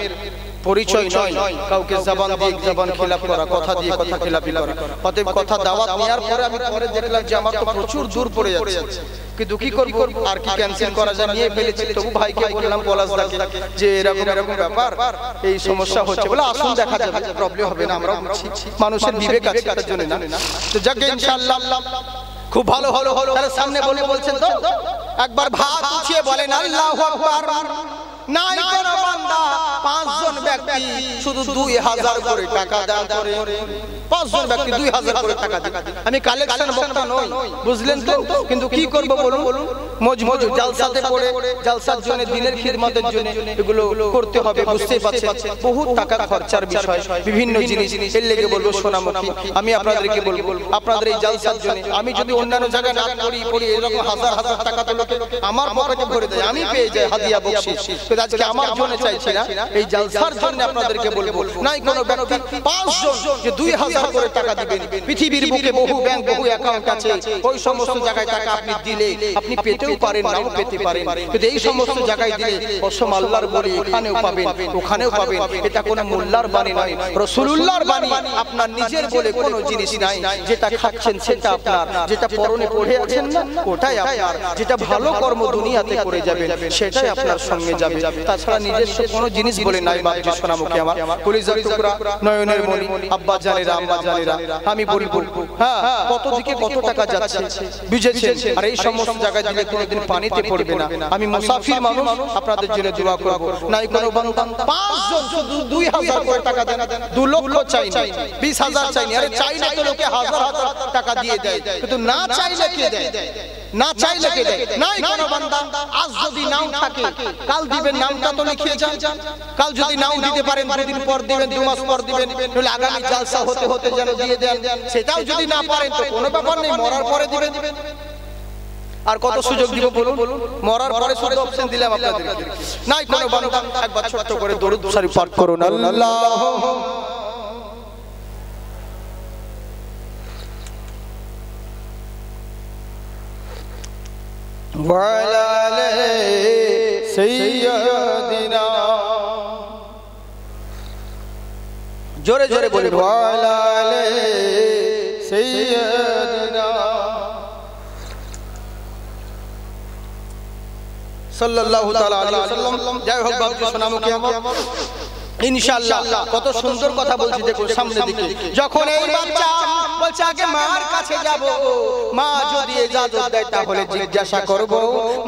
পরিচয় নয়। কাউকে জবান দিয়ে জবান খেলাপ করা, কথা দিয়ে কথা খেলাপি করা। অতএব কথা দাওয়াত নেওয়ার পরে আমি পরে দেখলাম যে আমার তো প্রচুর দূর পড়ে যাচ্ছে, কিন্তু কি করব, আর কি ক্যান্সেল করা যায়, নিয়ে ফেলেছি। তবু ভাইকে বললাম পলাশদাকে যে এরকম এরকম ব্যাপার, এই সমস্যা হচ্ছে, বলে আসুন দেখা যাবে, প্রবলেম হবে না, আমরা মানুষের বিবেক আছে তার জন্য না। তো যাক ইনশাআল্লাহ খুব ভালো হলো। তাহলে সামনে বলে বলছেন তো একবার ভাত উঠিয়ে বলেন আল্লাহু আকবার। নাই কোন বান্দা, পাঁচজন ব্যক্তি শুধু 2000 করে টাকা দান করে, পাঁচজন ব্যক্তি 2000 করে টাকা দেন। আমি কালেকশন বক্তা নই, বুঝলেন তো? কিন্তু কি করব বলুন, মজমুজ জালসাতে পড়ে, জালসার জন্য, দিনের খিদমতের জন্য এগুলো করতে হবে, বুঝতেই পারছেন বহুত টাকা খরচার বিষয়, বিভিন্ন জিনিস। এর লেগে বলবো সোনামুখী, আমি আপনাদেরকে বলবো আপনাদের এই জালসার জন্য, আমি যদি অন্যান্য জায়গায় না পড়ি এরকম হাজার হাজার টাকা তো লোকে আমার পকেটে ভরে দেয়, আমি পেয়ে যাই হাদিয়া বকশিশ। আজকে আমার জন্য চাইছি না, এই জালসার জন্য আপনাদেরকে বলবো, নাই কোনো ব্যক্তি পাঁচজন যে 2000 করে টাকা দিবেন। পৃথিবীর বুকে বহু ব্যাংক, বহু অ্যাকাউন্ট আছে, ওই সমস্ত জায়গায় টাকা আপনি দিলে আপনি পেতেও পারেন, নাও পেতে পারেন, কিন্তু এই সমস্ত জায়গায় দিলে কসম আল্লাহর বলি এখানেও পাবেন ওখানেও পাবেন। এটা কোনো মোল্লার বাণী নয়, রাসূলুল্লাহর বাণী। আপনার নিজের বলে কোনো জিনিস নাই, যেটা খাচ্ছেন সেটা আপনার, যেটা পরনে পড়ে আছেন না ওটাই আপনার, যেটা ভালো কর্ম দুনিয়াতে করে যাবেন সেটাই আপনার সঙ্গে যাবে। তাছাড়া নিজস্ব কোনো জিনিস বলে নাই। বাপজি সোনামুখী আমার কলিজার টুকরা, নয়নের মণি, আব্বা জানেরা, আম্মা জানেরা, আমি বলবো হ্যাঁ কত দিকে কত টাকা যাচ্ছে বুঝেছেন। আর এই সমস্ত জায়গায় দিলে কোনোদিন পানিতে পড়বে না। আমি মুসাফির মানুষ, আপনাদের জন্য দোয়া করব। নাই কোনো বান্দা, পাঁচজন শুধু 2000 করে টাকা দেন, 2 লক্ষ চাই না, 20,000 চাই না। আরে চাই না তো লোকে হাজার হাজার টাকা দিয়ে দেয়, কিন্তু না চাইলে কে দেয়? না চাইলে কে দেয়? নাই কোনো বান্দা। আজ যদি নাও থাকে কাল দিবেন, নামটা তো লিখিয়ে যান। কাল যদি নাও দিতে পারেন 2 দিন পর দিবেন, 2 মাস পর দিবেন, তাহলে আগামী জালসা হতে হতে যেন দিয়ে দেন। সেটাও যদি না পারেন তো কোনো ব্যাপার নেই, মরার পরে দিবেন। আর কত সুযোগ দিব বলুন, মরার পরে শুধু অপশন দিলাম আপনাদেরকে। নাই কোনো বান্দা, একবার ছোট্ট করে দরুদ শরীফ পাঠ করুন। আল্লাহ ওয়ালা আলে সাইয়্যিদিনা, জোরে জোরে বলুন, ওয়ালা আলে সাইয়্যিদিনা সাল্লাল্লাহু তাআলা আলাইহি ওয়াসাল্লাম। জয় হোক বাবু সোনামুখী আমার, ইনশাআল্লাহ কত সুন্দর কথা বলছি। দেখো সামনের দিকে, যখন এই বাচ্চা বলছে আগে মার কাছে যাব, মা যদি ইজাজত দেয় তাহলে জিজ্ঞাসা করব,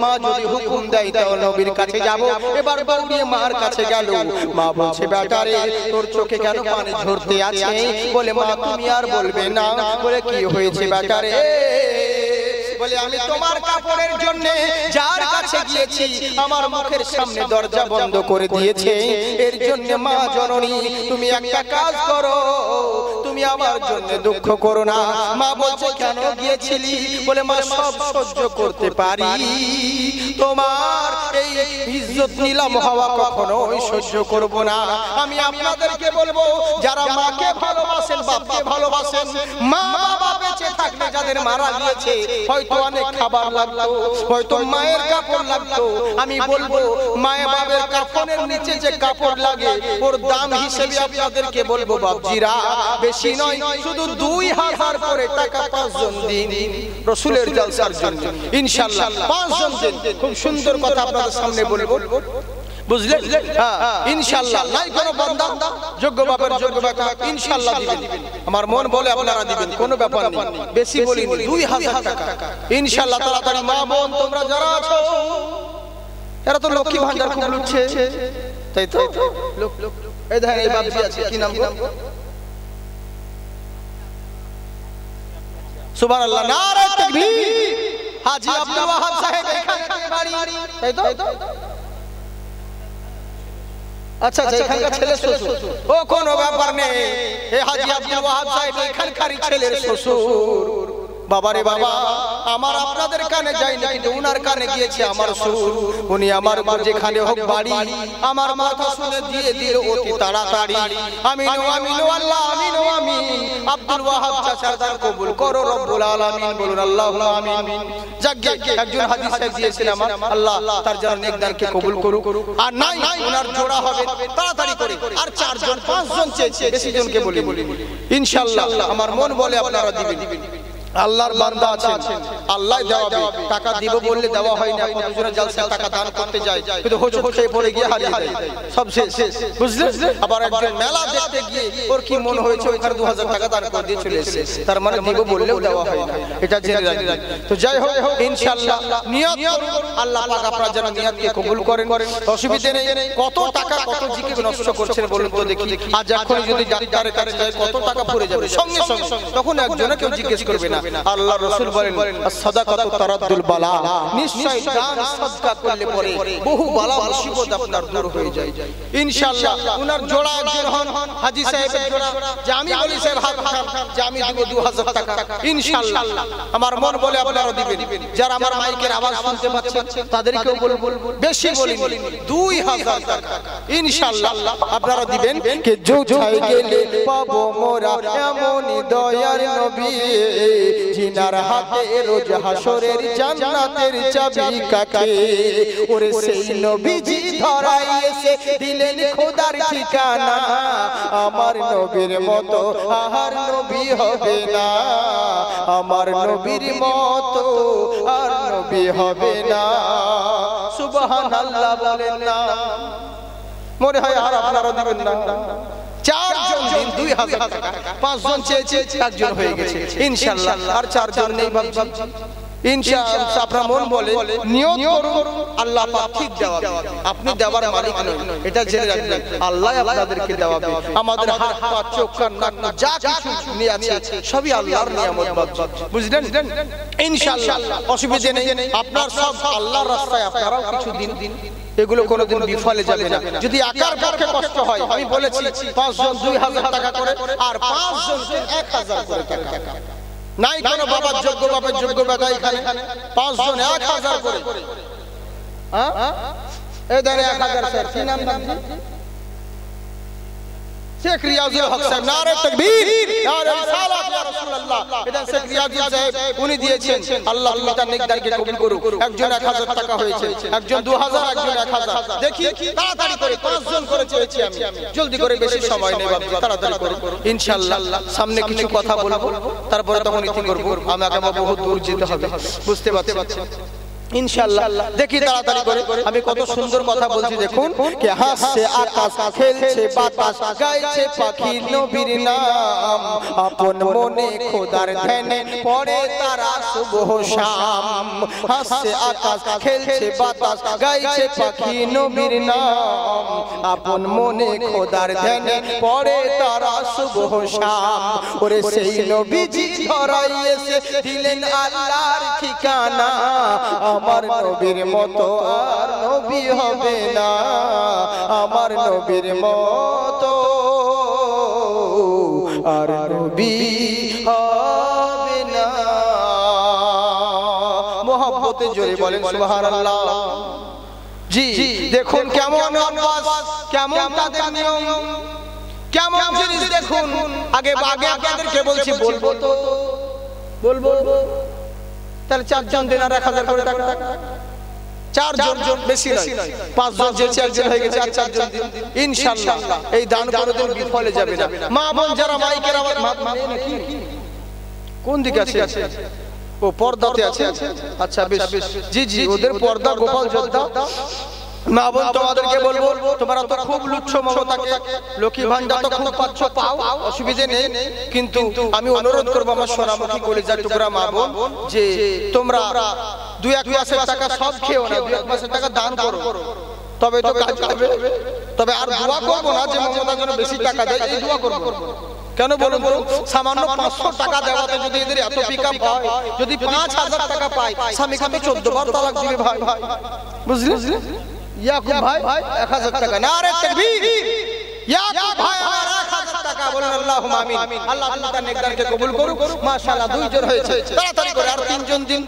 মা যদি হুকুম দেয় তাহলে নবীর কাছে যাব। এবার দৌড়িয়ে মার কাছে গেল, মা বলছে বেটারে তোর চোখে কেন পানি ঝরতে আছে? বলে মা তুমি আর বলবে না। বলে কি হয়েছে বেটারে? বলে আমি তোমার কাপড়ের জন্য যার কাছে কাছে গিয়েছি আমার মুখের সামনে দরজা বন্ধ করে দিয়েছে। এর জন্য মা জননী তুমি একটা কাজ করো, তুমি আমার জন্য দুঃখ করো না। মা বলছে কেন গিয়েছিলি? বলে মা সব সহ্য করতে পারি, তোমার এই ইজ্জত নিলাম হওয়া কখনোই সহ্য করব না। আমি আপনাদেরকে বলবো যারা মাকে ভালোবাসেন, বাপকে ভালোবাসেন, মা বাবা বেঁচে থাকলে যাদের মারা গিয়েছে হয়তো অনেক খাবার লাগতো, হয়তো মায়ের কাপড় লাগতো, আমি বলবো মায়ের বাবার কাফনের নিচে যে কাপড় লাগে ওর দাম হিসেবে আপনাদেরকে বলবো বাপজিরা বেশি নয়, শুধু 2000 করে টাকা 5 জন দিন রাসূলের জলসার জন্য ইনশাআল্লাহ 5 জন দিন। খুব সুন্দর কথা আপনাদের সামনে বলবো, বুঝলেন? হ্যাঁ ইনশাআল্লাহ। নাই কোনো বান্দা যোগ্য বাবার যোগ্য বাবা ইনশাআল্লাহ দিবেন। আমার মন বলে আপনারা দিবেন, কোনো ব্যাপার নেই, বেশি বলিনি, 2000 টাকা ইনশাআল্লাহ। তাড়াতাড়ি মা বোন তোমরা যারা আছো, এরা তো লক্ষ্মী ভান্ডার খুব লুটছে, তাই তো? এই দেখেন এই বাবজি আছে, কি নাম গো? সুবহানাল্লাহ, নারে তাকবীর। হাজী আব্দুল ওয়াহাব সাহেব এখানকার বাড়ি, তাই তো? আচ্ছা আচ্ছা, এখানকার ছেলে শ্বশুর, ও কোনো ব্যাপার নেই। এই হাজী আব্দুল ওয়াহাব সাহেব এখানকারই ছেলের শ্বশুর। বাবারে বাবা, আমার আপনাদের কানে যায়নি, কিন্তু উনার কানে গিয়েছে আমার সুর। উনি আমার যেখানে হোক বাড়ি আমার মাথা শুনে দিয়ে দিল অতি তাড়াতাড়ি। আমিন আমিন আল্লাহ আমিন আমিন। আব্দুল ওয়াহাব চাচার দান কবুল করো রব্বুল আলামিন, বলুন আল্লাহুম্মা আমিন। যাকে একজন হাদিস সাহেব দিয়েছিলেন আমার, আল্লাহ তার যেন নেক দানকে কবুল করুক। আর নাই উনার জোড়া হবে তাড়াতাড়ি করে, আর 4 জন 5 জন চেয়েছে, বেশি জনকে বলি ইনশাআল্লাহ। আমার মন বলে আপনারা দিবেন। আল্লাহর বান্দা আছেন, আল্লাহ দেওয়াবে, টাকা দিব বললে দেওয়া হয় না। কতজনে জলসা টাকা দান করতে যায় কিন্তু হোঁচট খেয়ে পড়ে গিয়ে হারিয়ে যায়, সব শেষ, বুঝলেন? আবার একজন মেলা দেখতে গিয়ে ওর কি মন হয়েছে ওখানে 2000 টাকা দান করে দিয়ে চলে এসেছে, তার মানে দিব বললেও দেওয়া হয় না, এটা জেনে রাখবেন। তো যাই হোক ইনশাআল্লাহ নিয়ত করুন, আল্লাহ পাক আপনার যেন নিয়তকে কবুল করেন। অসুবিধা নেই। কত টাকা কত জিকে নষ্ট করছেন বলুন তো দেখি। আজ এখন যদি ডাক্তারের কাছে যায় কত টাকা পড়ে যাবে সঙ্গে সঙ্গে, তখন একজনে কেউ জিজ্ঞেস করবে না। আল্লাহ রাসূল বলেন সাদাকাতু তারাদ্দুল বালা, নিশ্চয় দান সাদকা করলে পরে বহু বালা মুসিবত আপনার দূর হয়ে যায় ইনশাআল্লাহ। উনার জোড়া একজন হন হাজী সাহেবের জোড়া, যে আমি বলি সাহেব হাত উঠান যে আমি দেব 2000 টাকা ইনশাআল্লাহ। আমার মন বলে আপনারা দিবেন। যারা আমার মাইকের আওয়াজ শুনতে পাচ্ছেন তাদেরকেও বলবো, বেশি বলিনি, 2000 টাকা ইনশাআল্লাহ আপনারা দিবেন। কে যোছাই গেলে পাবো মোরা এমনই দয়ার নবী, জিনার হাতে রোজ হাসরের জান্নাতের চাবি কাকে। ওরে সেই নবীজি ধরাই এসে দিলেন খোদার ঠিকানা, আমার নবীর মতো আর নবী হবে না, আমার নবীর মতো আর নবী হবে না। সুবহানাল্লাহ বলেন না, মনে হয় আর আপনারা দিবেন না। 4 জন দিন 2000 টাকা, 5 জন চেয়েছে, একজন হয়ে গেছে ইনশাআল্লাহ। আর 4 জন নেই বাবা ইনশাআল্লাহ। আপনার মন বলে নিয়ত করুন, আল্লাহ পাক ঠিক দেওয়াবে, আপনি দেওয়ার মালিক নন, এটা জেনে রাখবেন। আল্লাহ আপনাদেরকে দেওয়াবে। আমাদের হাত পা চোখ কান নাক যা কিছু নিয়ে আছে সবই আল্লাহর নিয়ামত বাবা, বুঝলেন? ইনশাআল্লাহ অসুবিধা নেই। আপনার সব আল্লাহর রাস্তায় আপনারাও কিছু দিন, এগুলো কোনোদিন বিফলে যাবে না। যদি একার পক্ষে কষ্ট হয়, আমি বলেছি 5 জন 2000 টাকা করে, আর 5 জন 1000 করে টাকা। নাই কোনো বাবার যোগ্য বাবার যোগ্য বেটা এখানে 5 জন 1000 করে। হ্যাঁ এই ধরে 1000 স্যার, কি নাম নাম? শেখ রিয়াজুল হক সাহেব, নারে তাকবীর, নারে রিসালাত ইয়া রাসূলুল্লাহ। এটা শেখ রিয়াজুল সাহেব উনি দিয়েছেন, আল্লাহ তুমি তার নেকদারকে কবুল করুক। একজন 1000 টাকা হয়েছে, একজন 2000, একজন 1000। দেখি তাড়াতাড়ি করে 5 জন করে চেয়েছি আমি, জলদি করে, বেশি সময় নেই বাবা, তাড়াতাড়ি করে ইনশাআল্লাহ। সামনে কিছু কথা বলবো, তারপরে তখন ইতি করব। আমাকে বহু দূর যেতে হবে, বুঝতে পারছেন ইনশাআল্লাহ। দেখি তাড়াতাড়ি করে আমি কত সুন্দর কথা বলছি দেখুন। কে হাসছে আকাশ, খেলছে বাতাস, গাইছে পাখি নবীর নাম, আপন মনে খোদার ধ্যানে পড়ে তারা সুবহ শাম। হাসছে আকাশ, খেলছে বাতাস, গাইছে পাখি নবীর নাম, আপন মনে খোদার ধ্যানে পড়ে তারা সুবহ শাম। ওরে সেই নবীজি ধরাই এসে দিলেন আল্লাহর ঠিকানা, আমার নবীর মতো আর নবী হবে না, আমার নবীর মতো আর নবী হবে না। মোহাম্মতে জোরে বলেন সুবহানাল্লাহ। জি দেখুন কেমন অভ্যাস, কেমন তাদের নিয়ম, কেমন জিনিস দেখুন। আগে আপনাদেরকে বলছি, বলবো তো বলবো, তাহলে 4 জন দিন আর 1000 করে টাকা, 4 জন বেশি নয়, 5 জন যে 4 জন হয়ে গেছে, 4 জন দিন ইনশাআল্লাহ এই দান কোনোদিন বিফলে যাবে না। মা বোন যারা মাইকের আওয়াজ নাকি কোন দিকে আছে? ও পর্দাতে আছে। আচ্ছা বেশ, জি ওদের পর্দা গোপাল যোদ্ধা। মা বোন তোমাদেরকে বলবো, তোমরা তো খুব লুচ্ছ মমতাকে, লক্ষ্মী ভান্ডার তো খুব পাচ্ছ, পাও, অসুবিধে নেই, কিন্তু আমি অনুরোধ করবো আমার সোনামুখী কলিজার টুকরা মা বোন, যে তোমরা 2-1 মাসের টাকা সব খেও না, 2-1 মাসের টাকা দান করো, তবে তো কাজ হবে। তবে আর দোয়া করবো না যে মমতার জন্য বেশি টাকা দেয়, এই দোয়া করবো। কেন বলুন? সামান্য 500 টাকা দেওয়াতে যদি এদের এত পিকআপ হয়, যদি 5000 টাকা পায়, স্বামী খাবে 14 বার তালাক দিবে ভাই, বুঝলি? ইয়াকুব ভাই 1000 টাকা, নারে তাকবীর। ইয়াকুব ভাই আমার 1000 টাকা, বলেন আল্লাহুম্মা আমিন। আল্লাহ তাআলা নেককারকে কবুল করুক। মাশাআল্লাহ 2 জন হয়েছে, তাড়াতাড়ি করে আর 3 জন দিন।